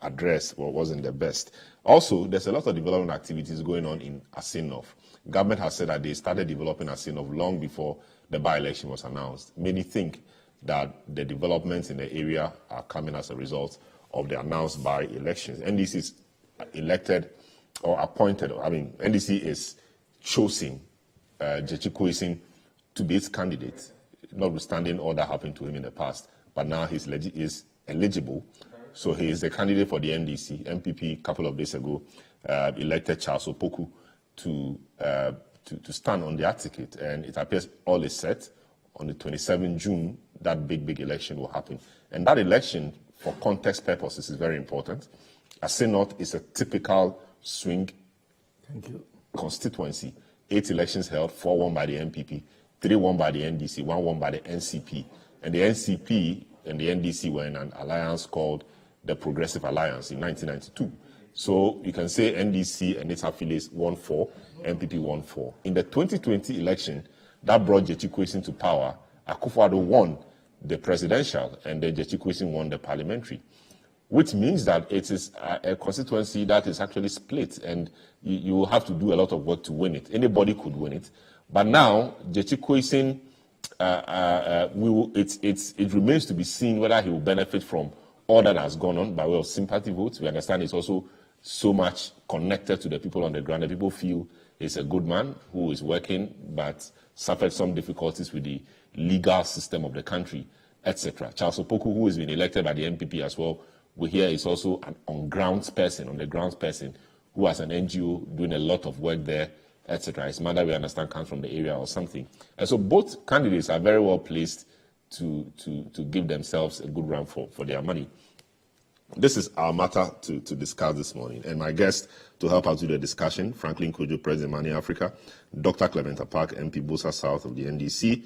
addressed wasn't the best. Also, there's a lot of development activities going on in Assin North. Government has said that they started developing Assin North long before the by-election was announced. Many think that the developments in the area are coming as a result of the announced by-elections. NDC is elected or appointed, NDC is choosing Jechi Koisin to be its candidate, notwithstanding all that happened to him in the past. But now he's eligible. So he is the candidate for the NDC. MPP, a couple of days ago, elected Charles Opoku to stand on their ticket. And it appears all is set. On the 27th June, that big election will happen. And that election, for context purposes, is very important. Assin North is a typical swing constituency. 8 elections held, 4 won by the MPP, 3 won by the NDC, 1 won by the NCP. And the NCP and the NDC were in an alliance called the Progressive Alliance in 1992. So you can say NDC and its affiliates won 4, MPP won 4. In the 2020 election, that brought Jechi Koisin to power. Akufo-Addo won the presidential, and then Jechi Koisin won the parliamentary, which means that it is a constituency that is actually split, and you will have to do a lot of work to win it. Anybody could win it. But now, Jechi Koisin, it remains to be seen whether he will benefit from all that has gone on by way of sympathy votes. We understand it's also so much connected to the people on the ground. The people feel he's a good man who is working, but suffered some difficulties with the legal system of the country, etc. Charles Opoku, who has been elected by the MPP as well, we hear is also an on-the-ground person who has an NGO doing a lot of work there, etc. His mother, we understand, comes from the area or something. And so both candidates are very well placed to give themselves a good run for their money. This is our matter to discuss this morning. And my guest to help us with the discussion, Franklin Kujo, President Money Africa, Dr. Clement Akpak, MP Bosa South of the NDC,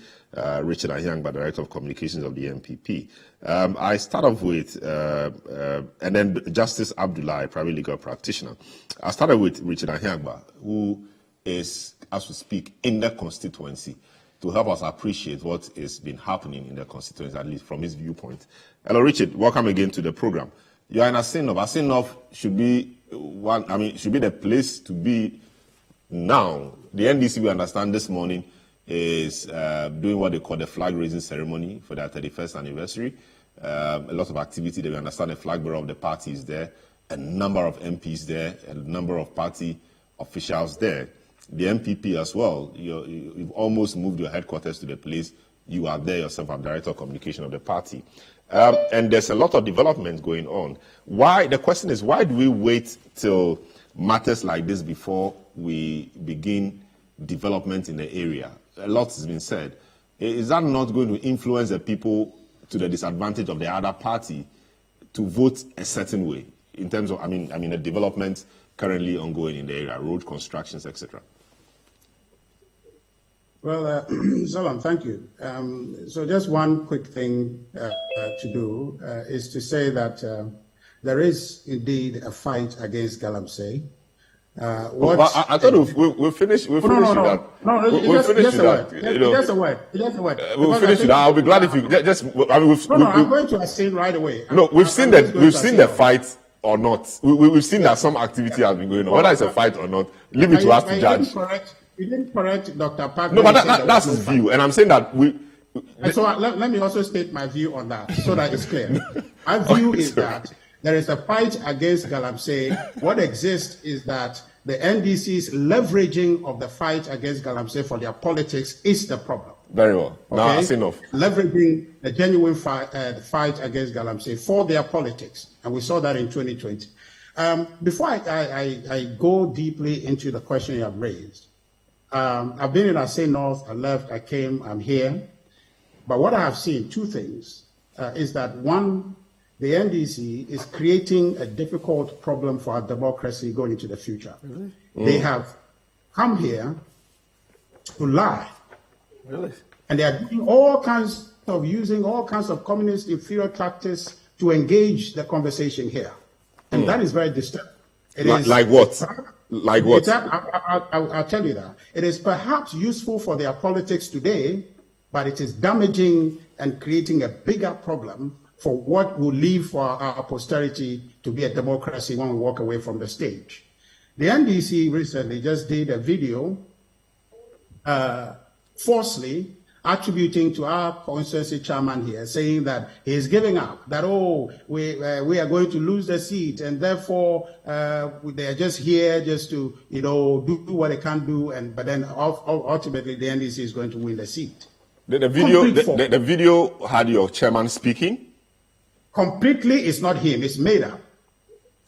Richard Ayangba, Director of Communications of the MPP. I start off with, and then Justice Abdullah, private legal practitioner. I started with Richard Ayangba, who is, as we speak, in the constituency, to help us appreciate what has been happening in the constituency, at least from his viewpoint. Hello, Richard. Welcome again to the program. You are in Assin North. Assin North should be the place to be now. The NDC, we understand this morning, is doing what they call the flag raising ceremony for their 31st anniversary. A lot of activity. They understand the flag bearer of the party is there, a number of MPs there, a number of party officials there. The MPP as well. You've almost moved your headquarters to the place. You are there yourself. I'm Director of Communication of the party. And there's a lot of development going on. The question is, why do we wait till matters like this before we begin development in the area? A lot has been said. Is that not going to influence the people to the disadvantage of the other party to vote a certain way? in terms of, the development currently ongoing in the area, road constructions, etc.? Well, Salam, thank you. So just one quick thing to do is to say that there is indeed a fight against Galamsey. I thought we'll finish. We'll finish with that. We'll finish with that. Just a word. We'll finish with that. I'll be glad if you just. I'm going to Assin right away. No, we've seen the fight or not. We've seen that some activity has been going on. Whether it's a fight or not, leave it to us to judge. You didn't correct Dr. Park. No, but that's his view, and I'm saying that And so let me also state my view on that, so that it's clear. My view is that there is a fight against Galamsey. What exists is that the NDC's leveraging of the fight against Galamsey for their politics is the problem. Very well. Now, that's enough. Leveraging the genuine fight against Galamsey for their politics, and we saw that in 2020. Before I go deeply into the question you have raised, I've been in Assin North, I left, I came, I'm here. But what I have seen, two things, is that one, the NDC is creating a difficult problem for our democracy going into the future. Really? They have come here to lie. Really? And they are doing using all kinds of communist inferior tactics to engage the conversation here. And that is very disturbing. Like what? Like what? I'll tell you that. It is perhaps useful for their politics today, but it is damaging and creating a bigger problem for what will leave for our posterity to be a democracy when we walk away from the stage. The NDC recently just did a video falsely attributing to our constituency chairman here, saying that he is giving up, that, we are going to lose the seat, and therefore they are just here just to, do what they can do, but then ultimately the NDC is going to win the seat. The video had your chairman speaking? Completely, it's not him, it's made up.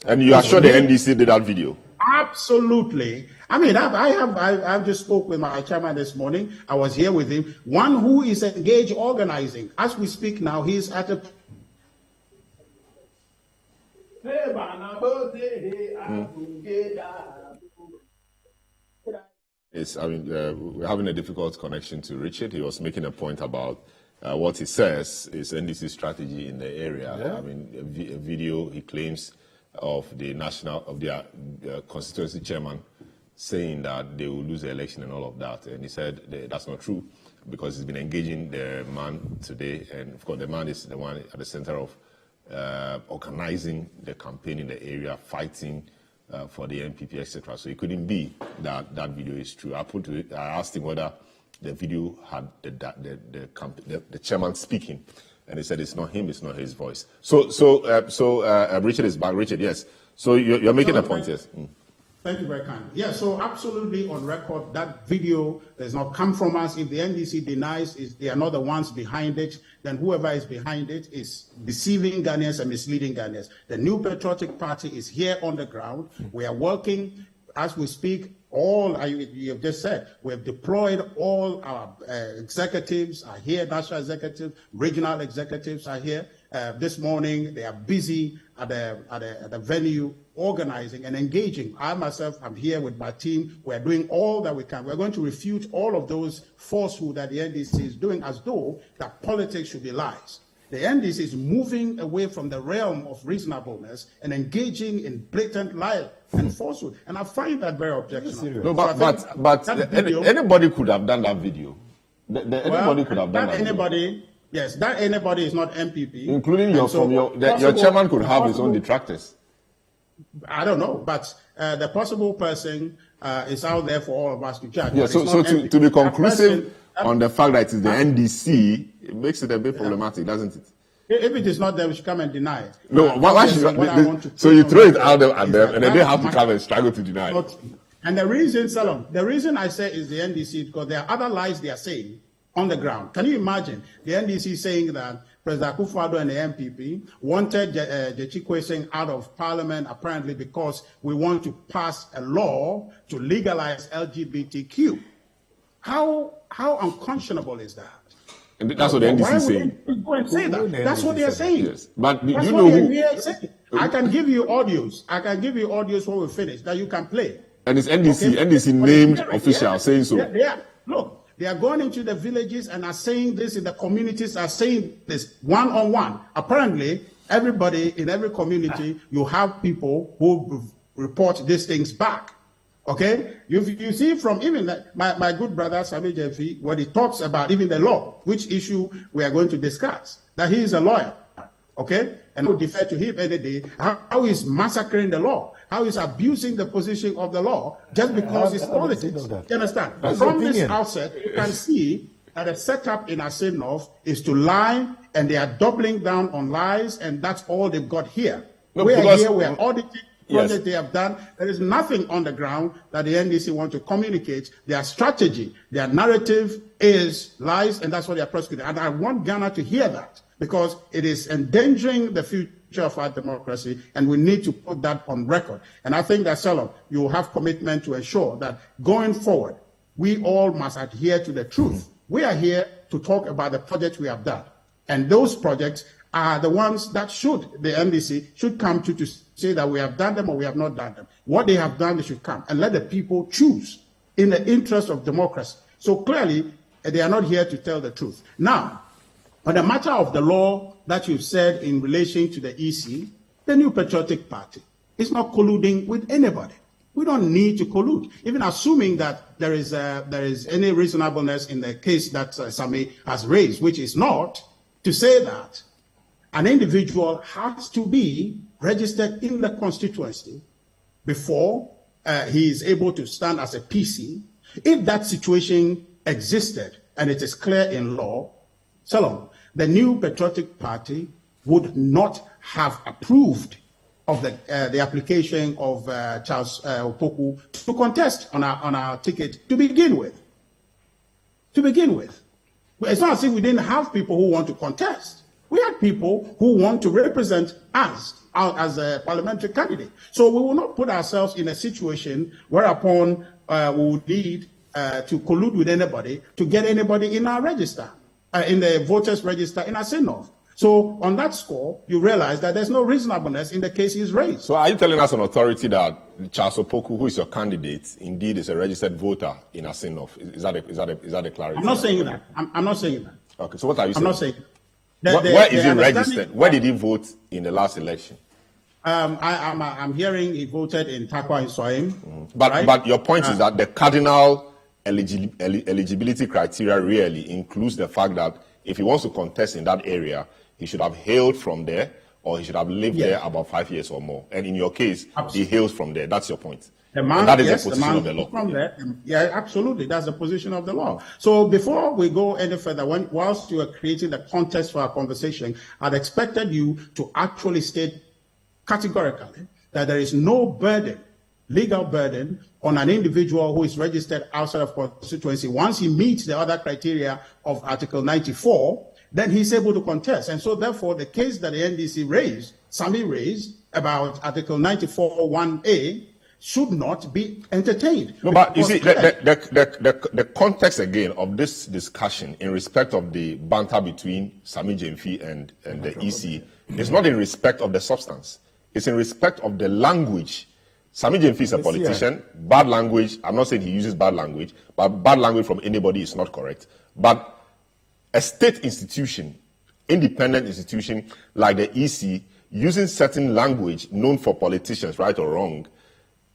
And you are sure the NDC did that video? Absolutely. I've just spoke with my chairman this morning. I was here with him. One who is engaged organizing. As we speak now, he's at a... we're having a difficult connection to Richard. He was making a point about what he says is NDC strategy in the area. Yeah. A video he claims of their constituency chairman saying that they will lose the election and all of that. And he said that's not true because he's been engaging the man today. And of course, the man is the one at the center of organizing the campaign in the area, fighting for the MPP, etc. So it couldn't be that that video is true. I asked him whether the video had the chairman speaking, and he said it's not him, it's not his voice. So Richard is back. Richard, yes. So you're making a point, yes. Thank you very kindly. Yeah, so absolutely on record, that video does not come from us. If the NDC denies they are not the ones behind it, then whoever is behind it is deceiving Ghanaians and misleading Ghanaians. The New Patriotic Party is here on the ground. We are working as we speak. You have just said, we have deployed all our executives are here, national executives, regional executives are here. This morning, they are busy at the venue organizing and engaging. I myself am here with my team. We're doing all that we can. We're going to refute all of those falsehood that the NDC is doing as though that politics should be lies. The NDC is moving away from the realm of reasonableness and engaging in blatant lie and falsehood. And I find that very objectionable. No, but anybody could have done that video. Anybody could have done that. Anybody. Yes, that anybody is not MPP. Including your chairman could have his own detractors. I don't know, but the possible person is out there for all of us to judge. Yeah, so to be conclusive on the fact that it is the NDC, it makes it a bit problematic, doesn't it? If it is not there, we should come and deny it. No, why should so you throw it out there at them, and then they have to come and struggle to deny it. And the reason I say is the NDC, because there are other lies they are saying on the ground. Can you imagine the NDC saying that President Akufo-Addo and the MPP wanted Jechikwe Singh out of parliament apparently because we want to pass a law to legalize LGBTQ? How unconscionable is that? And that's what the NDC is saying. Go and say that. That's what they are saying. Yes. But you know who? I can give you audios. I can give you audios when we finish that you can play. And it's NDC. Okay? NDC named official saying so. Look, they are going into the villages and are saying this in the communities, are saying this one-on-one. Apparently, everybody in every community, you have people who report these things back. Okay? You see from even my good brother, Sami Jeffy, when he talks about even the law, which issue we are going to discuss, that he is a lawyer. Okay? And we defer to him any day. How he's massacring the law, how he's abusing the position of the law just because it's politics. You understand? From this outset, you can see that the setup in Assin North is to lie, and they are doubling down on lies, and that's all they've got here. No, we are here, we are auditing project they have done. There is nothing on the ground that the NDC want to communicate. Their strategy, their narrative is lies, and that's what they are prosecuting. And I want Ghana to hear that, because it is endangering the future of our democracy, and we need to put that on record. And I think that, Salom, you will have commitment to ensure that going forward, we all must adhere to the truth. We are here to talk about the projects we have done. And those projects are the ones that the NDC should come to say that we have done them or we have not done them. What they have done, they should come and let the people choose in the interest of democracy. So clearly, they are not here to tell the truth. Now, on the matter of the law that you've said in relation to the EC, the New Patriotic Party is not colluding with anybody. We don't need to collude, even assuming that there is any reasonableness in the case that Sami has raised, which is not, to say that an individual has to be registered in the constituency before he is able to stand as a PC. If that situation existed and it is clear in law, Salom, the New Patriotic Party would not have approved of the application of Charles Opoku to contest on our ticket to begin with. It's not as if we didn't have people who want to contest. We had people who want to represent us as a parliamentary candidate. So we will not put ourselves in a situation whereupon we would need to collude with anybody to get anybody in our register, in the voters register in Assin North. So on that score, you realize that there's no reasonableness in the case he's raised. So are you telling us on authority that Charles Opoku, who is your candidate, indeed is a registered voter in Assin North? Is that a clarity? I'm not saying that. I'm not saying that. Okay, so what are you saying? I'm not saying that. Where is he registered? Where did he vote in the last election? I'm hearing he voted in Takwa in Soim. But your point is that the cardinal eligibility criteria really includes the fact that if he wants to contest in that area, he should have hailed from there, or he should have lived there about 5 years or more. And in your case, he hails from there. That's your point. That is the position of the law. From there, absolutely. That's the position of the law. So before we go any further, whilst you are creating the context for our conversation, I'd expected you to actually state categorically that there is no burden, legal burden, on an individual who is registered outside of constituency. Once he meets the other criteria of Article 94, then he's able to contest. And so therefore, the case that the NDC Sami raised about Article 94(1)(a), should not be entertained. No, but you see, the context again of this discussion in respect of the banter between Sami Jemfi and the EC is not in respect of the substance. It's in respect of the language. Sami Jemfi is a politician. Bad language, I'm not saying he uses bad language, but bad language from anybody is not correct. But a state institution, independent institution like the EC, using certain language known for politicians, right or wrong,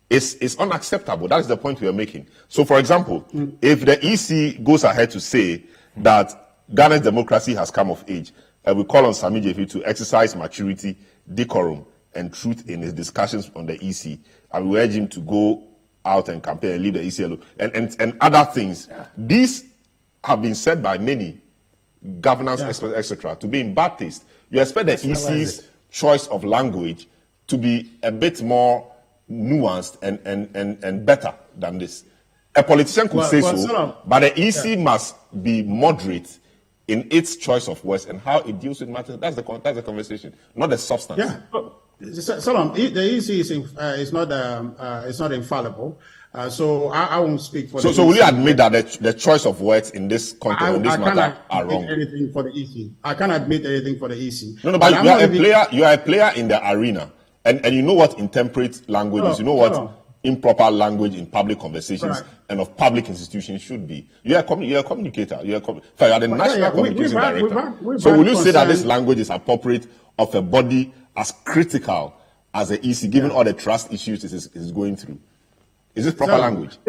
is unacceptable. That is the point we are making. So, for example, if the EC goes ahead to say that Ghana's democracy has come of age, and we call on Sami Jemfi to exercise maturity, decorum, and truth in his discussions on the EC, and we urge him to go out and campaign and leave the EC alone, and other things. These have been said by many governance experts, etc., to be in bad taste. You expect the EC's choice of language to be a bit more nuanced and better than this. A politician could say so, but the EC must be moderate in its choice of words and how it deals with matters. That's the conversation, not the substance. Salam, the EC is not infallible. So I won't speak for the EC. So will you admit that the choice of words in this context, in this matter, are wrong? Anything for the EC. I can't admit anything for the EC. No, but you are a player in the arena. And you know what intemperate language is. You know what improper language in public conversations and of public institutions should be. You are a communicator. You are the national communications director. So will you say that this language is appropriate of a body as critical as the EC, given all the trust issues it is going through? Is this proper language?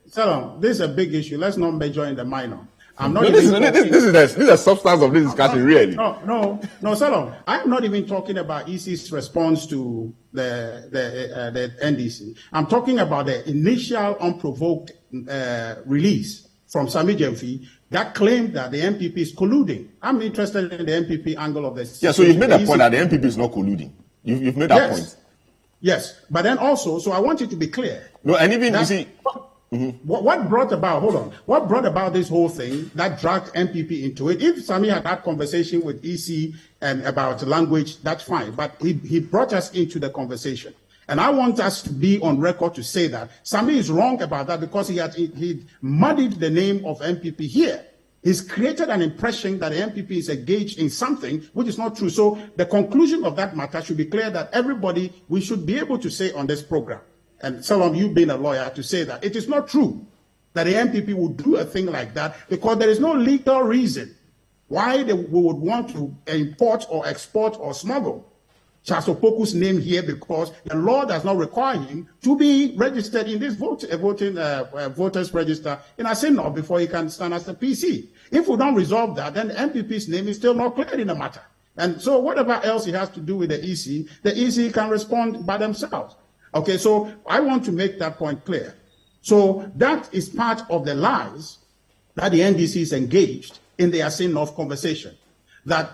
Salom, this is a big issue. Let's not major in the minor. I'm not. This is the substance of this discussion, really. No, Salom. I'm not even talking about EC's response to the NDC. I'm talking about the initial unprovoked release from Sami Gyamfi that claimed that the MPP is colluding. I'm interested in the MPP angle of this. Yeah, so you've made the point that the MPP is not colluding. You've made that point. Yes, but then also, so I want it to be clear. No, and even you see. What brought about this whole thing that dragged MPP into it? If Sami had that conversation with EC about language, that's fine. But he brought us into the conversation. And I want us to be on record to say that Sami is wrong about that because he muddied the name of MPP here. He's created an impression that the MPP is engaged in something which is not true. So the conclusion of that matter should be clear that everybody, we should be able to say on this program, and some of you being a lawyer, to say that it is not true that the MPP would do a thing like that because there is no legal reason why we would want to import or export or smuggle Charles Opoku's name here, because the law does not require him to be registered in this voters register in Assin North before he can stand as a PC. If we don't resolve that, then the MPP's name is still not cleared in the matter. And so whatever else it has to do with the EC can respond by themselves. Okay, so I want to make that point clear. So that is part of the lies that the NDC is engaged in the Assin North conversation. That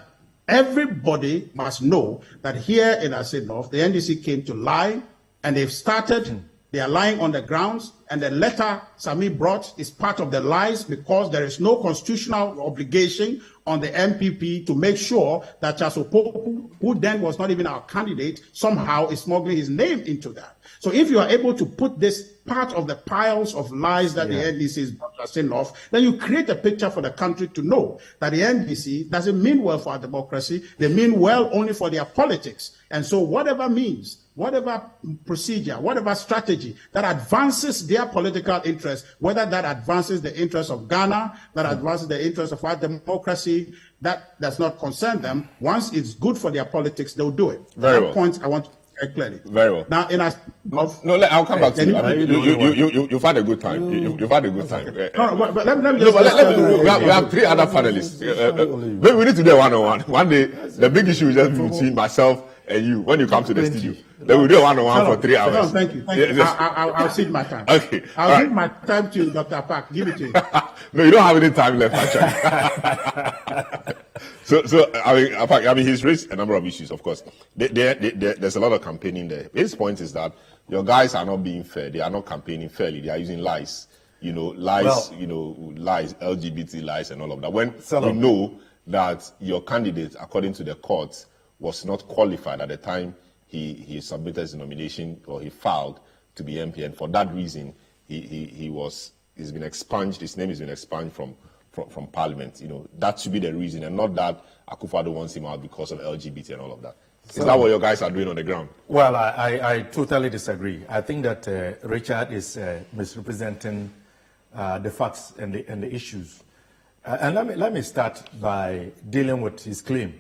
everybody must know that here in Assin North, the NDC came to lie, and they've started, they are lying on the grounds, and the letter Sami brought is part of the lies because there is no constitutional obligation on the MPP to make sure that Charles Opoku, who then was not even our candidate, somehow is smuggling his name into that. So if you are able to put this part of the piles of lies that the NDC is blasting off, then you create a picture for the country to know that the NDC doesn't mean well for our democracy. They mean well only for their politics. And so whatever means, whatever procedure, whatever strategy that advances their political interest, whether that advances the interests of Ghana, that advances the interests of our democracy, that does not concern them. Once it's good for their politics, they'll do it. Very well. Point I want to make clearly. Very well. Now, I'll come back to you. I mean, you've had a good time. You've had a good time. We have three other panelists. Maybe we need to do a one-on-one. One day, the big issue is just between myself and you when you come to the studio. Then we'll do a one-on-one for 3 hours. Thank you. I'll cede my time. Okay. I'll give my time to Dr. Park. Give it to you. No, you don't have any time left, actually. So I mean, he's raised a number of issues, of course. There's a lot of campaigning there. His point is that your guys are not being fair. They are not campaigning fairly. They are using lies. Lies, lies, LGBT lies and all of that. When you know that your candidate, according to the court, was not qualified at the time he submitted his nomination or he filed to be MP, and for that reason he's been expunged. His name has been expunged from Parliament. That should be the reason, and not that Akufo-Addo wants him out because of LGBT and all of that. Is that what your guys are doing on the ground? Well, I totally disagree. I think that Richard is misrepresenting the facts and the issues. And let me start by dealing with his claim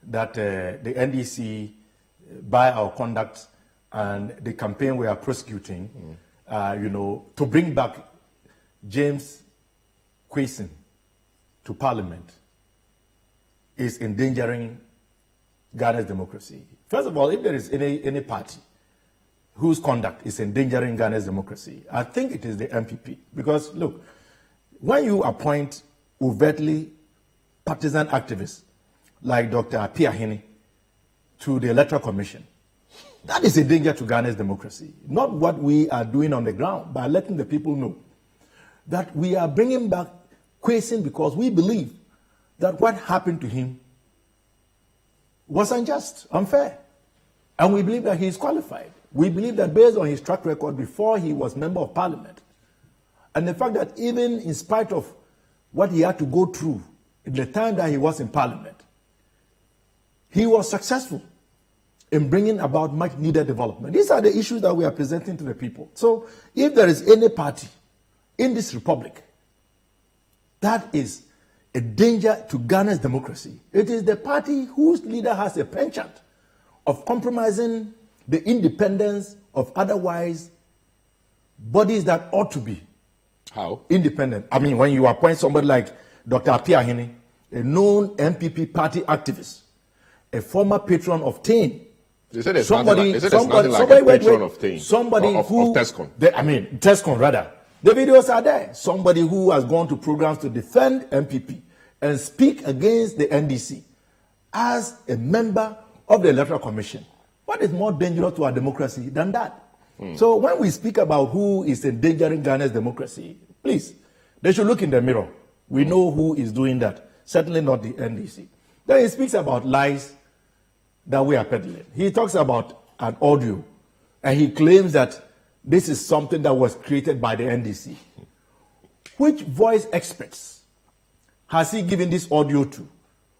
that the NDC, by our conduct and the campaign we are prosecuting, to bring back James Quayson to Parliament is endangering Ghana's democracy. First of all, if there is any party whose conduct is endangering Ghana's democracy, I think it is the MPP. Because, look, when you appoint overtly partisan activists like Dr. Apiahene to the Electoral Commission, that is a danger to Ghana's democracy. Not what we are doing on the ground, by letting the people know that we are bringing back Quayson because we believe that what happened to him was unjust, unfair. And we believe that he is qualified. We believe that based on his track record before he was Member of Parliament, and the fact that even in spite of what he had to go through in the time that he was in Parliament, he was successful in bringing about much needed development. These are the issues that we are presenting to the people. So if there is any party in this republic that is a danger to Ghana's democracy, it is the party whose leader has a penchant of compromising the independence of otherwise bodies that ought to be independent. I mean, when you appoint somebody like Dr. Apiahene, a known MPP party activist, a former patron of TAIN. They said there's nothing like a patron of TAIN. Somebody of TESCON. TESCON rather. The videos are there. Somebody who has gone to programs to defend MPP and speak against the NDC as a member of the Electoral Commission. What is more dangerous to our democracy than that? So when we speak about who is endangering Ghana's democracy, please, they should look in the mirror. We know who is doing that. Certainly not the NDC. Then he speaks about lies that we are peddling. He talks about an audio, and he claims that this is something that was created by the NDC. Which voice experts has he given this audio to,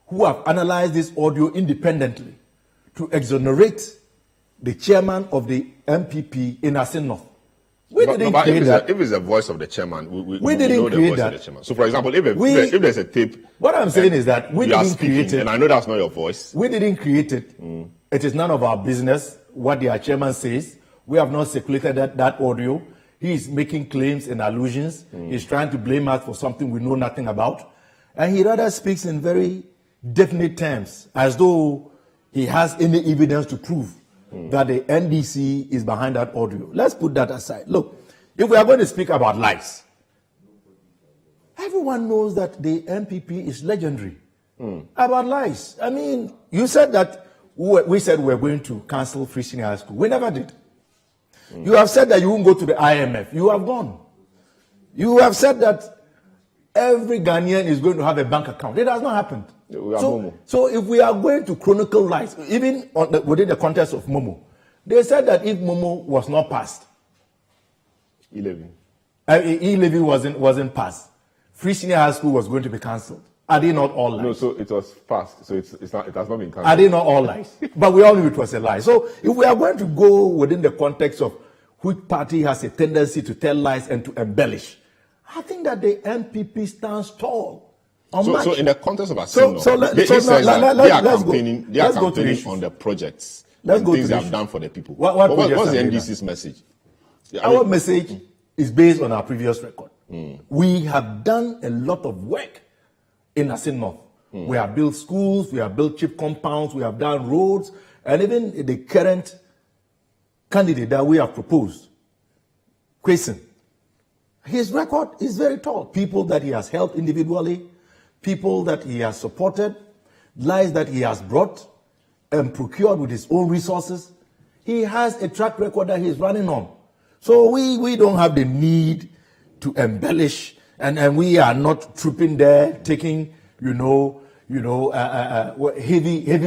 who have analyzed this audio independently to exonerate the chairman of the MPP in Assin North? We didn't create that. If it's the voice of the chairman, we didn't know the create voice that. of the chairman. So, for example, if there's a tape, what I'm saying is that we didn't create it, and I know that's not your voice. We didn't create it. It is none of our business what their chairman says. We have not circulated that audio. He is making claims and allusions. He's trying to blame us for something we know nothing about, and he rather speaks in very definite terms, as though he has any evidence to prove that the NDC is behind that audio. Let's put that aside. Look, if we are going to speak about lies, everyone knows that the MPP is legendary about lies. I mean, you said that we said we were going to cancel Free Senior High School. We never did. You have said that you won't go to the IMF. You have gone. You have said that every Ghanaian is going to have a bank account. It has not happened. So if we are going to chronicle lies, even within the context of Momo, they said that if Momo was not passed, E-Levy wasn't passed, Free Senior High School was going to be cancelled. Are they not all lies? No, so it was passed. So it has not been cancelled. Are they not all lies? But we all knew it was a lie. So if we are going to go within the context of which party has a tendency to tell lies and to embellish, I think that the MPP stands tall. So in the context of Assin North, they are campaigning on the projects and things they have done for the people. What's the NDC's message? Our message is based on our previous record. We have done a lot of work in Assin North. We have built schools, we have built cheap compounds, we have done roads, and even the current candidate that we have proposed, Kwesen, his record is very tall. People that he has helped individually, people that he has supported, lives that he has brought and procured with his own resources. He has a track record that he's running on. So we don't have the need to embellish, and we are not trooping there, taking heavy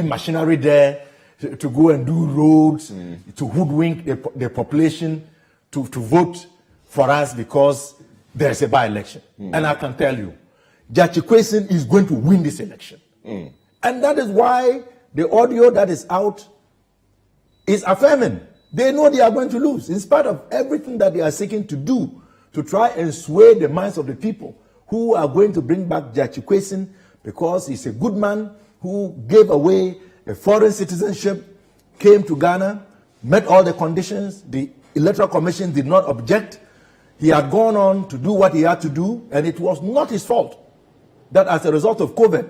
machinery there to go and do roads, to hoodwink the population to vote for us because there's a by-election. And I can tell you, Judge Kwesen is going to win this election. And that is why the audio that is out is affirming. They know they are going to lose, in spite of everything that they are seeking to do to try and sway the minds of the people who are going to bring back Judge Kwesen because he's a good man who gave away a foreign citizenship, came to Ghana, met all the conditions. The Electoral Commission did not object. He had gone on to do what he had to do, and it was not his fault that as a result of COVID,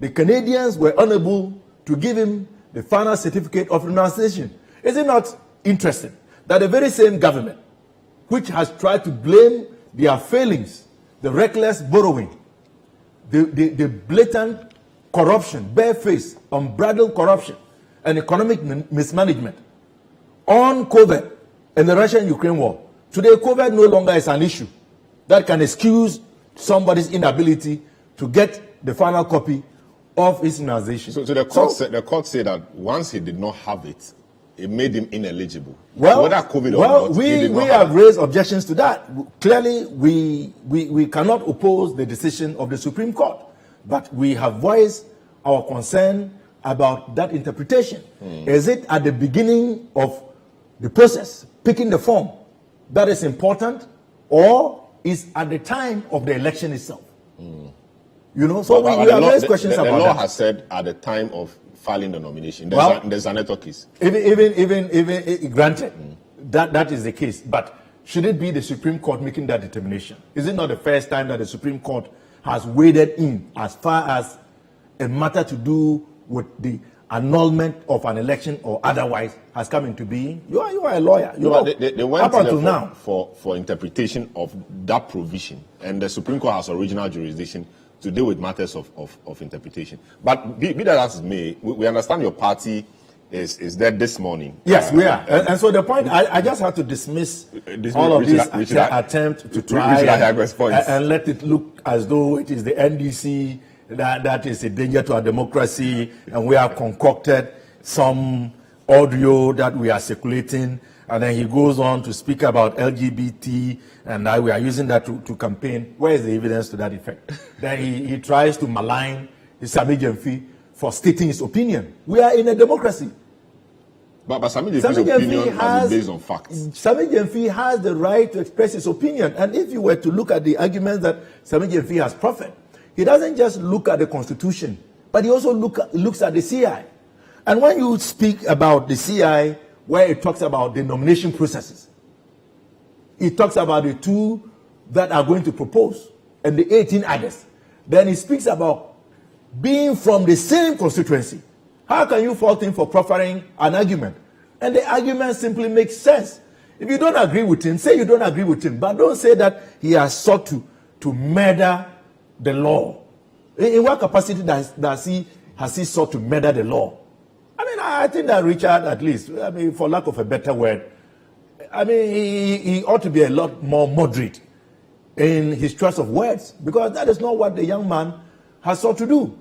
the Canadians were unable to give him the final certificate of renunciation. Is it not interesting that the very same government which has tried to blame their failings, the reckless borrowing, the blatant corruption, barefaced, unbridled corruption, and economic mismanagement on COVID and the Russian-Ukraine war, today COVID no longer is an issue that can excuse somebody's inability to get the final copy of his immunization. So the court said that once he did not have it, it made him ineligible. Well, whether COVID or not, we have raised objections to that. Clearly, we cannot oppose the decision of the Supreme Court, but we have voiced our concern about that interpretation. Is it at the beginning of the process, picking the form, that is important, or is at the time of the election itself? You know, so we have raised questions about that. The law has said at the time of filing the nomination. There's an case. Even granted, that is the case. But should it be the Supreme Court making that determination? Is it not the first time that the Supreme Court has waded in as far as a matter to do with the annulment of an election or otherwise has come into being? You are a lawyer. They went up until now for interpretation of that provision, and the Supreme Court has original jurisdiction to deal with matters of interpretation. But be that as it may, we understand your party is there this morning. Yes, we are. And so the point, I just have to dismiss all of these attempts to try and let it look as though it is the NDC that is a danger to our democracy, and we have concocted some audio that we are circulating, and then he goes on to speak about LGBT, and now we are using that to campaign. Where is the evidence to that effect? Then he tries to malign Sami Gyamfi for stating his opinion. We are in a democracy. But Sami Gyamfi's opinion is based on facts. Sami Gyamfi has the right to express his opinion, and if you were to look at the arguments that Sami Gyamfi has proffered, he doesn't just look at the Constitution, but he also looks at the CI. And when you speak about the CI, where it talks about the nomination processes, it talks about the 2 that are going to propose and the 18 others. Then it speaks about being from the same constituency. How can you fault him for proffering an argument? And the argument simply makes sense. If you don't agree with him, say you don't agree with him, but don't say that he has sought to murder the law. In what capacity has he sought to murder the law? I mean, I think that Richard, at least, I mean, for lack of a better word, I mean, he ought to be a lot more moderate in his choice of words, because that is not what the young man has sought to do.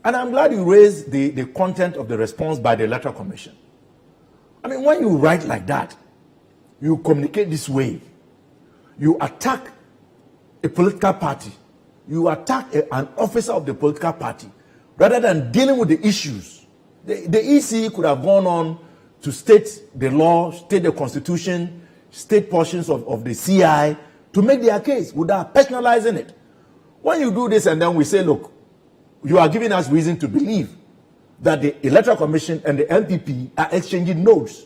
And I'm glad you raised the content of the response by the Electoral Commission. I mean, when you write like that, you communicate this way, you attack a political party, you attack an officer of the political party, rather than dealing with the issues. The EC could have gone on to state the law, state the Constitution, state portions of the CI to make their case without personalizing it. When you do this and then we say, look, you are giving us reason to believe that the Electoral Commission and the MPP are exchanging notes.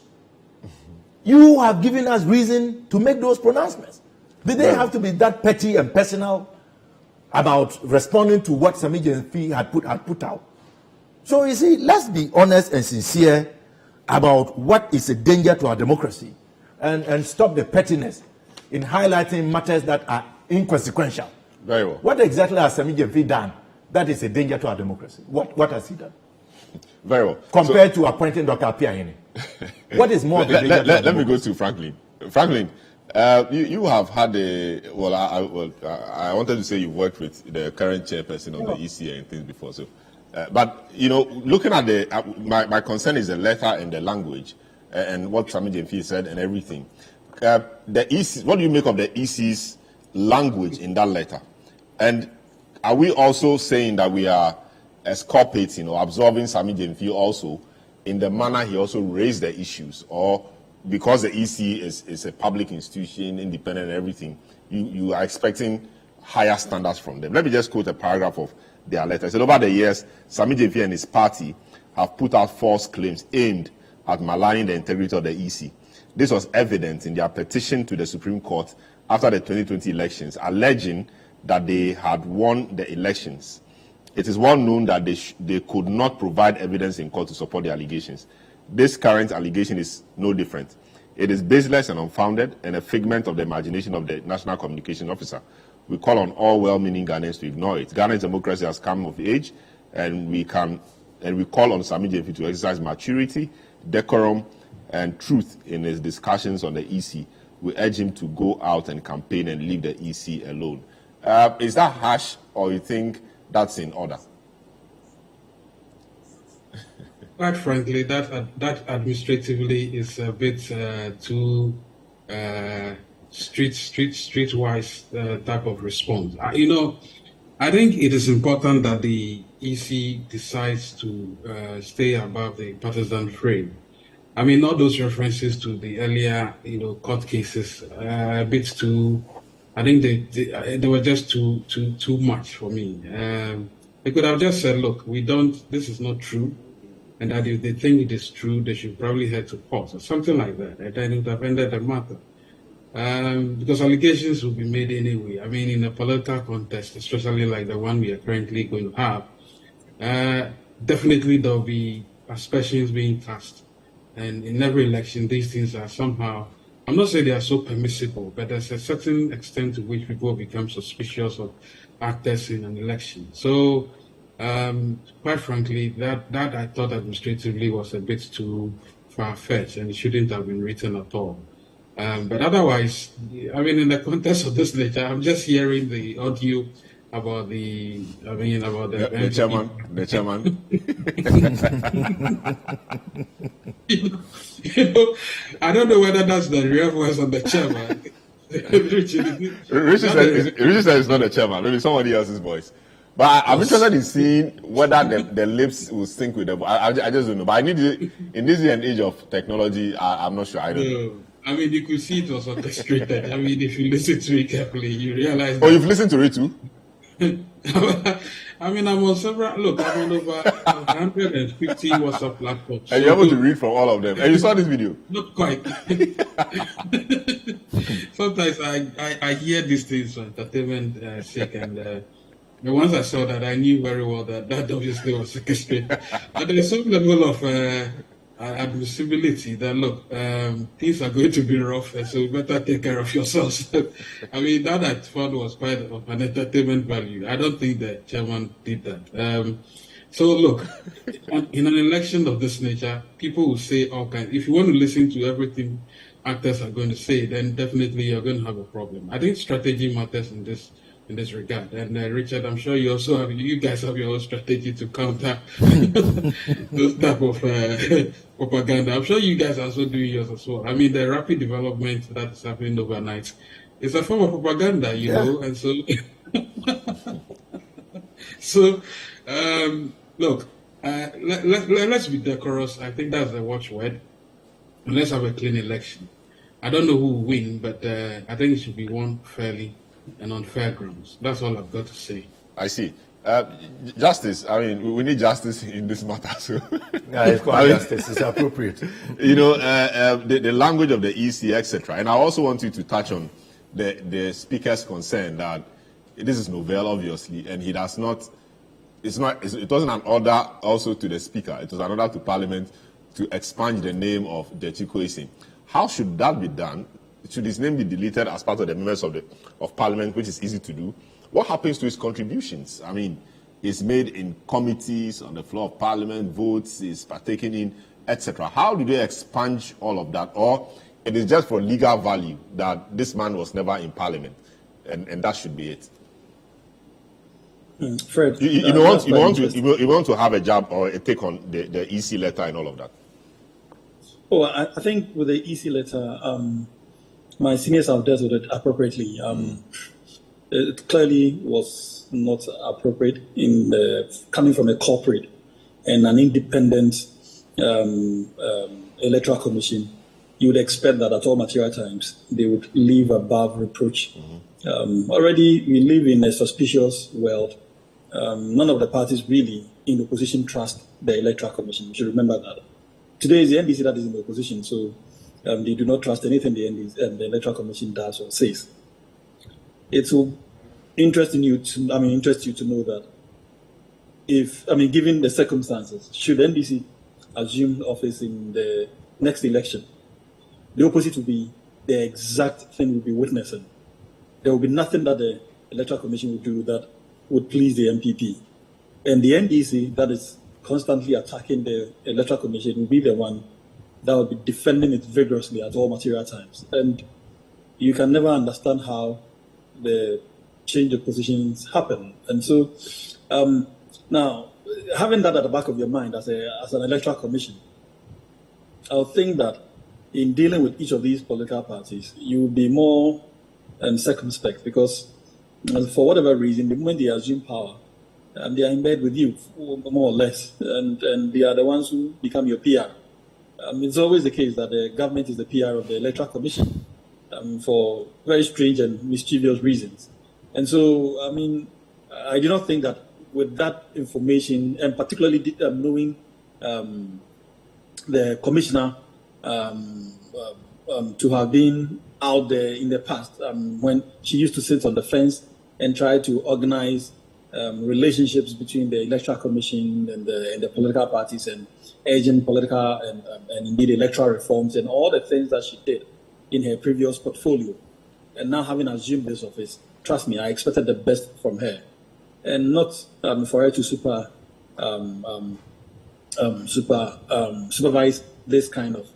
You have given us reason to make those pronouncements. Did they have to be that petty and personal about responding to what Sami Gyamfi had put out? So you see, let's be honest and sincere about what is a danger to our democracy, and stop the pettiness in highlighting matters that are inconsequential. Very well. What exactly has Sami Gyamfi done that is a danger to our democracy? What has he done? Very well. Compared to appointing Dr. Apiahene. What is more of a danger to our Let me go to Franklin. Franklin, you have had I wanted to say you worked with the current chairperson of the EC and things before. So, but you know, looking at my concern is the letter and the language and what Sami Gyamfi said and everything. The EC, what do you make of the EC's language in that letter? And are we also saying that we are exculpating or absolving Sami Gyamfi also in the manner he also raised the issues, or because the EC is a public institution, independent and everything, you are expecting higher standards from them? Let me just quote a paragraph of their letter. It said, over the years, Sami Gyamfi and his party have put out false claims aimed at maligning the integrity of the EC. This was evident in their petition to the Supreme Court after the 2020 elections, alleging that they had won the elections. It is well known that they could not provide evidence in court to support the allegations. This current allegation is no different. It is baseless and unfounded and a figment of the imagination of the National Communications Officer. We call on all well-meaning Ghanaians to ignore it. Ghana's democracy has come of age, and we call on Sami Gyamfi to exercise maturity, decorum, and truth in his discussions on the EC. We urge him to go out and campaign and leave the EC alone. Is that harsh, or you think that's in order? Quite frankly, that administratively is a bit too streetwise type of response. I think it is important that the EC decides to stay above the partisan frame. I mean, all those references to the earlier, court cases, a bit too. I think they were just too much for me. They could have just said, "Look, this is not true," and that if they think it is true, they should probably head to court or something like that. And then it would have ended the matter. Because allegations will be made anyway. I mean, in a political contest, especially like the one we are currently going to have, definitely there will be aspersions being cast. And in every election, these things are somehow, I'm not saying they are so permissible, but there's a certain extent to which people become suspicious of actors in an election. So, quite frankly, that I thought administratively was a bit too far-fetched, and it shouldn't have been written at all. But otherwise, I mean, in the context of this nature, I'm just hearing the audio about the chairman. I don't know whether that's the real voice of the chairman. Richard said it's not the chairman, maybe somebody else's voice. But I'm interested in seeing whether the lips will sync with the voice. I just don't know. But I need to, in this day and age of technology, I'm not sure. I don't know. I mean, you could see it was orchestrated. I mean, if you listen to it carefully, you realize. Oh, you've listened to it too? I mean, I'm on over 150 WhatsApp laptops. And you're able to read from all of them. And you saw this video? Not quite. Sometimes I hear these things for entertainment sake, and once I saw that, I knew very well that obviously was orchestrated. But there's some level of admissibility that, look, things are going to be rough, so you better take care of yourselves. I mean, that I found was quite of an entertainment value. I don't think the chairman did that. So, look, in an election of this nature, people will say all kinds. If you want to listen to everything actors are going to say, then definitely you're going to have a problem. I think strategy matters in this regard. And Richard, I'm sure you guys have your own strategy to counter those type of propaganda. I'm sure you guys are also doing yours as well. I mean, the rapid development that is happening overnight is a form of propaganda, you know, and so look, let's be decorous. I think that's the watchword. And let's have a clean election. I don't know who will win, but I think it should be won fairly and on fair grounds. That's all I've got to say. I see. Justice, I mean, we need justice in this matter. So. Yeah, it's called justice. It's appropriate. You know, the language of the EC, etc. And I also want you to touch on the speaker's concern that this is novel, obviously, and he does not, it wasn't an order also to the speaker. It was an order to Parliament to expunge the name of Dechiko Assin. How should that be done? Should his name be deleted as part of the members of Parliament, which is easy to do? What happens to his contributions? I mean, he's made in committees, on the floor of Parliament, votes, he's partaking in, etc. How do they expunge all of that? Or it is just for legal value that this man was never in Parliament, and that should be it? Fred, you want to have a jab or a take on the EC letter and all of that? Oh, I think with the EC letter, my seniors have dealt with it appropriately. It clearly was not appropriate coming from a corporate and an independent electoral commission. You would expect that at all material times they would live above reproach. Already we live in a suspicious world. None of the parties really in opposition trust the electoral commission. You should remember that. Today is the NDC that is in the opposition, so they do not trust anything the electoral commission does or says. It will interest you to know that given the circumstances, should NDC assume office in the next election, the opposite will be the exact thing we'll be witnessing. There will be nothing that the electoral commission will do that would please the MPP. And the NDC that is constantly attacking the electoral commission will be the one that will be defending it vigorously at all material times. And you can never understand how the change of positions happen. And so now, having that at the back of your mind as an electoral commission, I would think that in dealing with each of these political parties, you will be more circumspect, because for whatever reason, the moment they assume power, they are in bed with you, more or less, and they are the ones who become your PR. It's always the case that the government is the PR of the Electoral Commission for very strange and mischievous reasons. And so, I mean, I do not think that with that information, and particularly knowing the commissioner to have been out there in the past when she used to sit on the fence and try to organize relationships between the Electoral Commission and the political parties and urging political and indeed electoral reforms and all the things that she did in her previous portfolio. And now having assumed this office, trust me, I expected the best from her, and not for her to supervise this kind of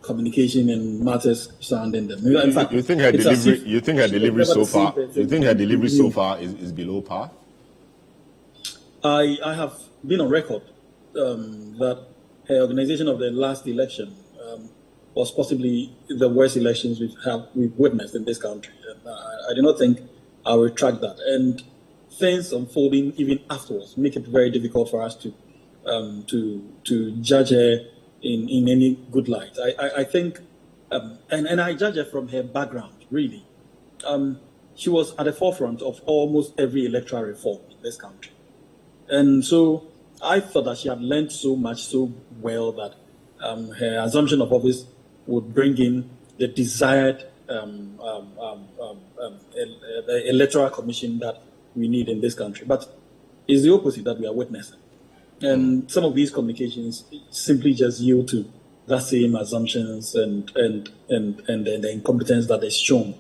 communication and matters surrounding them. In fact, you think her delivery so far? You think her delivery so far is below par? I have been on record that her organization of the last election was possibly the worst elections we've witnessed in this country. I do not think I'll retract that. And things unfolding even afterwards make it very difficult for us to judge her in any good light. I think, and I judge her from her background, really. She was at the forefront of almost every electoral reform in this country. And so I thought that she had learned so much so well that her assumption of office would bring in the desired electoral commission that we need in this country. But it's the opposite that we are witnessing. And some of these communications simply just yield to that same assumptions and the incompetence that is shown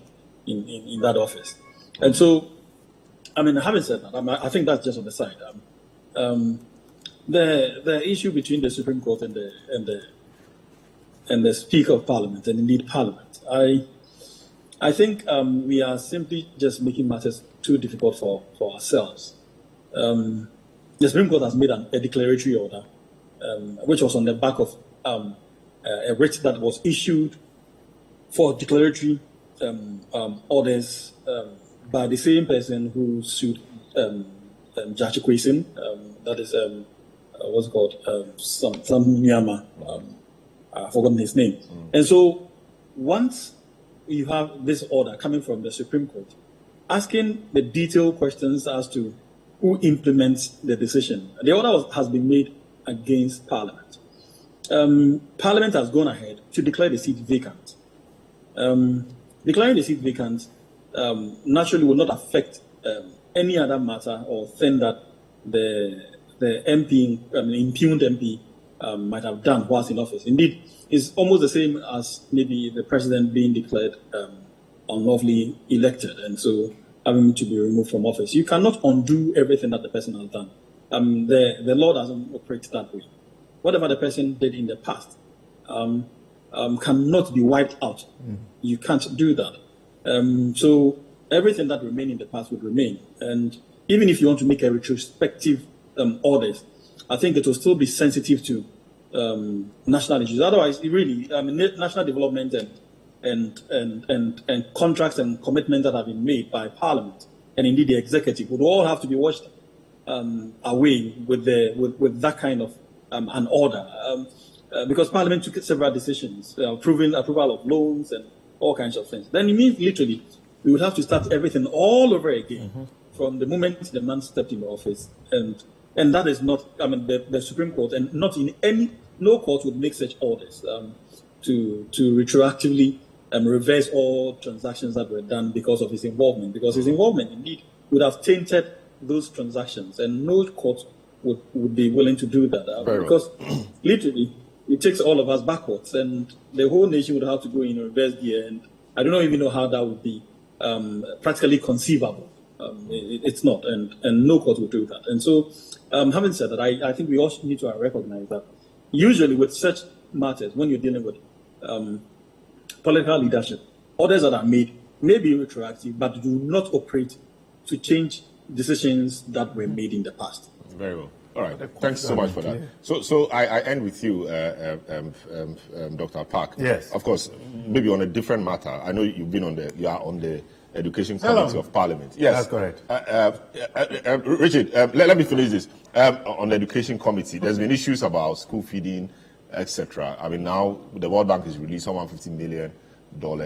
in that office. And so, I mean, having said that, I think that's just on the side. The issue between the Supreme Court and the Speaker of Parliament, and indeed Parliament, I think we are simply just making matters too difficult for ourselves. The Supreme Court has made a declaratory order, which was on the back of a writ that was issued for declaratory orders by the same person who sued Judge Kwesen, that is, what's it called, some Myanmar, I've forgotten his name. And so once you have this order coming from the Supreme Court, asking the detailed questions as to who implements the decision, the order has been made against Parliament. Parliament has gone ahead to declare the seat vacant. Declaring the seat vacant naturally will not affect any other matter or thing that the MP, impugned MP, might have done whilst in office. Indeed, it's almost the same as maybe the president being declared unlawfully elected, and so having to be removed from office. You cannot undo everything that the person has done. The law doesn't operate that way. Whatever the person did in the past cannot be wiped out. You can't do that. So everything that remained in the past would remain. And even if you want to make a retrospective orders, I think it will still be sensitive to national issues. Otherwise, really, national development and contracts and commitments that have been made by Parliament and indeed the executive would all have to be washed away with that kind of an order, because Parliament took several decisions, approval of loans and all kinds of things. Then it means literally we would have to start everything all over again from the moment the man stepped into office, and that is not, the Supreme Court, and not in no court would make such orders to retroactively reverse all transactions that were done because of his involvement, because his involvement indeed would have tainted those transactions, and no court would be willing to do that because literally it takes all of us backwards, and the whole nation would have to go in reverse gear, and I don't even know how that would be practically conceivable. It's not, and no court will do that. And so, having said that, I think we also need to recognize that usually with such matters, when you're dealing with political leadership, orders that are made may be retroactive, but do not operate to change decisions that were made in the past. Very well. All right. Thanks so much for that. So I end with you, Dr. Park. Yes. Of course, maybe on a different matter. I know you are on the Education Committee of Parliament. Yes, that's correct. Richard, let me finish this. On the Education Committee, there's been issues about school feeding, etc. I mean, now the World Bank has released $150 million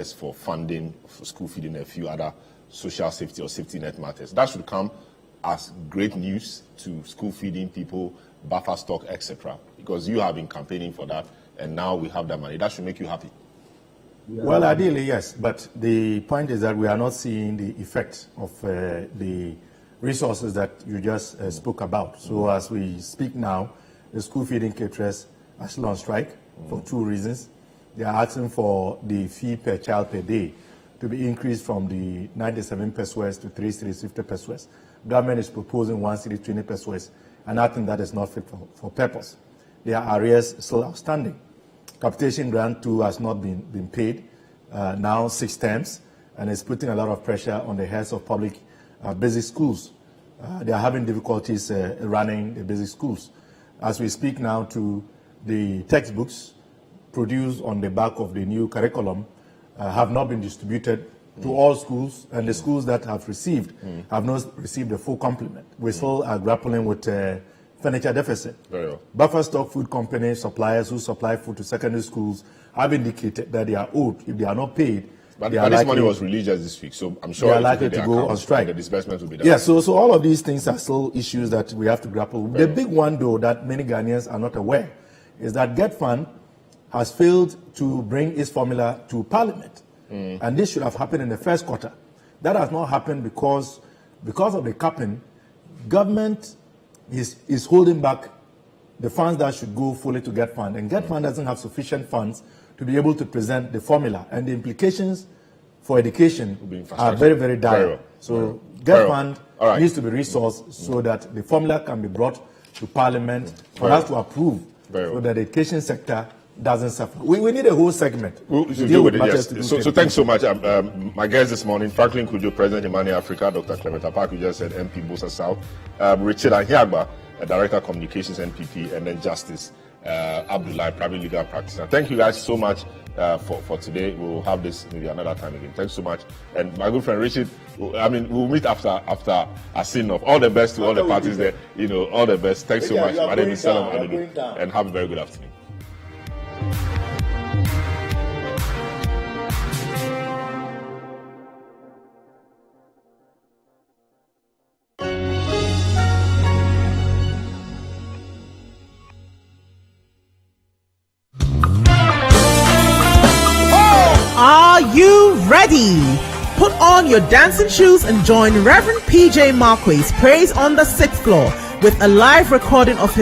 for funding for school feeding and a few other social safety or safety net matters. That should come as great news to school feeding people, buffer stock, etc. Because you have been campaigning for that, and now we have that money. That should make you happy. Well, ideally, yes. But the point is that we are not seeing the effect of the resources that you just spoke about. So as we speak now, the school feeding caterers are still on strike for two reasons. They are asking for the fee per child per day to be increased from the 97 pesos to 3 cedis 50 pesos. Government is proposing 1 cedi 20 pesos, and I think that is not fit for purpose. Their arrears still outstanding. Capitation grant 2 has not been paid now 6 times, and it's putting a lot of pressure on the heads of public basic schools. They are having difficulties running the basic schools. As we speak now, to the textbooks produced on the back of the new curriculum have not been distributed to all schools, and the schools that have received have not received the full complement. We still are grappling with furniture deficit. Very well. Buffer stock food companies, suppliers who supply food to secondary schools have indicated that they are owed. If they are not paid, but this money was released just this week, so I'm sure they are likely to go on strike. The disbursement will be done. Yeah, so all of these things are still issues that we have to grapple with. The big one, though, that many Ghanaians are not aware, is that Get Fund has failed to bring its formula to Parliament. And this should have happened in the first quarter. That has not happened because of the capping. Government is holding back the funds that should go fully to Get Fund. And Get Fund doesn't have sufficient funds to be able to present the formula. And the implications for education are very, very dire. So Get Fund needs to be resourced so that the formula can be brought to Parliament for us to approve so that the education sector doesn't suffer. We need a whole segment. So thanks so much. My guest this morning, Franklin Kujo, President Imani Africa, Dr. Clement Park, you just said MP Bosa South, Richard Ahiagba, Director of Communications NPP, and then Justice Abdullah, Private Legal Practitioner. Thank you guys so much for today. We'll have this maybe another time again. Thanks so much. And my good friend Richard, we'll meet after Assin North. All the best to all the parties there. All the best. Thanks so much. My name is Salam Adudu, and have a very good afternoon. Are you ready? Put on your dancing shoes and join Reverend PJ Marquis Praise on the 6th floor with a live recording of his